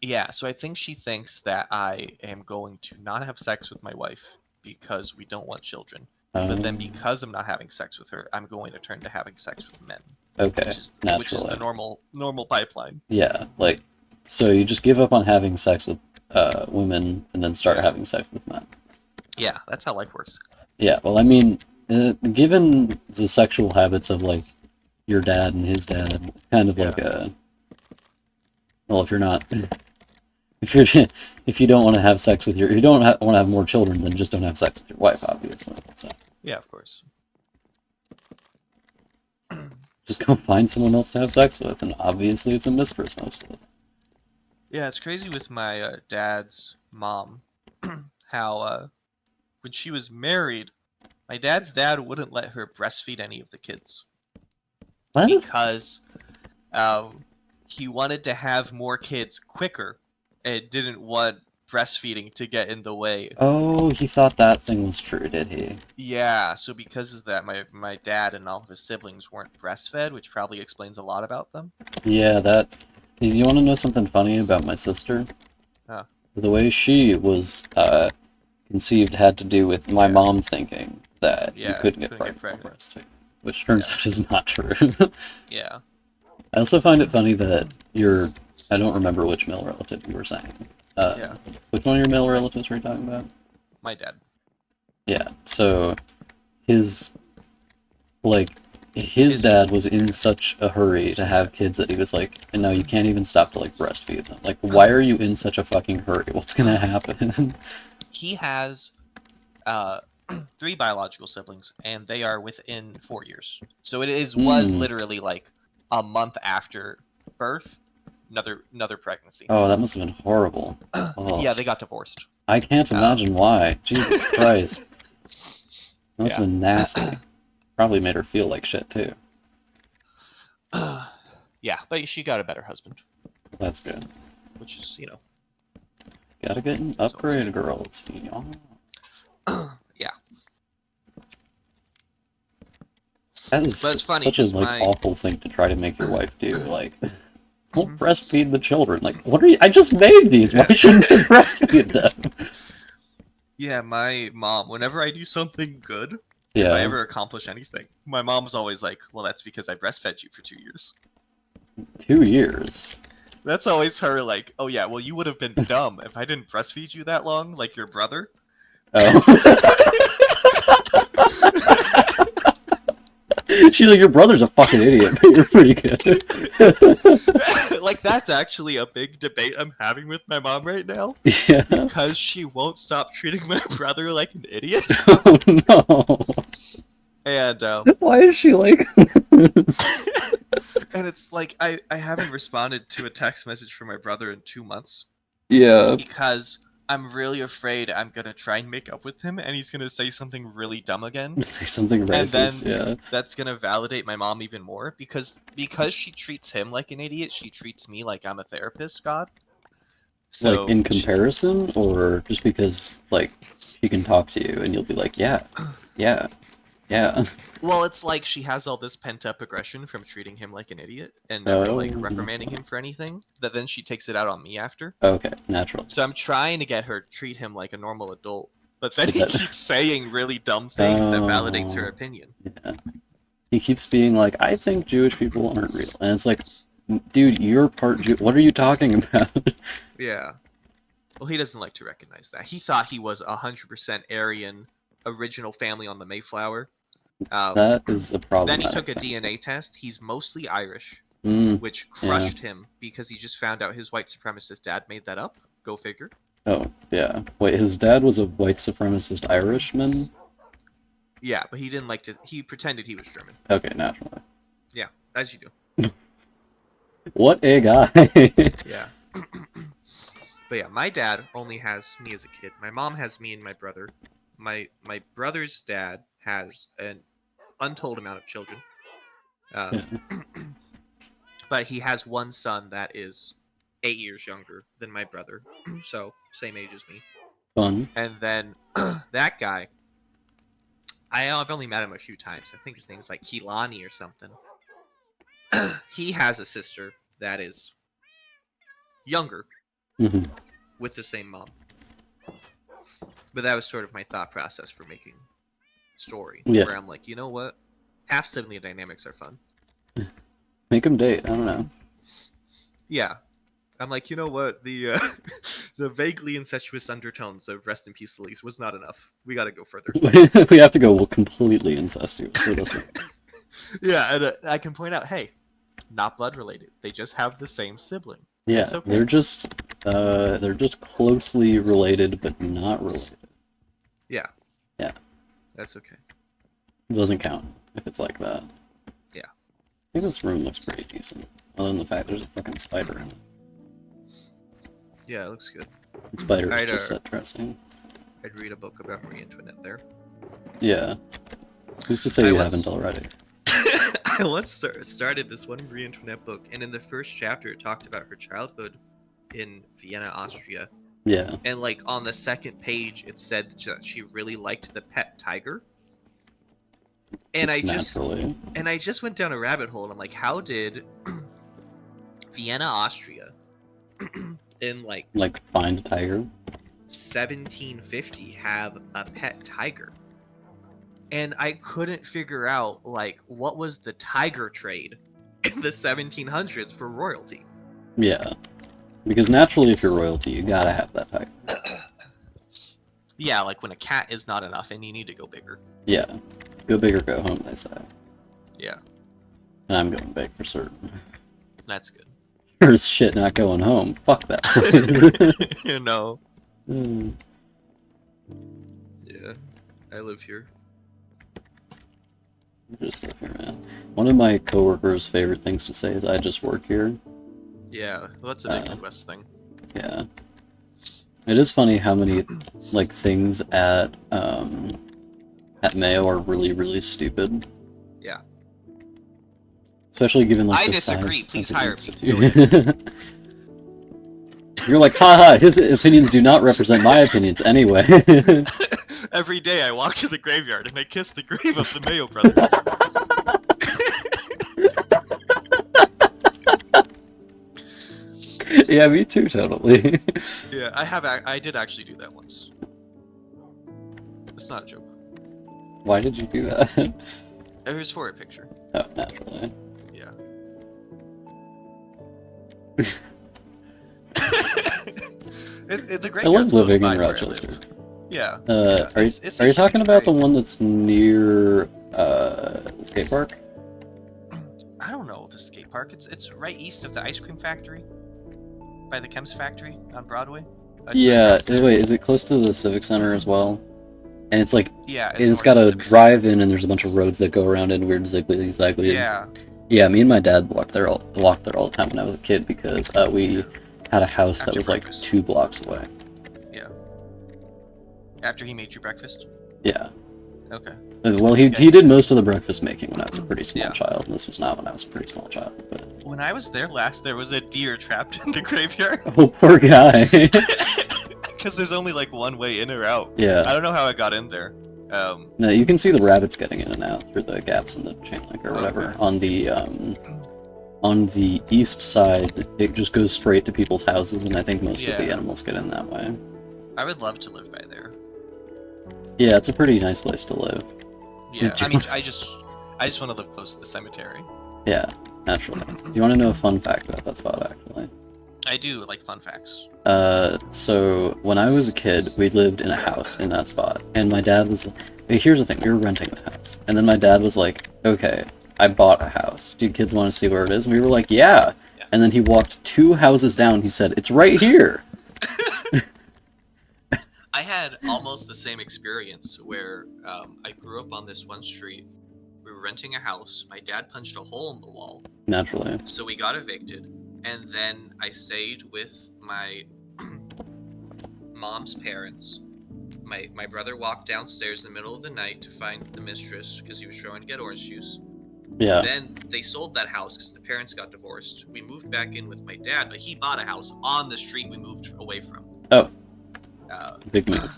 Yeah, so I think she thinks that I am going to not have sex with my wife because we don't want children. But then because I'm not having sex with her, I'm going to turn to having sex with men, okay, which is naturally. the normal pipeline. Yeah, like, so you just give up on having sex with women and then start Yeah. having sex with men. Yeah, that's how life works. Yeah, well, I mean, given the sexual habits of like your dad and his dad, it's kind of like a, well, if you're not, if you don't want to have sex with if you don't want to have more children, then just don't have sex with your wife, obviously. So Yeah, of course. just go find someone else to have sex with, and obviously it's a mistress most of the time. Yeah, it's crazy with my dad's mom, how when she was married, my dad's dad wouldn't let her breastfeed any of the kids What? because he wanted to have more kids quicker and didn't want breastfeeding to get in the way. Oh, he thought that thing was true, did he? Yeah, so because of that, my dad and all of his siblings weren't breastfed, which probably explains a lot about them. Yeah, that. Do you want to know something funny about my sister? Huh. The way she was conceived had to do with my mom thinking that you Yeah, couldn't get couldn't get pregnant from pregnant. breastfeeding, which turns out is not true. Yeah. I also find it funny that I don't remember which male relative you were saying. Yeah. Which one of your male relatives were you talking about? My dad. Yeah, so his dad was in such a hurry to have kids that he was like, and now you can't even stop to like breastfeed them. Like, why are you in such a fucking hurry? What's gonna happen? He has 3 biological siblings, and they are within 4 years. So it was literally like a month after birth, another pregnancy. Oh, that must have been horrible. Oh, Yeah, they got divorced. I can't imagine why. Jesus Christ. That must have been nasty. Probably made her feel like shit too. Yeah, but she got a better husband, That's good. which is Gotta get an upgrade, girls. yeah. That is But it's funny such a 'cause like my- awful thing to try to make your wife do. Like, don't breastfeed the children. Like, what are you? I just made these. Why shouldn't I breastfeed them? Yeah, my mom. Whenever I do something good, if I Yeah, ever accomplish anything, my mom's always like, "Well, that's because I breastfed you for 2 years." 2 years. That's always her like, "Oh yeah, well you would have been dumb if I didn't breastfeed you that long, like your brother." Oh. She's like, your brother's a fucking idiot, but you're pretty good. Like, that's actually a big debate I'm having with my mom right now. Yeah. Because she won't stop treating my brother like an idiot. Oh no. And Why is she like this? and it's like I haven't responded to a text message from my brother in 2 months Yeah. because I'm really afraid I'm gonna try and make up with him and he's gonna say something really dumb again. Say something racist, yeah. That's gonna validate my mom even more because she treats him like an idiot, she treats me like I'm a therapist god. So Like in comparison, or just because like she can talk to you and you'll be like, yeah, yeah, yeah. well, it's like she has all this pent up aggression from treating him like an idiot and never like Oh. reprimanding him for anything that then she takes it out on me after. Okay, natural. So I'm trying to get her to treat him like a normal adult, but then So he that- keeps saying really dumb things that validates her Oh. opinion. Yeah. He keeps being like, I think Jewish people aren't real. And it's like, dude, you're part Jew. What are you talking about? Yeah. Well, he doesn't like to recognize that. He thought he was 100% Aryan, original family on the Mayflower. That is a problem. Then he took a DNA test. He's mostly Irish, Mm. which crushed him because he just found out his white supremacist dad made that up. Go figure. Oh, yeah. Wait, his dad was a white supremacist Irishman? Yeah, but he didn't like to. He pretended he was German, Okay, naturally. as you do. What a guy. Yeah. But yeah, my dad only has me as a kid. My mom has me and my brother. My brother's dad has an untold amount of children. But he has one son that is 8 years younger than my brother, so same age as me. Fun. And then that guy, I've only met him a few times. I think his name is like Keelani or something. He has a sister that is younger Hmm. with the same mom. But that was sort of my thought process for making story. Yeah. Where I'm like, you know what? Half sibling dynamics are fun. Make him date. I don't know. Yeah. I'm like, you know what? The the vaguely incestuous undertones of Rest in Peace Elise was not enough. We gotta go further. We have to go completely incestuous for this one. Yeah, and I can point out, hey, not blood related. They just have the same sibling. Yeah, It's okay. they're just closely related but not related. That's okay. It doesn't count if it's like that. Yeah. I think this room looks pretty decent. Other than the fact there's a fucking spider in it. Yeah, it looks good. The spider is I'd, just set dressing. I'd read a book about Marie Antoinette there. Yeah. Who's to say I you once- haven't already? I once started this one Marie Antoinette book, and in the first chapter, it talked about her childhood in Vienna, Austria. Yeah. And like on the second page, it said that she really liked the pet tiger. And I Naturally. just went down a rabbit hole, and I'm like, how did Vienna, Austria, in like Like, find a tiger. 1750 have a pet tiger? And I couldn't figure out like what was the tiger trade in the 1700s for royalty. Yeah. Because naturally, if you're royalty, you gotta have that tiger. Yeah, like when a cat is not enough and you need to go bigger. Yeah. Go big or go home, they say. Yeah, And I'm going big for certain. that's good. There's shit not going home. Fuck that place. You know. Mm. Yeah, I live here. Just live here, man. One of my coworkers' favorite things to say is, I just work here. Yeah, well, that's a big Midwest thing. Yeah. It is funny how many, like, things at Mayo are really, really stupid. Yeah. Especially given, like, I the disagree. size Please of the hire me. institute. You're like, haha, his opinions do not represent my opinions anyway. Every day I walk to the graveyard and I kiss the grave of the Mayo brothers. Yeah, me too, totally. Yeah, I did actually do that once. It's not a joke. Why did you do that? It was for a picture. Oh, naturally. Yeah. The I graveyard's love living close by in where I Rochester. live. Yeah. Are you It's a are you talking huge about the parade. one that's near the skate park? I don't know the skate park. It's right east of the ice cream factory, by the Chems factory on Broadway. It's Yeah. across there. Wait, is it close to the Civic Center as well? And it's like Yeah, it's it's north got of a Civic Center. drive-in, and there's a bunch of roads that go around in weird ziggly zaggly. Yeah, Yeah, me and my dad walked there all the time when I was a kid because we yeah. had a house that After was like breakfast. 2 blocks away. Yeah. After he made you breakfast. Yeah. Okay. Well, he did most of the breakfast making when I was a pretty small Yeah. child. This was not when I was a pretty small child, but When I was there last, there was a deer trapped in the graveyard. oh, poor guy. Because there's only like one way in or out. I Yeah. don't know how I got in there. No, you can see the rabbits getting in and out through the gaps in the chain link or whatever. Okay. On the east side, it just goes straight to people's houses, and I think most of the Yeah. animals get in that way. I would love to live by there. Yeah, it's a pretty nice place to live. Yeah, you- I mean, I just want to live close to the cemetery. Yeah, naturally. Do you want to know a fun fact about that spot, actually? I do like fun facts. So when I was a kid, we lived in a house in that spot, and my dad was. Here's the thing: we were renting the house, and then my dad was like, "Okay, I bought a house. Do kids want to see where it is?" And we were like, "Yeah." Yeah. And then he walked 2 houses down. He said, "It's right here." I had almost the same experience where I grew up on this one street. We were renting a house. My dad punched a hole in the wall, Naturally. so we got evicted. And then I stayed with my mom's parents. My brother walked downstairs in the middle of the night to find the mistress because he was trying to get orange juice. Yeah. Then they sold that house because the parents got divorced. We moved back in with my dad, but he bought a house on the street we moved away from. Oh. Like Big move.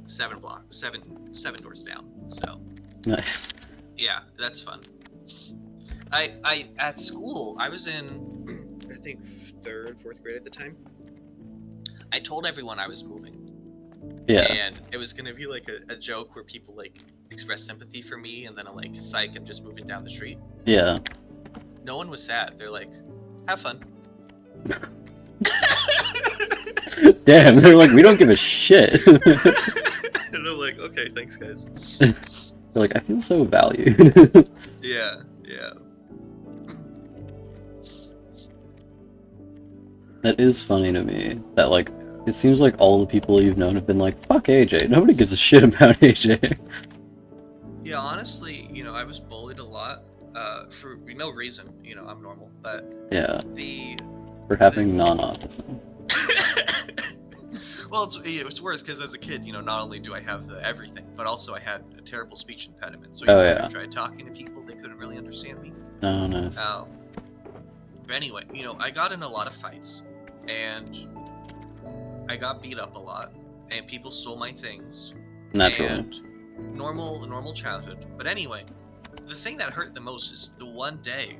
7 doors down. So Nice. yeah, that's fun. I at school I was in I think 3rd, 4th grade at the time. I told everyone I was moving. Yeah. And it was gonna be like a joke where people like express sympathy for me, and then I'm like, psych, I'm just moving down the street. Yeah. No one was sad. They're like, have fun. Damn, they're like, we don't give a shit. And I'm like, okay, thanks guys. They're like, I feel so valued. Yeah. That is funny to me. That like, it seems like all the people you've known have been like, fuck AJ. Nobody gives a shit about AJ. Yeah, honestly, I was bullied a lot, for no reason. I'm normal, but Yeah, the for having non-autism. well, it's worse because as a kid, not only do I have the everything, but also I had a terrible speech impediment. So Oh, when yeah. I tried talking to people, they couldn't really understand me. Oh, nice. But anyway, I got in a lot of fights, and I got beat up a lot, and people stole my things. Naturally. And normal childhood. But anyway, the thing that hurt the most is the one day,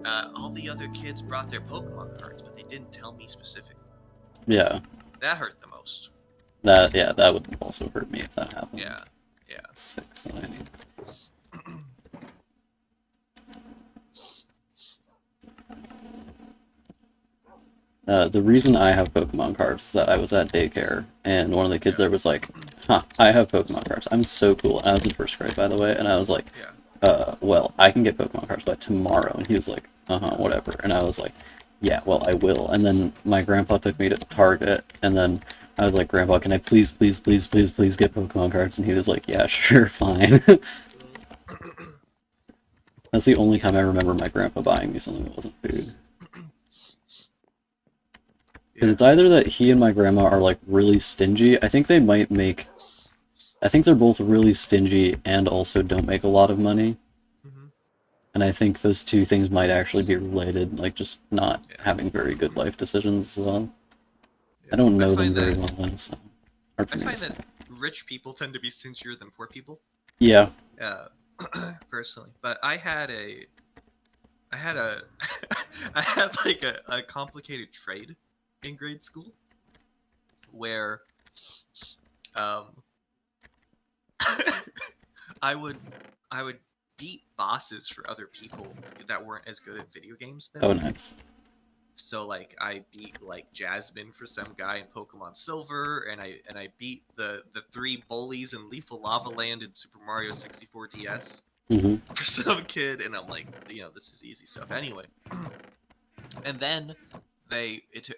all the other kids brought their Pokemon cards, but they didn't tell me specifically. Yeah. That hurt the most. That would also hurt me if that happened. Yeah. 6 that I need. The reason I have Pokemon cards is that I was at daycare, and one of the kids there was like, huh, I have Pokemon cards. I'm so cool. And I was in 1st grade, by the way, and I was like, Yeah. well, I can get Pokemon cards by tomorrow. And he was like, whatever. And I was like, yeah, well, I will. And then my grandpa took me to Target, and then I was like, Grandpa, can I please get Pokemon cards? And he was like, yeah, sure, fine. That's the only time I remember my grandpa buying me something that wasn't food. Because it's either that he and my grandma are like really stingy. I think they're both really stingy and also don't make a lot of money. Mm-hmm. And I think those two things might actually be related, like just not Yeah. having very good life decisions as well. Yeah. I don't know them find very that- well, though, so hard for I me to find say. that rich people tend to be stingier than poor people. Yeah, Personally, but I had I had like a complicated trade in grade school where I would beat bosses for other people that weren't as good at video games than oh me. nice. So like I beat like Jasmine for some guy in Pokemon Silver, and I beat the 3 bullies in Lethal Lava Land in Super Mario 64 DS Hmm. for some kid, and I'm like, this is easy stuff. Anyway, and then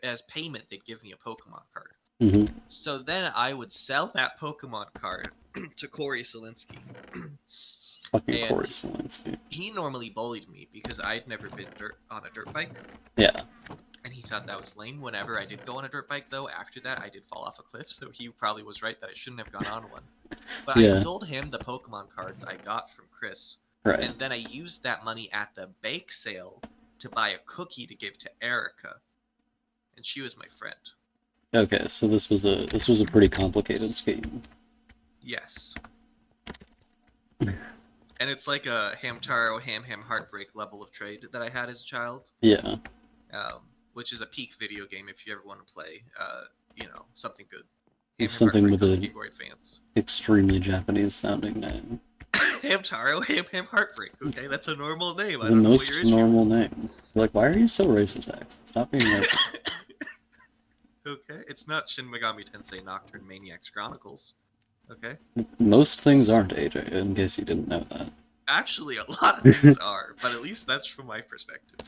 as payment they'd give me a Pokemon card. Hmm. So then I would sell that Pokemon card to Corey Solinsky. Fucking And Corey Solinsky. he normally bullied me because I'd never been on a dirt bike, Yeah. and he thought that was lame. Whenever I did go on a dirt bike, though, after that I did fall off a cliff, so he probably was right that I shouldn't have gone on one. But I Yeah. sold him the Pokemon cards I got from Chris, Right. and then I used that money at the bake sale to buy a cookie to give to Erica, and she was my friend. Okay, so this was a pretty complicated scheme. Yes. And it's like a Hamtaro Ham Heartbreak level of trade that I had as a child, Yeah. which is a peak video game if you ever want to play, something good. Something with a Game Boy Advance. extremely Japanese sounding name. Hamtaro Ham Heartbreak. Okay, that's a normal name. I The don't know what most your issue normal is. name. You're like, why are you so racist, X? Stop being racist. Okay, it's not Shin Megami Tensei Nocturne Maniacs Chronicles. Okay, Most things aren't, AJ, in case you didn't know that. actually, a lot of things are, but at least that's from my perspective.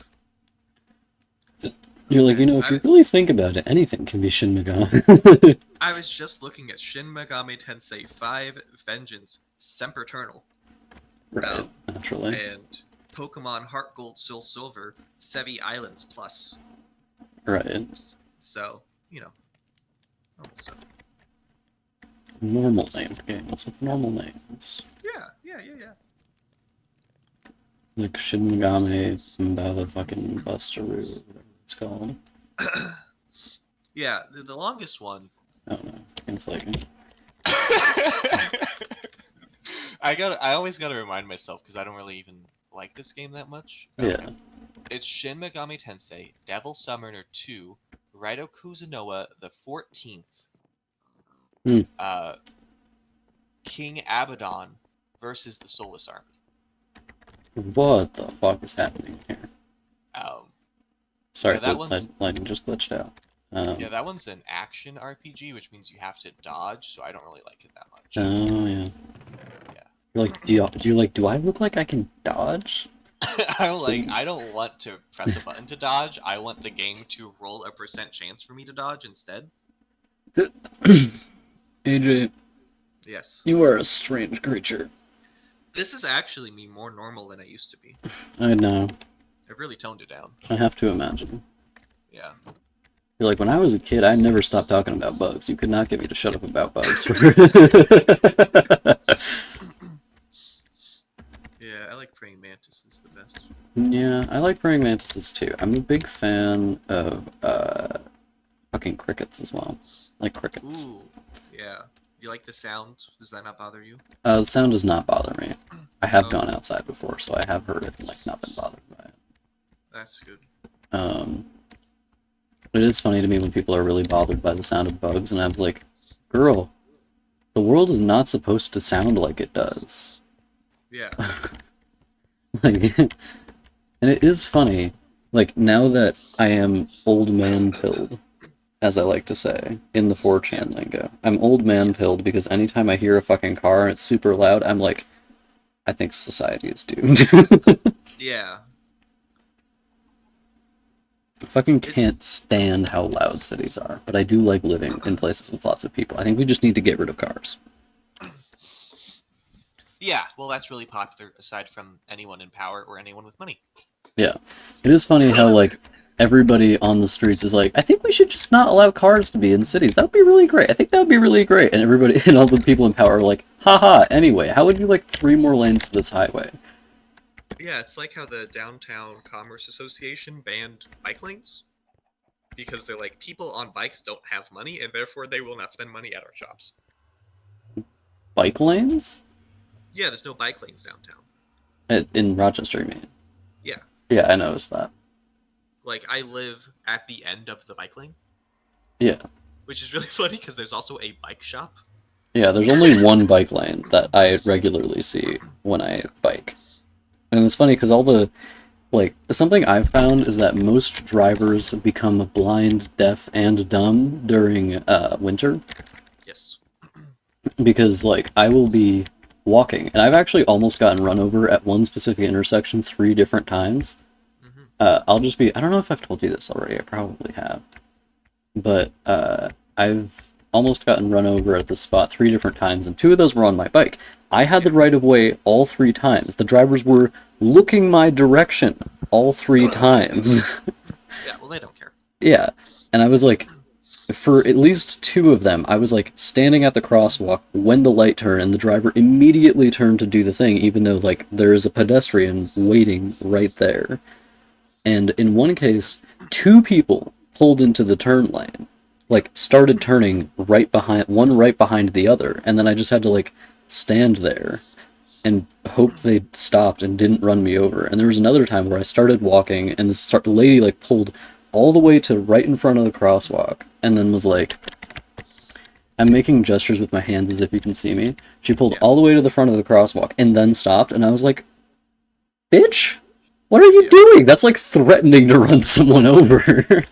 You're like, Okay, if you really think about it, anything can be Shin Megami. I was just looking at Shin Megami Tensei 5 Vengeance Sempiternal. Right, naturally. And Pokemon Heart Gold Soul Silver Sevi Islands Plus. Right. So, normal stuff. Normal named games with normal names. Yeah. Like Shin Megami about a fucking Busteroo, or whatever it's called. Yeah, the longest one. I don't know. Seems like it. I always gotta remind myself because I don't really even like this game that much. Yeah. It's Shin Megami Tensei Devil Summoner 2 Raito Kuzunoa the 14th. Hmm. King Abaddon versus the Soulless Army. What the fuck is happening here? Sorry, that one's- lightning just glitched out. Yeah, that one's an action RPG, which means you have to dodge, so I don't really like it that much. Oh yeah. Yeah. You're like, do I look like I can dodge? I don't want to press a button to dodge. I want the game to roll a % chance for me to dodge instead. AJ, Yes. you are a strange creature. This is actually me more normal than I used to be. I know. I've really toned it down. I have to imagine. Yeah. You're like, when I was a kid, I never stopped talking about bugs. You could not get me to shut up about bugs. Yeah, I like praying mantises the best. Yeah, I like praying mantises too. I'm a big fan of fucking crickets as well. I like crickets. Ooh. Yeah. You like the sound? Does that not bother you? The sound does not bother me. I have Oh. gone outside before, so I have heard it and not been bothered by it. That's good. It is funny to me when people are really bothered by the sound of bugs, and I'm like, girl, the world is not supposed to sound like it does. Yeah. Like, and it is funny, like, now that I am old man pilled, as I like to say, in the 4chan lingo. I'm old man pilled because anytime I hear a fucking car and it's super loud, I'm like, I think society is doomed. Yeah. I fucking can't stand how loud cities are, but I do like living in places with lots of people. I think we just need to get rid of cars. Yeah, well, that's really popular aside from anyone in power or anyone with money. Yeah. It is funny how, like, everybody on the streets is like, I think we should just not allow cars to be in cities. That would be really great. I think that would be really great. And everybody, and all the people in power are like, haha, anyway, how would you like 3 more lanes to this highway? Yeah, it's like how the Downtown Commerce Association banned bike lanes. Because they're like, people on bikes don't have money, and therefore they will not spend money at our shops. Bike lanes? Yeah, there's no bike lanes downtown. In Rochester, you mean? Yeah. Yeah, I noticed that. Like, I live at the end of the bike lane. Yeah. Which is really funny because there's also a bike shop. Yeah, there's only one bike lane that I regularly see when I bike. And it's funny because all the like, something I've found is that most drivers become blind, deaf, and dumb during winter. Yes. Because, like, I will be walking, and I've actually almost gotten run over at one specific intersection 3 different times. I'll just be, I don't know if I've told you this already, I probably have. But, I've almost gotten run over at this spot 3 different times, and 2 of those were on my bike. I had the right of way all 3 times. The drivers were looking my direction all 3 times. Yeah, well, they don't care. Yeah, and I was like, for at least 2 of them, I was like standing at the crosswalk when the light turned, and the driver immediately turned to do the thing, even though like there is a pedestrian waiting right there. And in one case, 2 people pulled into the turn lane, like started turning right behind the other, and then I just had to like stand there and hope they stopped and didn't run me over. And there was another time where I started walking, and the lady like pulled all the way to right in front of the crosswalk, and then was like, I'm making gestures with my hands as if you can see me. She pulled all the way to the front of the crosswalk and then stopped, and I was like, bitch, what are you doing? That's like threatening to run someone over.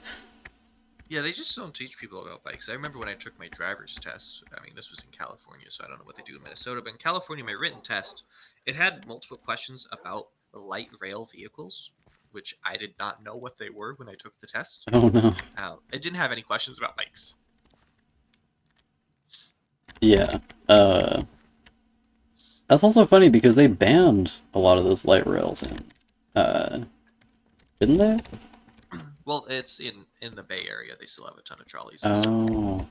Yeah, they just don't teach people about bikes. I remember when I took my driver's test. I mean, this was in California, so I don't know what they do in Minnesota. But in California, my written test, it had multiple questions about light rail vehicles, which I did not know what they were when I took the test. Oh no. It didn't have any questions about bikes. Yeah. That's also funny because they banned a lot of those light rails didn't they? Well, it's in the Bay Area. They still have a ton of trolleys and stuff. Oh.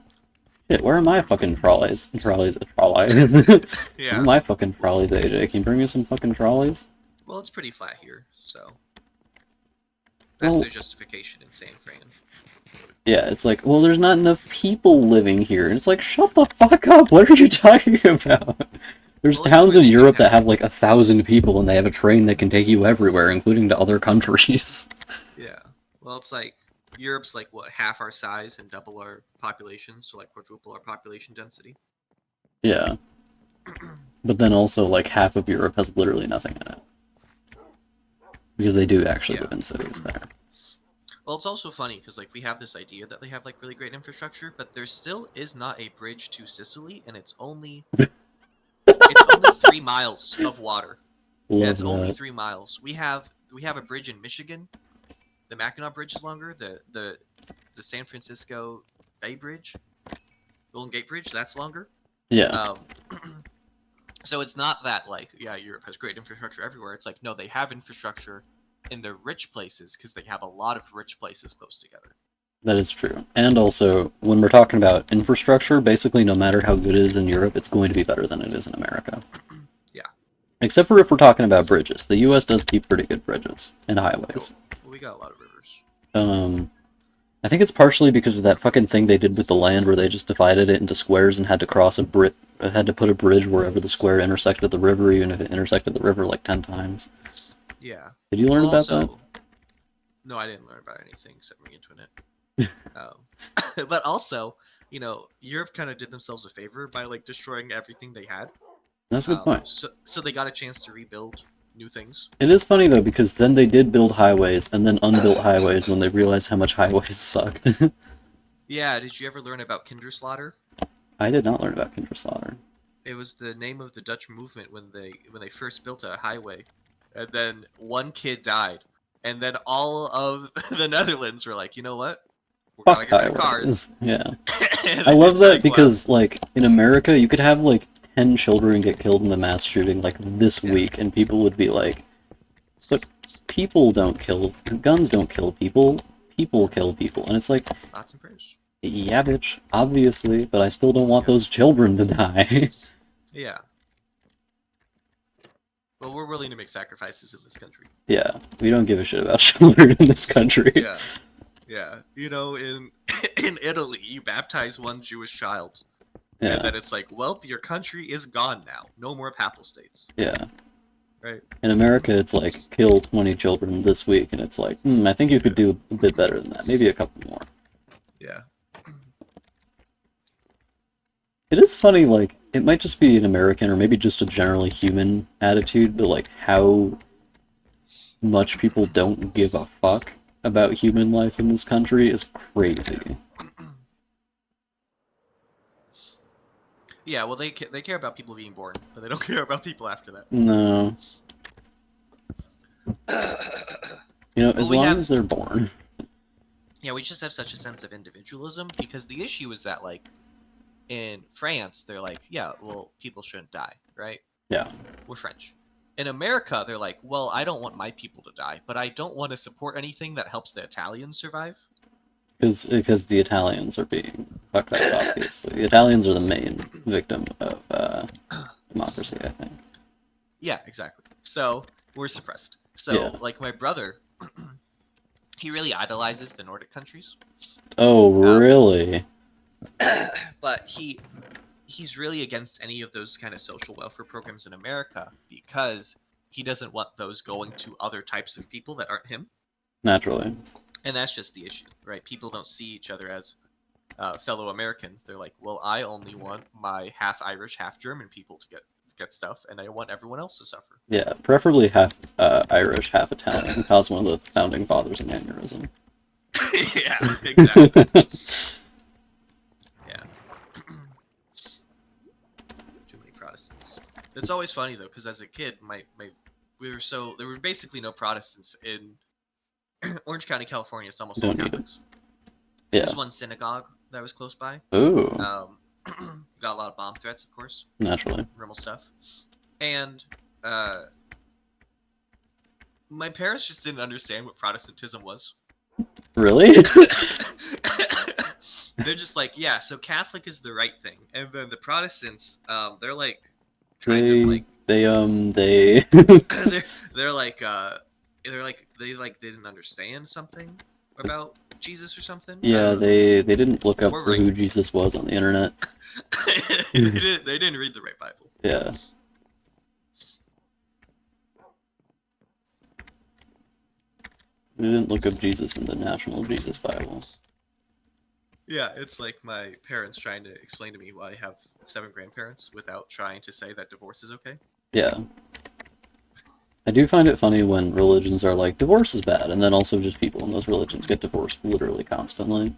Shit, where are my fucking trolleys? Trolleys. Where Yeah. are my fucking trolleys, AJ? Can you bring me some fucking trolleys? Well, it's pretty flat here, so that's Well, their justification in San Fran. yeah, it's like, well, there's not enough people living here. And it's like, shut the fuck up. What are you talking about? There's Well, towns in they do Europe that have- have like 1,000 people, and they have a train that can take you everywhere, including to other countries. Yeah. Well, it's like Europe's like what, half our size and double our population, so like quadruple our population density. Yeah. But then also, like, half of Europe has literally nothing in it. Because they do actually Yeah. live in cities there. Well, it's also funny because like we have this idea that they have like really great infrastructure, but there still is not a bridge to Sicily, and it's only 3 miles of water. Love It's only that. 3 miles. We have a bridge in Michigan. The Mackinac Bridge is longer. The San Francisco Bay Bridge, Golden Gate Bridge, that's longer. Yeah. So it's not that like, yeah, Europe has great infrastructure everywhere. It's like, no, they have infrastructure in the rich places because they have a lot of rich places close together. That is true. And also, when we're talking about infrastructure, basically no matter how good it is in Europe, it's going to be better than it is in America. Yeah. Except for if we're talking about bridges. The US does keep pretty good bridges and highways. Well, we got a lot of rivers. I think it's partially because of that fucking thing they did with the land where they just divided it into squares and had to had to put a bridge wherever the square intersected the river, even if it intersected the river like 10 times. Yeah. Did you learn Well, about that? also, no, I didn't learn about anything except Marie Antoinette. But also, you know, Europe kind of did themselves a favor by like destroying everything they had. That's a good point. So they got a chance to rebuild new things. It is funny though, because then they did build highways and then unbuilt highways when they realized how much highways sucked. Yeah, did you ever learn about Kinderslaughter? I did not learn about Kinderslaughter. It was the name of the Dutch movement when they first built a highway, and then one kid died, and then all of the Netherlands were like, you know what? We're Fuck gonna get rid of highways. cars. Yeah. And I love it's that like, wow. because, like, in America, you could have, like, 10 children get killed in a mass shooting, like, this Yeah. week, and people would be like, but people don't kill, guns don't kill people kill people. And it's like, Thoughts and prayers. yeah, bitch, obviously, but I still don't want Yeah. those children to die. Yeah. Well, we're willing to make sacrifices in this country. Yeah, we don't give a shit about children in this country. Yeah. Yeah. You know, in Italy, you baptize one Jewish child. Yeah, And then it's like, well, your country is gone now. No more papal states. yeah. Right? In America, it's like, kill 20 children this week, and it's like, I think you could do a bit better than that. Maybe a couple more. Yeah. It is funny, like, it might just be an American or maybe just a generally human attitude, but, like, how much people don't give a fuck about human life in this country is crazy. Yeah, well, they care about people being born, but they don't care about people after that. No. You know, Well, as we long have- as they're born. Yeah, we just have such a sense of individualism because the issue is that, like, in France, they're like, yeah, well, people shouldn't die, right? Yeah. We're French. In America, they're like, well, I don't want my people to die, but I don't want to support anything that helps the Italians survive. Because the Italians are being fucked up, obviously. The Italians are the main victim of democracy, I think. Yeah, exactly. So we're suppressed. So, Yeah. like, my brother, he really idolizes the Nordic countries. Oh, really? But he's really against any of those kind of social welfare programs in America because he doesn't want those going to other types of people that aren't him. Naturally. And that's just the issue, right? People don't see each other as fellow Americans. They're like, well, I only want my half Irish, half German people to get stuff, and I want everyone else to suffer. Yeah, preferably half Irish, half Italian. Cause one of the founding fathers an aneurysm. Yeah, exactly. Yeah. Too many Protestants. It's always funny though, because as a kid, there were basically no Protestants in Orange County, California. It's almost all Don't need it. Catholics. Yeah. There's one synagogue that was close by. Ooh, Got a lot of bomb threats, of course, naturally. normal stuff. And my parents just didn't understand what Protestantism was. Really? They're just like, yeah, so Catholic is the right thing, and then the Protestants, they're like, kind of like, they they're like, they didn't understand something about Jesus or something. I yeah, don't know. they didn't look up We're for right. who Jesus was on the internet. They didn't read the right Bible. Yeah. They didn't look up Jesus in the National Jesus Bible. Yeah, it's like my parents trying to explain to me why I have 7 grandparents without trying to say that divorce is okay. Yeah. I do find it funny when religions are like, divorce is bad, and then also just people in those religions get divorced literally constantly.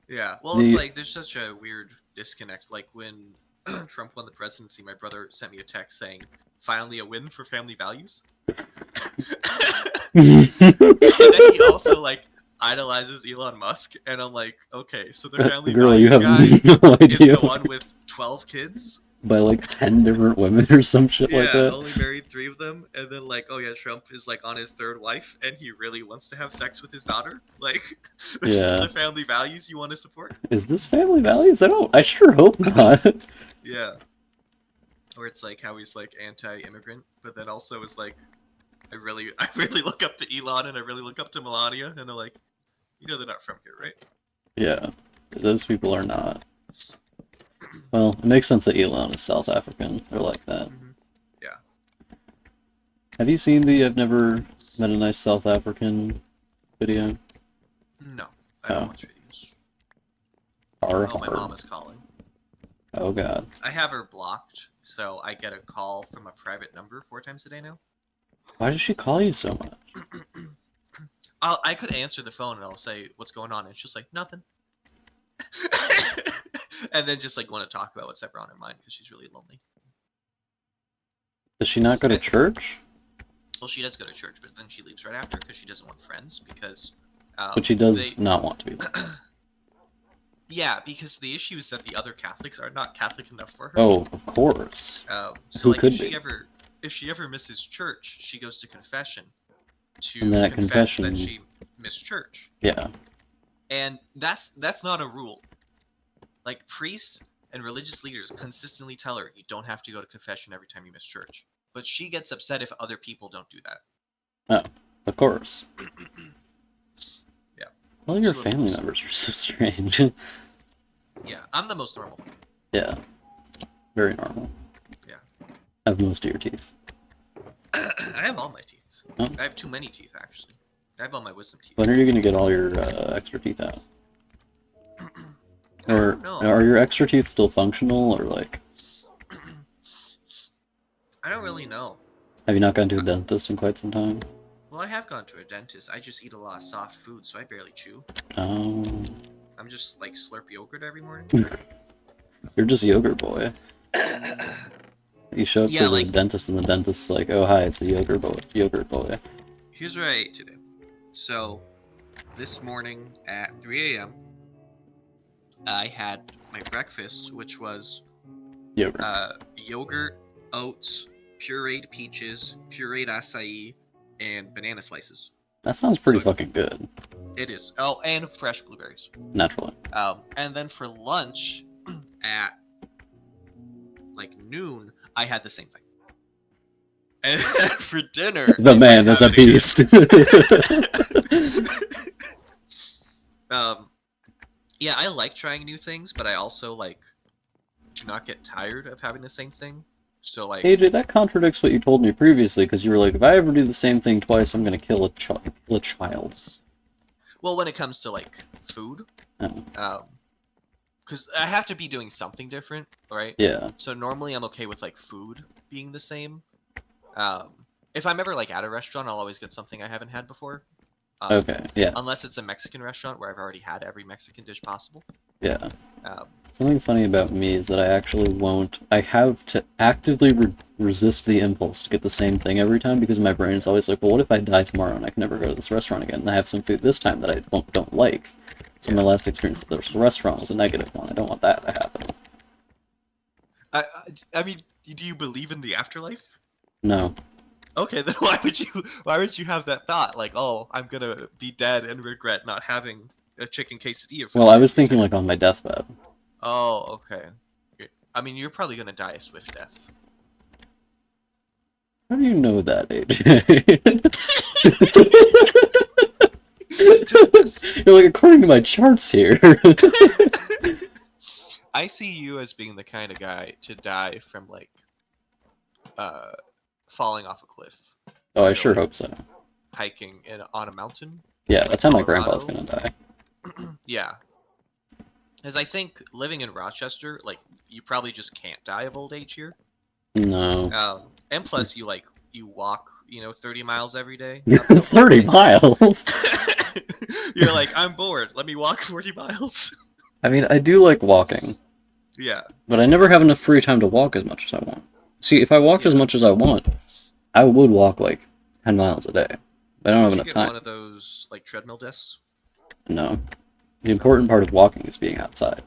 Yeah, well, it's The- like there's such a weird disconnect. Like when Trump won the presidency, my brother sent me a text saying, "Finally a win for family values." And then he also like idolizes Elon Musk, and I'm like, okay, so the family Girl, you values have guy no is idea. the one with 12 kids. By like 10 different women or some shit Yeah, like that. only married 3 of them, and then like, oh yeah, Trump is like on his 3rd wife, and he really wants to have sex with his daughter. Like, this Yeah. is the family values you want to support? Is this family values? I sure hope not. Yeah. Or it's like how he's like anti-immigrant, but then also is like, I really look up to Elon and I really look up to Melania, and they're like, you know, they're not from here, right? Yeah, those people are not. Well, it makes sense that Elon is South African. They're like that. Mhm. Yeah. Have you seen the I've never met a nice South African video? No, I don't Oh. watch videos. Har Oh, my mom har. is calling. Oh god. I have her blocked, so I get a call from a private number 4 times a day now. Why does she call you so much? I could answer the phone and I'll say, "What's going on?" And it's just like, "Nothing." And then just like want to talk about what's ever on her mind because she's really lonely. Does she not go to church? Well, she does go to church, but then she leaves right after because she doesn't want friends because. But she does not want to be. Yeah, because the issue is that the other Catholics are not Catholic enough for her. Oh, of course. So Who like could if she be? if she ever misses church, she goes to confession to And that confess that confession- she missed church. Yeah. And that's not a rule. Like priests and religious leaders consistently tell her you don't have to go to confession every time you miss church. But she gets upset if other people don't do that. Of course. Yeah. All your She loves family us. members are so strange. Yeah, I'm the most normal. Yeah. Very normal. Yeah. Have most of your teeth. I have all my teeth. Oh. I have too many teeth actually. I have all my wisdom teeth. When are you gonna get all your extra teeth out? I Or don't know. are your extra teeth still functional, or like? I don't really know. Have you not gone to a dentist in quite some time? Well, I have gone to a dentist. I just eat a lot of soft food, so I barely chew. Oh, I'm just like slurp yogurt every morning. you're just yogurt boy. You show up Yeah, to the like- dentist, and the dentist's like, "Oh, hi, it's the yogurt boy." Yogurt boy. Here's what I ate today. So, this morning at 3 a.m., I had my breakfast, which was Yogurt. yogurt, oats, pureed peaches, pureed acai, and banana slices. That sounds pretty so- fucking good. It is. Oh, and fresh blueberries. Naturally. And then for lunch at like noon, I had the same thing. And then for dinner, The if man I is a have it again- yeah, I like trying new things, but I also like do not get tired of having the same thing. So like, AJ, that contradicts what you told me previously, because you were like, if I ever do the same thing twice, I'm gonna kill a child. well, when it comes to like food, Oh, because I have to be doing something different, right? yeah. So normally I'm okay with like food being the same. If I'm ever like at a restaurant, I'll always get something I haven't had before. Okay, yeah, Unless it's a Mexican restaurant where I've already had every Mexican dish possible. yeah. Um, Something funny about me is that I actually won't. I have to actively resist the impulse to get the same thing every time because my brain is always like, well, what if I die tomorrow and I can never go to this restaurant again and I have some food this time that I don't like? So my last experience at this restaurant was a negative one. I don't want that to happen. I mean, do you believe in the afterlife? No. Okay, then why would you have that thought? Like, oh, I'm gonna be dead and regret not having a chicken quesadilla. Well, I was thinking like on my deathbed. Oh, okay. I mean, you're probably gonna die a swift death. How do you know that, AJ? You're like, according to my charts here. I see you as being the kind of guy to die from like, falling off a cliff, Oh, I sure hope so. hiking on a mountain. Yeah, that's how my grandpa's Colorado. gonna die. Yeah. Because I think living in Rochester, like, you probably just can't die of old age here. No. And plus, you walk, 30 miles every day. 30 miles? You're like, I'm bored. Let me walk 40 miles. I mean, I do like walking, Yeah. but I never have enough free time to walk as much as I want. See, if I walked as much as I want, I would walk like 10 miles a day. But I don't have Did you enough get time. one of those, like, treadmill desks? No. The important part of walking is being outside.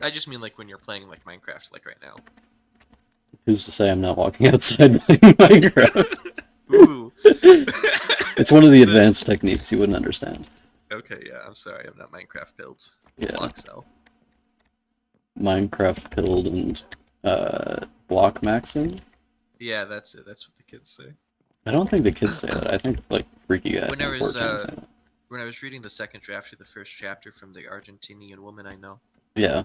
I just mean, like, when you're playing, like, Minecraft, like, right now. Who's to say I'm not walking outside playing Minecraft? Ooh. It's one of the advanced techniques you wouldn't understand. Okay, yeah, I'm sorry. I'm not Minecraft built. Yeah. Block cell. Minecraft pilled and block maxing. Yeah, that's it. That's what the kids say. I don't think the kids say that. I think like freaky guys When I on was, 4chan say that. When I was reading the second draft of the first chapter from the Argentinian woman I know, Yeah.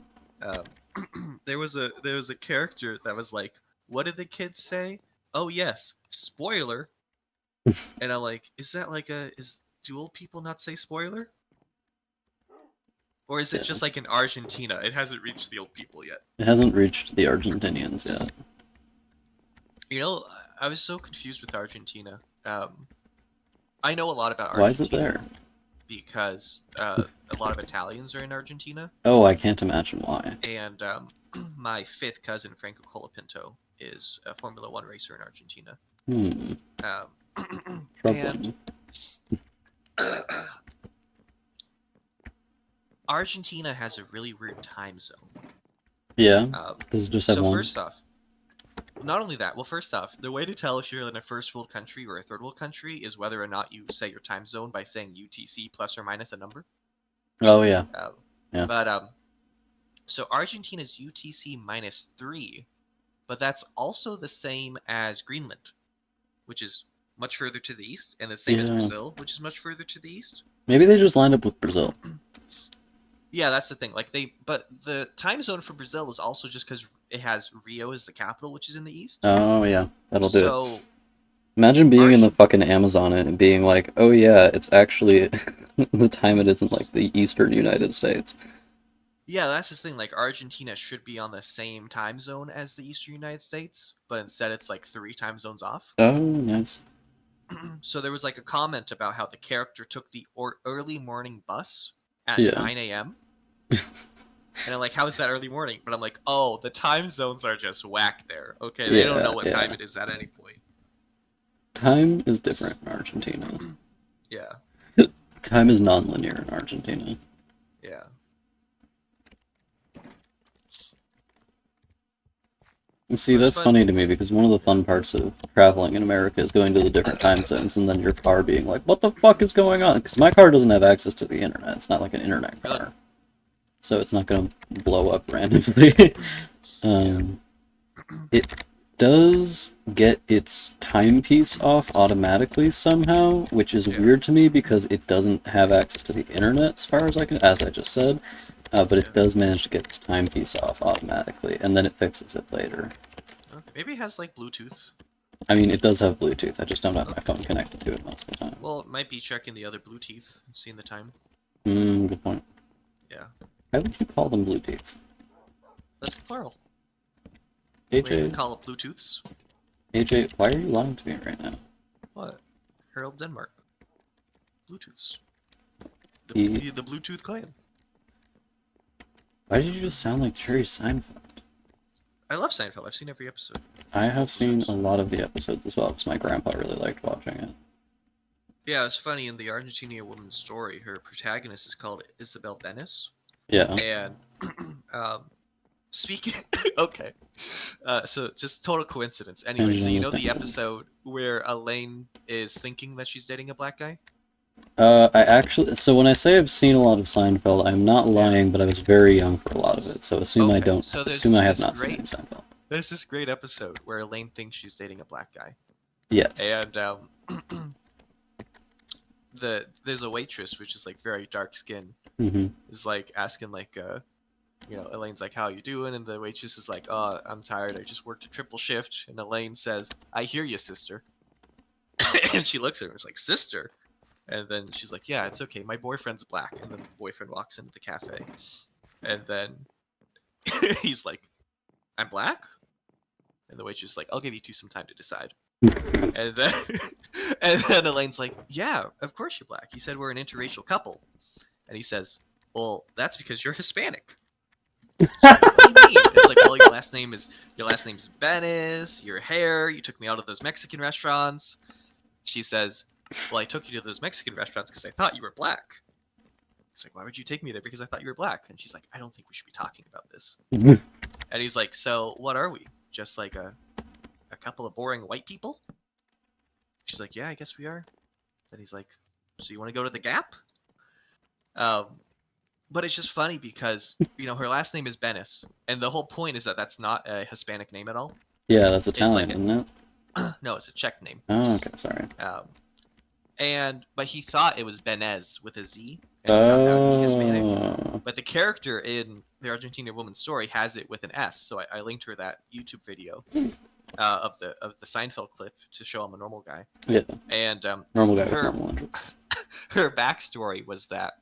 there was a character that was like, "What did the kids say?" Oh yes, spoiler. And I'm like, is that like do old people not say spoiler? Or is it Yeah. just like in Argentina? It hasn't reached the old people yet. It hasn't reached the Argentinians yet. I was so confused with Argentina. I know a lot about Argentina. Why is it there? Because a lot of Italians are in Argentina, Oh, I can't imagine why. and my fifth cousin Franco Colapinto is a Formula One racer in Argentina. Troubling. And Argentina has a really weird time zone. Yeah. Does it just have So one? first off, not only that, first off, the way to tell if you're in a first world country or a third world country is whether or not you say your time zone by saying UTC plus or minus a number. Oh yeah. Yeah. But so Argentina's UTC -3, but that's also the same as Greenland, which is much further to the east, and the same as Yeah. Brazil, which is much further to the east. Maybe they just lined up with Brazil. Yeah, that's the thing. But the time zone for Brazil is also just because it has Rio as the capital, which is in the east. Oh yeah, that'll do it. So Imagine being in the fucking Amazon and being like, oh yeah, it's actually the time it isn't like the eastern United States. Yeah, that's the thing. Like Argentina should be on the same time zone as the Eastern United States, but instead it's like 3 time zones off. Oh, nice. So there was like a comment about how the character took the early morning bus at Yeah. 9 a.m. And I'm like, how is that early morning? But I'm like, oh, the time zones are just whack there. Okay, they don't know what time it is at any point. Time is different in Argentina. Yeah, Time is non-linear in Argentina. yeah. And see, Well, it's that's fun. funny to me because one of the fun parts of traveling in America is going to the different time zones and then your car being like, what the fuck is going on? Because my car doesn't have access to the internet. It's not like an internet Really? car. So it's not going to blow up randomly. It does get its timepiece off automatically somehow, which is Yeah. weird to me because it doesn't have access to the internet as far as as I just said. But it Yeah. does manage to get its timepiece off automatically, and then it fixes it later. Okay. Maybe it has like Bluetooth. I mean, it does have Bluetooth. I just don't have my phone connected to it most of the time. Well, it might be checking the other Bluetooth and seeing the time. Good point. Yeah. Why would you call them Bluetooth? That's plural. We AJ, call it Bluetooths. AJ, why are you lying to me right now? What? Harold Denmark. Bluetooths. He- The Bluetooth clan. Why did you just sound like Jerry Seinfeld? I love Seinfeld. I've seen every episode. I have seen a lot of the episodes as well because my grandpa really liked watching it. Yeah, it's funny. In the Argentinian woman's story, her protagonist is called Isabel Benes. Yeah. And speaking, okay, so just total coincidence. Anyway, so you know the episode where Elaine is thinking that she's dating a black guy? So when I say I've seen a lot of Seinfeld, I'm not lying, but I was very young for a lot of it, so assume I Okay, don't. so there's Assume I have this not seen great- any Seinfeld. There's this great episode where Elaine thinks she's dating a black guy, Yes. and there's a waitress which is like very dark skinned, Mm-hmm. is like asking like Elaine's like, how you doing? And the waitress is like, oh, I'm tired, I just worked a triple shift. And Elaine says, I hear you, sister. And she looks at her and is like, sister? And then she's like, yeah, it's okay, my boyfriend's black. And then the boyfriend walks into the cafe, and then he's like, I'm black? And the waitress is like, I'll give you some time to decide. And then and then Elaine's like, yeah, of course you're black, he said we're an interracial couple. And he says, well, that's because you're Hispanic. What do you mean? It's like, well, your last name's Benes, your hair, you took me out of those Mexican restaurants. She says, well, I took you to those Mexican restaurants because I thought you were black. He's like, why would you take me there? Because I thought you were black. And she's like, I don't think we should be talking about this. And he's like, so what are we? Just like a couple of boring white people? She's like, yeah, I guess we are. Then he's like, so you want to go to the Gap? But it's just funny because, her last name is Benes. And the whole point is that that's not a Hispanic name at all. Yeah, that's like Italian, a- isn't it? No, it's a Czech name. Oh, okay, sorry. But he thought it was Benez with a Z, and he found out to be Hispanic. Oh, But the character in the Argentinian woman's story has it with an S, so I linked her that YouTube video of the Seinfeld clip to show I'm a normal guy. yeah, And normal guy with her- normal interests. her backstory was that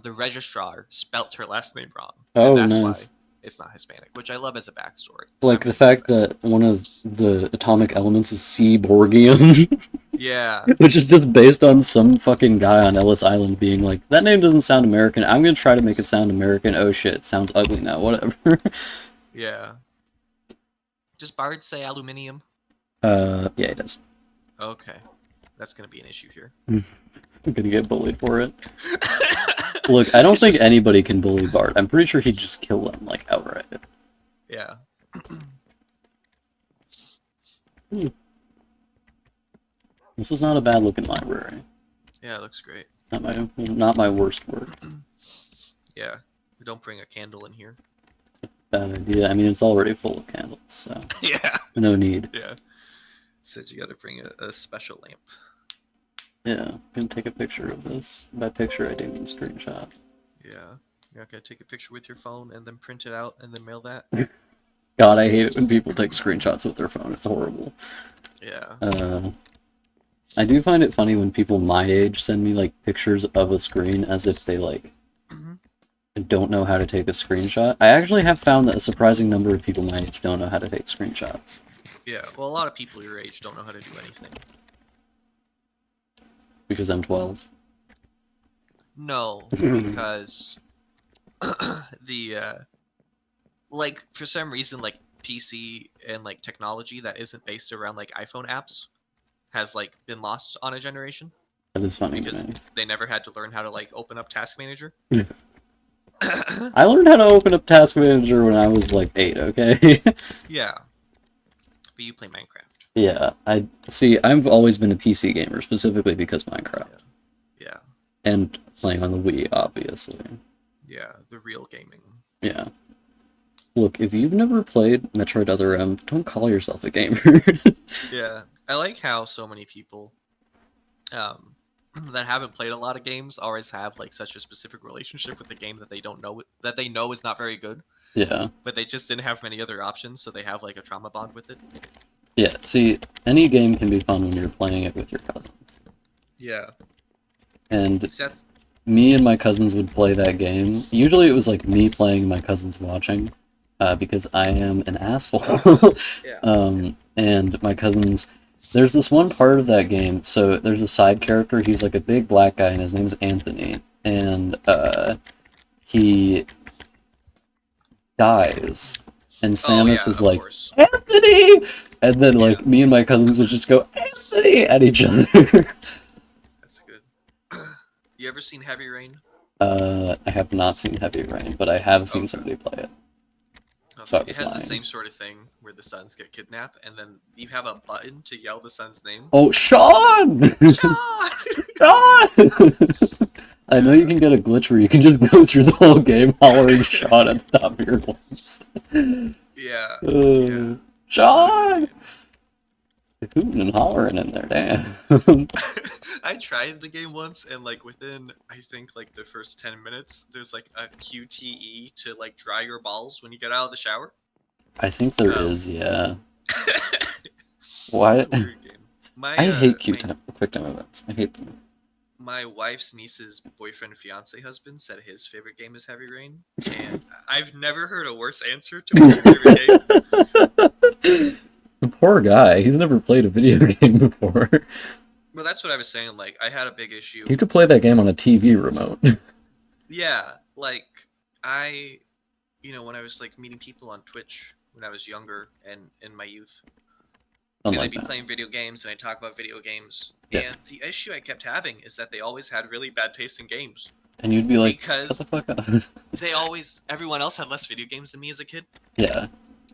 the registrar spelt her last name wrong. Oh, and that's nice. why it's not Hispanic, which I love as a backstory. Like I'm the okay fact with that one of the atomic elements is Seaborgium, Yeah. which is just based on some fucking guy on Ellis Island being like, that name doesn't sound American. I'm gonna try to make it sound American. Oh shit, it sounds ugly now. Whatever. Yeah. Does Bard say aluminium? Yeah, it does. Okay. That's going to be an issue here. I'm gonna get bullied for it. Look, I don't It's think just- anybody can bully Bart. I'm pretty sure he'd just kill them, like, outright. Yeah. This is not a bad looking library. Yeah, it looks great. Not my worst work. Yeah. We don't bring a candle in here. Bad idea. I mean, it's already full of candles, so Yeah. no need. Yeah. Said you got to bring a special lamp. Yeah, I'm gonna take a picture of this. By picture, I do mean screenshot. Yeah. You're not going to take a picture with your phone and then print it out and then mail that? God, I hate it when people take screenshots with their phone. It's horrible. Yeah. I do find it funny when people my age send me like pictures of a screen as if they like Mhm. I don't know how to take a screenshot. I actually have found that a surprising number of people my age don't know how to take screenshots. Yeah, well, a lot of people your age don't know how to do anything. Because I'm 12. No, because like for some reason, like PC and like technology that isn't based around like iPhone apps has like been lost on a generation That is funny to because me. they never had to learn how to like open up Task Manager. I learned how to open up Task Manager when I was like 8, okay? Yeah, but you play Minecraft. Yeah, I see. I've always been a PC gamer, specifically because Minecraft. Yeah, And playing on the Wii, obviously. yeah, the real gaming. Yeah. Look, if you've never played Metroid Other M, don't call yourself a gamer. Yeah, I like how so many people that haven't played a lot of games always have like such a specific relationship with the game that they know is not very good, Yeah. but they just didn't have many other options, so they have like a trauma bond with it. Yeah, see, any game can be fun when you're playing it with your cousins. Yeah, And except me and my cousins would play that game. Usually it was like me playing, my cousins watching, because I am an asshole. yeah, And my cousins, there's this one part of that game. So there's a side character. He's like a big black guy, and his name's Anthony. And he dies, and Samus is of like, course. Anthony, and then like Yeah. me and my cousins would just go Anthony at each other. That's good. You ever seen Heavy Rain? I have not seen Heavy Rain, but I have seen Okay. somebody play it. Okay. So I It was has lying. the same sort of thing where the sons get kidnapped, and then you have a button to yell the son's name. Oh, Sean! Sean! Sean! I know you can get a glitch where you can just go through the whole game hollering Sean at the top of your lungs. Yeah. Uh, Sean! Hooting and hollering in there, damn. I tried the game once, and like within I think like the first 10 minutes, there's like a QTE to like dry your balls when you get out of the shower. I think there Oh. is, yeah. It's Why? a weird game. I hate quick time events. I hate them. My wife's niece's boyfriend, fiance, husband said his favorite game is Heavy Rain, and I've never heard a worse answer to my favorite game. The poor guy. He's never played a video game before. Well, that's what I was saying. Like, I had a big issue. You could play that game on a TV remote. Yeah, like when I was like meeting people on Twitch when I was younger and in my youth, and Unlike I'd be that. playing video games and I'd talk about video games. Yeah. And the issue I kept having is that they always had really bad taste in games And you'd be like, shut because the fuck up. everyone else had less video games than me as a kid. Yeah.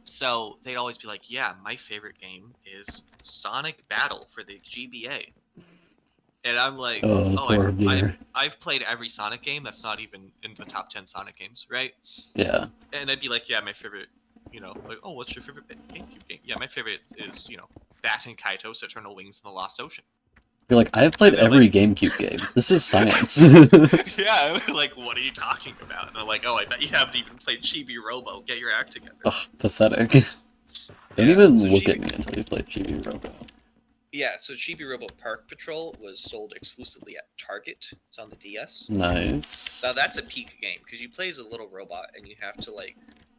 So they'd always be like, yeah, my favorite game is Sonic Battle for the GBA. And I'm like, Oh, poor dear. I've played every Sonic game that's not even in the top 10 Sonic games, right? Yeah. And I'd be like, yeah, my favorite, like, oh, what's your favorite GameCube game? Yeah, my favorite is, Bat and Kaitos Eternal Wings in the Lost Ocean. You're like, I have played And then, every like- GameCube game. This is science. Yeah, like, what are you talking about? And I'm like, oh, I bet you haven't even played Chibi Robo. Get your act together. Ugh, pathetic. Don't Yeah, even so look Chibi- at me until you play Chibi Robo. Yeah, so Chibi Robo Park Patrol was sold exclusively at Target. It's on the DS. Nice. Now that's a peak game because you play as a little robot and you have to like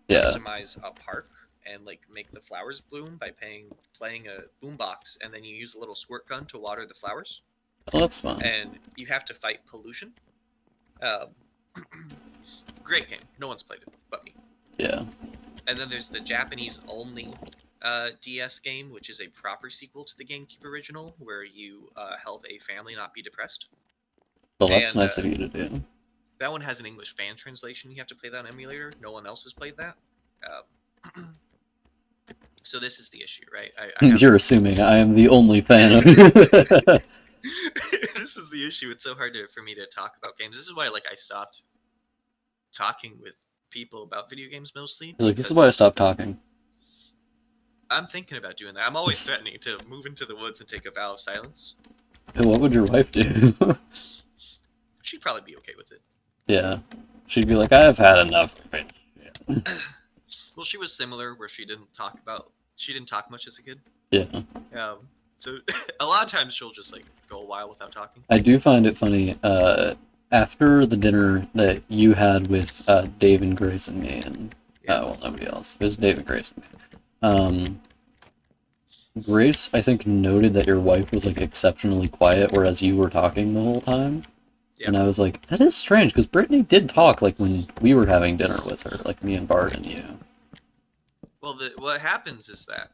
Yeah. customize a park and like make the flowers bloom by playing a boombox, and then you use a little squirt gun to water the flowers, Oh, that's fun. and you have to fight pollution. Great game. No one's played it but me. Yeah. And then there's the Japanese only DS game, which is a proper sequel to the GameCube original, where you help a family not be depressed. Well, that's And, nice of you to do. That one has an English fan translation. You have to play that on emulator. No one else has played that. So this is the issue, right? I have, You're assuming I am the only fan of this is the issue. It's so hard for me to talk about games. This is why, like, I stopped talking with people about video games mostly. You're like, this is because why I stopped talking. I'm thinking about doing that. I'm always threatening to move into the woods and take a vow of silence. And what would your wife do? She'd probably be okay with it. Yeah. She'd be like, I have had enough of it. Well, she was similar, where she didn't talk much as a kid. Yeah. So a lot of times she'll just like go a while without talking. I do find it funny. after the dinner that you had with Dave and Grace and me and Yeah. well, nobody else. It was Dave and Grace and me. Grace, I think, noted that your wife was like exceptionally quiet, whereas you were talking the whole time. Yeah. And I was like, that is strange, because Brittany did talk like when we were having dinner with her, like me and Bart and you. Well, what happens is that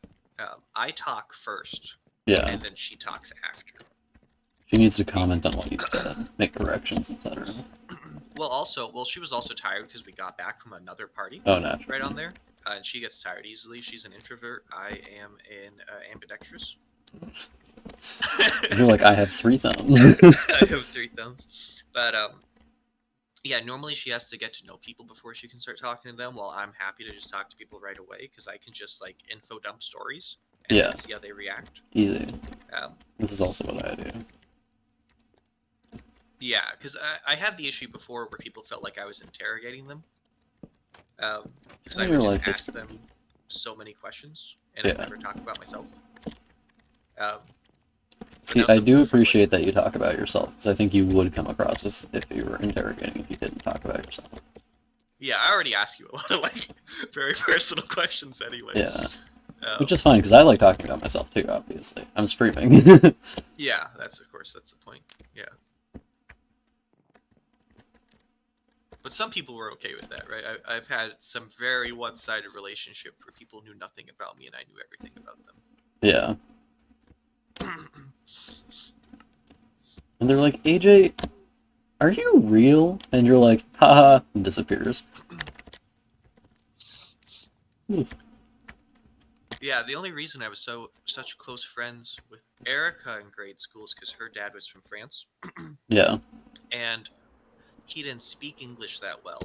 I talk first, Yeah. and then she talks after. She needs to comment on what you said, make corrections, etc. Well, she was also tired because we got back from another party Oh, naturally. right on there, and she gets tired easily. She's an introvert. I am an ambidextrous. You're like, I have 3 thumbs. I have 3 thumbs, but yeah. Normally she has to get to know people before she can start talking to them. While I'm happy to just talk to people right away because I can just like info dump stories and Yeah. then see how they react. Easy. Um, This is also what I do. Yeah, because I had the issue before where people felt like I was interrogating them. Because I Your would life just is- ask them so many questions and I'd Yeah. never talk about myself. But See, now I some do people feel appreciate that you talk about yourself, because I think you would come across as if you were interrogating if you didn't talk about yourself. Yeah, I already asked you a lot of like very personal questions anyway. Yeah. Um, Which is fine, because I like talking about myself too, obviously. I'm streaming. yeah, that's the point. Yeah. But some people were okay with that, right? I've had some very one-sided relationship where people knew nothing about me and I knew everything about them. Yeah. And they're like, AJ, are you real? And you're like, haha, and disappears. Yeah, the only reason I was such close friends with Erica in grade school is because her dad was from France, Yeah. and he didn't speak English that well.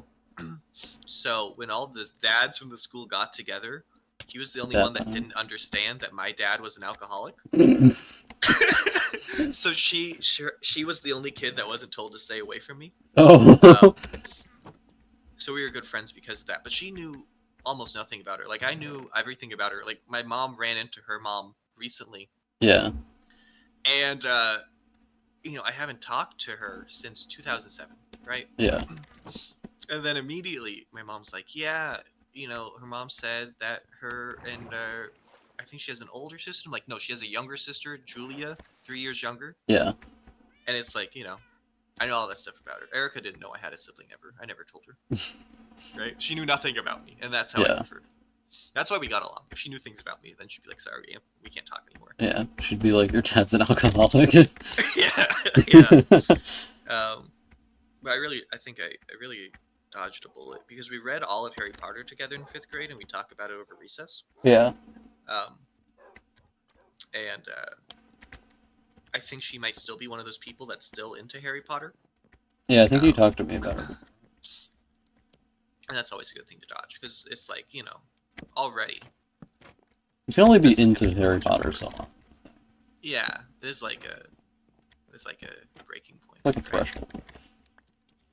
So when all the dads from the school got together, he was the only one that didn't understand that my dad was an alcoholic. So she was the only kid that wasn't told to stay away from me. Oh. So we were good friends because of that. But she knew almost nothing about her. Like I knew everything about her. Like my mom ran into her mom recently, Yeah. and I haven't talked to her since 2007, right? Yeah. And then immediately my mom's like, yeah, her mom said that her and I think she has an older sister. I'm like, no, she has a younger sister, Julia, 3 years younger. Yeah. And it's like, I know all that stuff about her. Erica didn't know I had a sibling ever. I never told her. Right? She knew nothing about me, and that's how I Yeah. preferred. That's why we got along. If she knew things about me, then she'd be like, sorry, Ian, we can't talk anymore. Yeah. She'd be like, your dad's an alcoholic. yeah. Yeah. But I think I really dodged a bullet because we read all of Harry Potter together in 5th grade and we talk about it over recess. Yeah. And I think she might still be one of those people that's still into Harry Potter. Yeah, I think you talked to me about it. And that's always a good thing to dodge because it's like, already. You can only be That's into okay. Harry Potter so long. Yeah, there's like a breaking point. Like a right? threshold.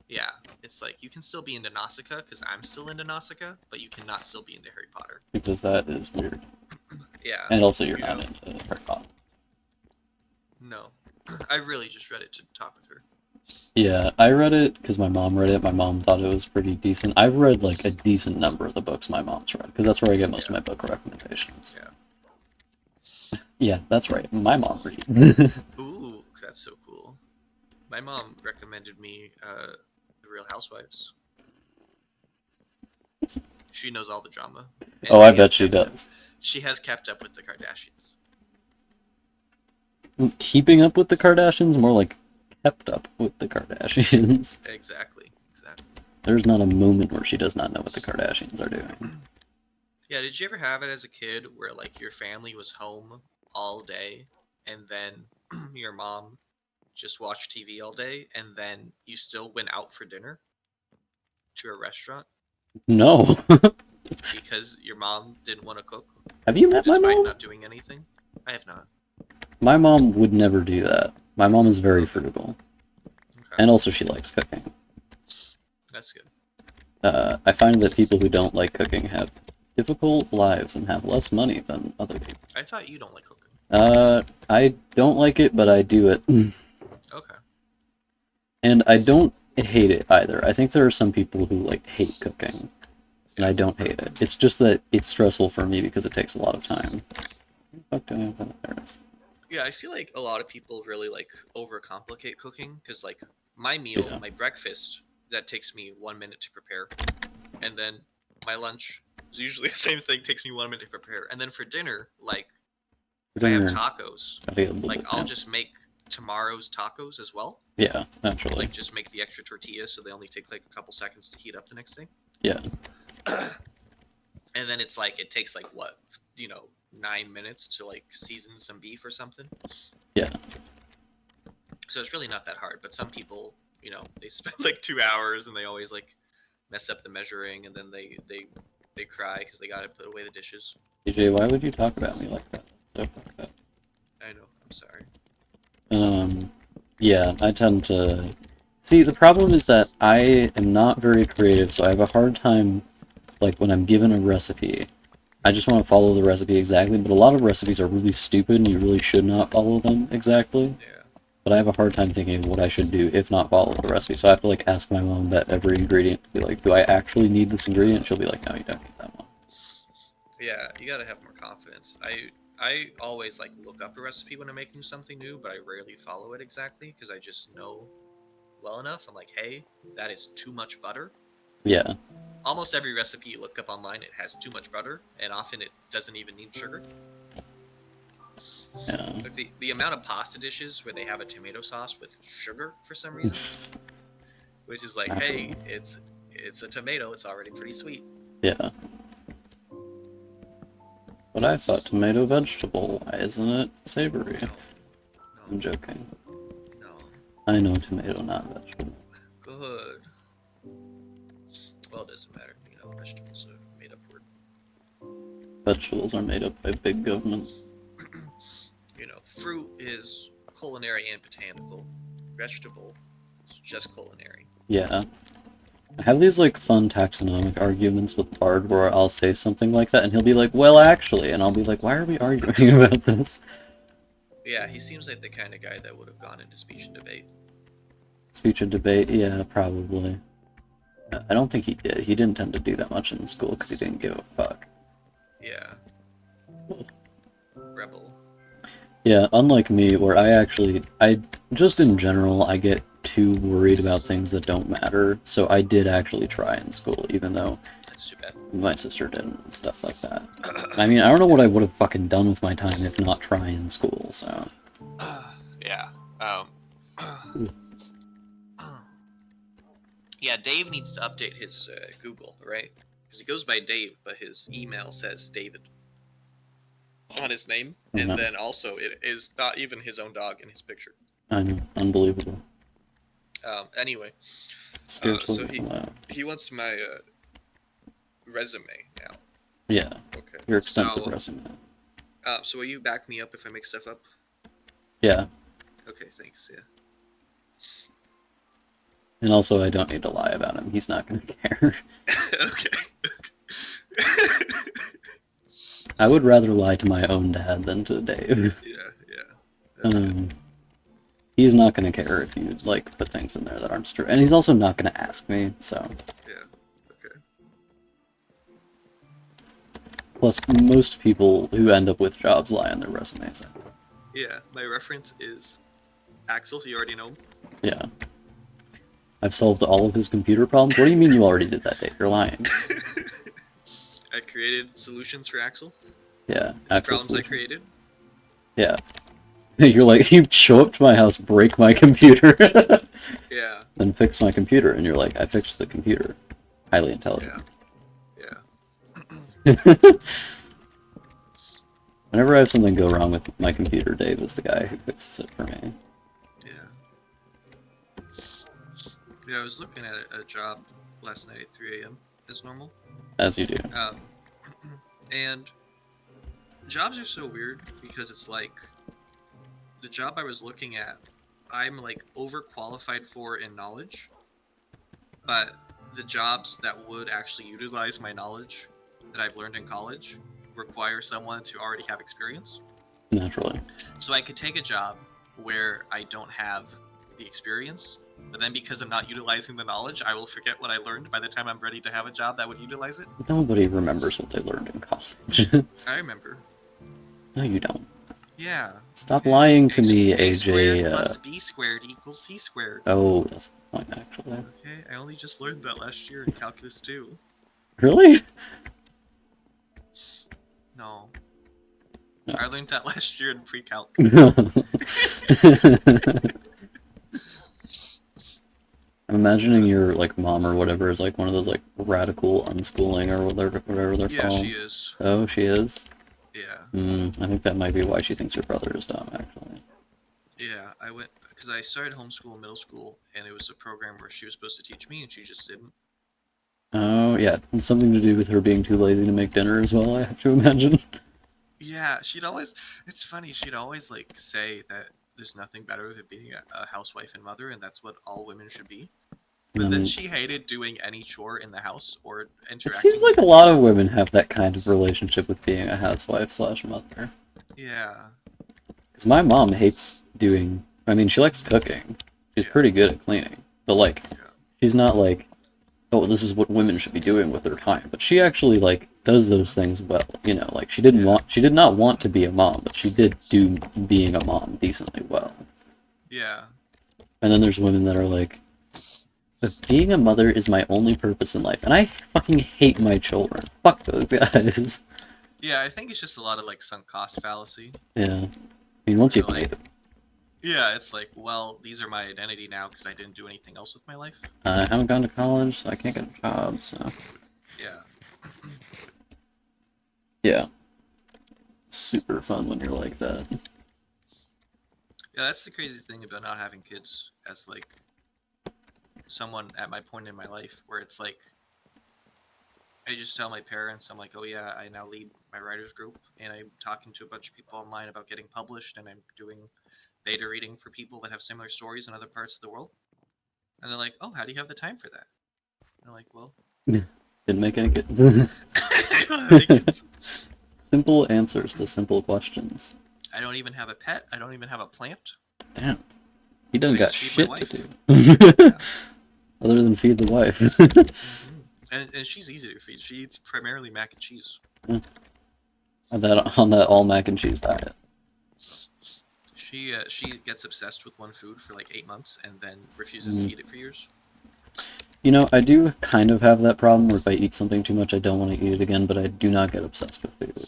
Yeah, it's like you can still be into Nausicaa because I'm still into Nausicaa, but you cannot still be into Harry Potter. Because that is weird. Yeah. And also you're you not know. into Harry Potter. No, I really just read it to talk with her. Yeah, I read it because my mom read it. My mom thought it was pretty decent. I've read like a decent number of the books my mom's read because that's where I get most of my book recommendations. Yeah. Yeah, that's right. My mom reads. Ooh, that's so cool. My mom recommended me The Real Housewives. She knows all the drama. And Oh, I has bet she kept up- does. She has kept up with the Kardashians. Keeping up with the Kardashians, more like kept up with the Kardashians. Exactly. There's not a moment where she does not know what the Kardashians are doing. Yeah, did you ever have it as a kid where like your family was home all day and then your mom just watched TV all day and then you still went out for dinner to a restaurant No. because your mom didn't want to cook Have you met my despite mom? not doing anything? I have not. My mom would never do that. My mom is very frugal. Okay. And also she likes cooking. That's good. I find that people who don't like cooking have difficult lives and have less money than other people. I thought you don't like cooking. I don't like it, but I do it. Okay. And I don't hate it either. I think there are some people who like hate cooking, and I don't hate it. It's just that it's stressful for me because it takes a lot of time. Fuck, do I have that? There it is. Yeah, I feel like a lot of people really like overcomplicate cooking because like my meal, Yeah. my breakfast, that takes me 1 minute to prepare, and then my lunch is usually the same thing, takes me 1 minute to prepare, and then for dinner, like For if I have dinner, tacos, I think a little like bit I'll fancy. just make tomorrow's tacos as well. Yeah, naturally. Like just make the extra tortillas so they only take like a couple seconds to heat up the next day. Yeah. And then it's like it takes like what 9 minutes to like season some beef or something. Yeah. So it's really not that hard. But some people, they spend like 2 hours and they always like mess up the measuring, and then they cry because they gotta put away the dishes. DJ, why would you talk about me like that? So fucked up. I know. I'm sorry. Yeah, I tend to... See, the problem is that I am not very creative, so I have a hard time, like, when I'm given a recipe, I just want to follow the recipe exactly, but a lot of recipes are really stupid and you really should not follow them exactly. Yeah. But I have a hard time thinking of what I should do if not follow the recipe, so I have to, like, ask my mom that every ingredient, to be like, do I actually need this ingredient? She'll be like, no, you don't need that one. Yeah. You gotta have more confidence. I always like look up a recipe when I'm making something new, but I rarely follow it exactly because I just know well enough. I'm like, hey, that is too much butter. Yeah. Almost every recipe you look up online, it has too much butter, and often it doesn't even need sugar. Yeah. Like the amount of pasta dishes where they have a tomato sauce with sugar for some reason, which is like, hey, it's a tomato, it's already pretty sweet. Yeah. But I thought tomato vegetable. Why isn't it savory? No, I'm joking. no, I know tomato, not vegetable. good. Well, it doesn't matter. Vegetables are made up word. Vegetables are made up by big government. Fruit is culinary and botanical. Vegetable is just culinary. Yeah. I have these like fun taxonomic arguments with Bard where I'll say something like that and he'll be like, well, actually, and I'll be like, why are we arguing about this? Yeah, he seems like the kind of guy that would have gone into speech and debate. Speech and debate, yeah, probably. I don't think he did. He didn't tend to do that much in school because he didn't give a fuck. Yeah. Rebel. Yeah, unlike me, where I just in general, I get too worried about things that don't matter, so I did actually try in school, even though That's too bad. my sister didn't and stuff like that. I mean, I don't know what I would have fucking done with my time if not trying in school, so... Yeah. Yeah, Dave needs to update his Google, right? Because he goes by Dave, but his email says David on his name, and no. then also it is not even his own dog in his picture. I know, unbelievable. Anyway, Scarcely so he wants my resume now. Yeah, Okay. your extensive So, resume. so will you back me up if I make stuff up? Yeah, Okay, thanks. Yeah. and also I don't need to lie about him. He's not gonna care. Okay. I would rather lie to my own dad than to Dave. Yeah. That's good. He's not gonna care if you like put things in there that aren't true, and he's also not gonna ask me. So. Yeah. Okay. Plus, most people who end up with jobs lie on their resumes. Yeah, my reference is Axel. You already know him. Yeah. I've solved all of his computer problems. What do you mean you already did that, Dave? You're lying. I created solutions for Axel. Yeah. The Axel problems I solution. created. Yeah. You're like, you show up to my house, break my computer, Yeah. then fix my computer, and you're like, I fixed the computer. Highly intelligent. Yeah. Whenever I have something go wrong with my computer, Dave is the guy who fixes it for me. Yeah, I was looking at a job last night at 3 a.m. as normal. As you do. And jobs are so weird because it's like the job I was looking at, I'm like overqualified for in knowledge, but the jobs that would actually utilize my knowledge that I've learned in college require someone to already have experience. Naturally. So I could take a job where I don't have the experience, But then because I'm not utilizing the knowledge, I will forget what I learned by the time I'm ready to have a job that would utilize it. Nobody remembers what they learned in college. I remember. No, you don't. Yeah. Stop Okay. lying to A s- me, A squared AJ. plus B squared equals C squared. Oh, that's a point, actually. Okay, I only just learned that last year in Calculus 2. Really? No. No. I learned that last year in pre-calc. I'm imagining your like mom or whatever is like one of those like radical unschooling or whatever they're Yeah, called. she is. Oh, she is? Yeah. I think that might be why she thinks her brother is dumb, actually. Yeah, I went because I started homeschool in middle school, and it was a program where she was supposed to teach me, and she just didn't. Oh, yeah. It's something to do with her being too lazy to make dinner as well, I have to imagine. Yeah, she'd always. It's funny. She'd always like say that there's nothing better than being a housewife and mother, and that's what all women should be. But then she hated doing any chore in the house or interacting. It seems like with a lot of women have that kind of relationship with being a housewife slash mother. Yeah. Because my mom hates doing... I mean, she likes cooking. She's Yeah. pretty good at cleaning. But, like, Yeah. she's not like, oh, this is what women should be doing with their time. But she actually, like, does those things well. You know, like, she did not want to be a mom, but she did do being a mom decently well. Yeah. And then there's women that are like, but being a mother is my only purpose in life, and I fucking hate my children. Fuck those guys. Yeah, I think it's just a lot of like sunk cost fallacy. Yeah. I mean, once you've Like- made it. Yeah, it's like, well, these are my identity now because I didn't do anything else with my life. I haven't gone to college, so I can't get a job, so... Yeah. Yeah. It's super fun when you're like that. Yeah, that's the crazy thing about not having kids as like someone at my point in my life where it's like I just tell my parents, I'm like, oh yeah, I now lead my writers group and I'm talking to a bunch of people online about getting published and I'm doing beta reading for people that have similar stories in other parts of the world. And they're like, oh, how do you have the time for that? And I'm like, well, Didn't make any kids. I don't have any kids. Simple answers to simple questions. I don't even have a pet. I don't even have a plant. Damn. He done I got just feed my shit to wife. do. Other than feed the wife. And she's easy to feed. She eats primarily mac and cheese. on that all mac and cheese diet. She gets obsessed with one food for like 8 months and then refuses to eat it for years. You know, I do kind of have that problem where if I eat something too much, I don't want to eat it again, but I do not get obsessed with food.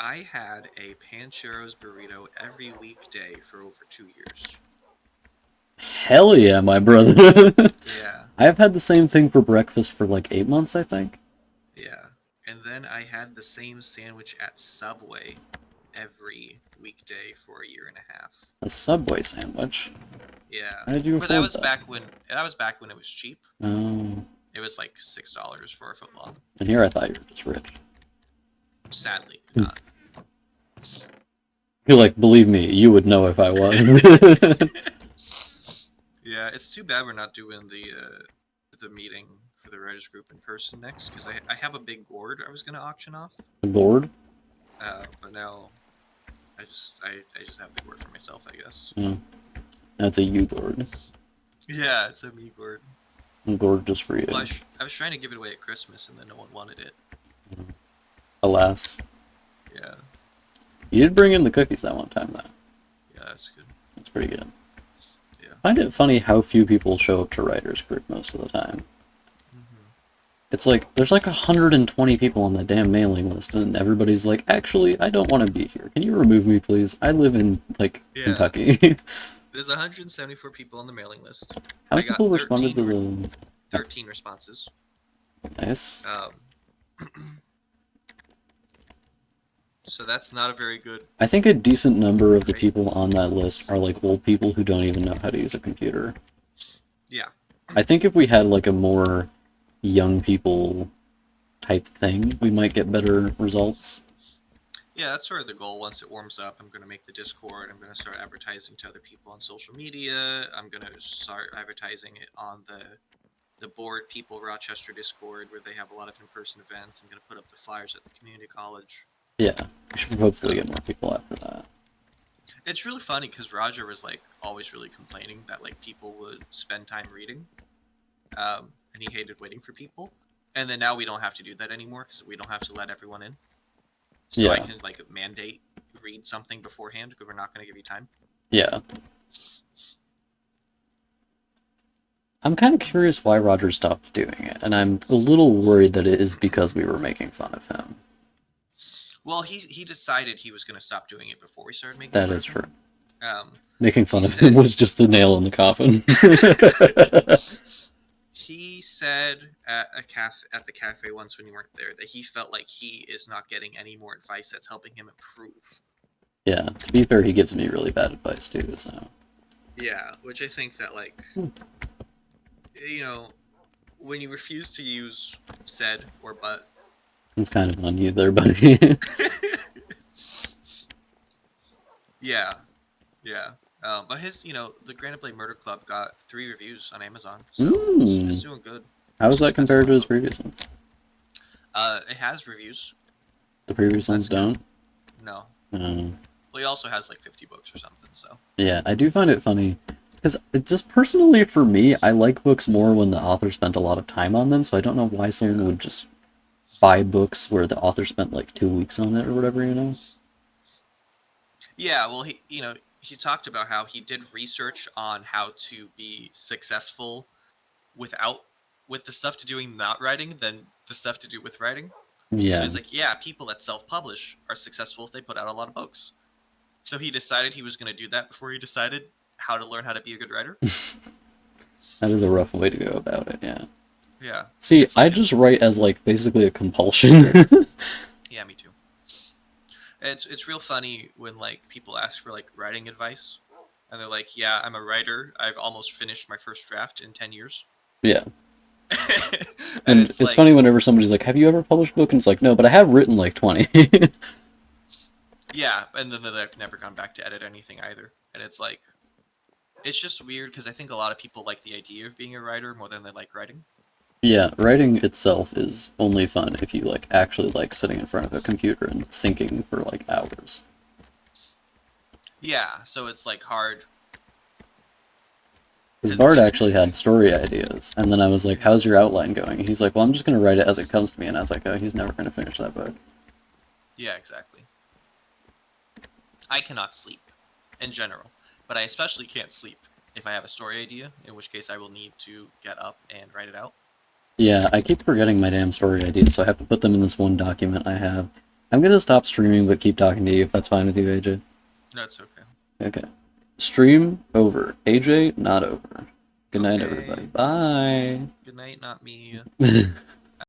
I had a Pancheros burrito every weekday for over 2 years. Hell yeah, my brother. Yeah, I have had the same thing for breakfast for like 8 months, I think. yeah. And then I had the same sandwich at Subway every weekday for a year and a half. A Subway sandwich. Yeah. How did you But that afford was that? back when it was cheap. Oh, It was like $6 for a foot long. and here I thought you were just rich. Sadly, not. You're like, believe me, you would know if I was. Yeah, it's too bad we're not doing the meeting for the writers group in person next because I have a big gourd I was gonna auction off, The gourd? but now I just have the gourd for myself, I guess. That's a you gourd. Yeah, it's a me gourd. A gourd just for you. Well, I was trying to give it away at Christmas and then no one wanted it. Alas. Yeah, You did bring in the cookies that one time, though. yeah, that's good. That's pretty good. Yeah. I find it funny how few people show up to writers group most of the time. It's like, there's like 120 people on that damn mailing list, and everybody's like, actually, I don't want to be here. Can you remove me, please? I live in, like, Yeah. Kentucky. There's 174 people on the mailing list. How I many got people responded to 13 the... 13 responses. Nice. So that's not a very good. I think a decent number of the people on that list are like old people who don't even know how to use a computer. Yeah. I think if we had like a more young people type thing, we might get better results. Yeah, that's sort of the goal. Once it warms up, I'm going to make the Discord. I'm going to start advertising to other people on social media. I'm going to start advertising it on the Board People Rochester Discord, where they have a lot of in-person events. I'm going to put up the flyers at the community college. Yeah, we should hopefully get more people after that. It's really funny because Roger was like always really complaining that like people would spend time reading, and he hated waiting for people. And then now we don't have to do that anymore because we don't have to let everyone in. So I Yeah. can like mandate read something beforehand because we're not going to give you time. Yeah. I'm kind of curious why Roger stopped doing it, and I'm a little worried that it is because we were making fun of him. Well, he decided he was going to stop doing it before we started making That fun is of him. true. Making fun He of him said- was just the nail in the coffin. He said at the cafe once when you weren't there that he felt like he is not getting any more advice that's helping him improve. Yeah, to be fair, he gives me really bad advice too, so. Yeah, which I think that like, you know, when you refuse to use said or but, It's kind of on you there, buddy. yeah, yeah. But his, the Granite Blade Murder Club got 3 reviews on Amazon, so it's doing good. How is that It's been compared to his slow. previous ones? It has reviews. The previous ones That's good. don't? No. Um, Well, he also has like 50 books or something, so. yeah, I do find it funny. Because just personally for me, I like books more when the author spent a lot of time on them, so I don't know why someone would just buy books where the author spent like 2 weeks on it or whatever, you know? Yeah, well, he talked about how he did research on how to be successful with the stuff to doing not writing than the stuff to do with writing. So Yeah. he's like, yeah, people that self-publish are successful if they put out a lot of books. So he decided he was going to do that before he decided how to learn how to be a good writer. That is a rough way to go about it, yeah. Yeah. See, It's like I just write as like basically a compulsion. Yeah, me too. It's real funny when like people ask for like writing advice, and they're like, "Yeah, I'm a writer. I've almost finished my first draft in 10 years." Yeah. and And it's like, funny whenever somebody's like, have you ever published a book? And it's like, no, but I have written like 20. yeah, and then they've never gone back to edit anything either. And it's like, it's just weird because I think a lot of people like the idea of being a writer more than they like writing. Yeah, writing itself is only fun if you like actually like sitting in front of a computer and thinking for like hours. Yeah, so it's like hard. Because Bart actually had story ideas, and then I was like, how's your outline going? And he's like, well, I'm just going to write it as it comes to me. And I was like, oh, he's never going to finish that book. Yeah, exactly. I cannot sleep in general, but I especially can't sleep if I have a story idea, in which case I will need to get up and write it out. Yeah, I keep forgetting my damn story ideas, so I have to put them in this one document I have. I'm going to stop streaming, but keep talking to you if that's fine with you, AJ. No, it's okay. Okay. Stream over. AJ, not over. Good night, Okay. everybody. Bye. Good night, not me.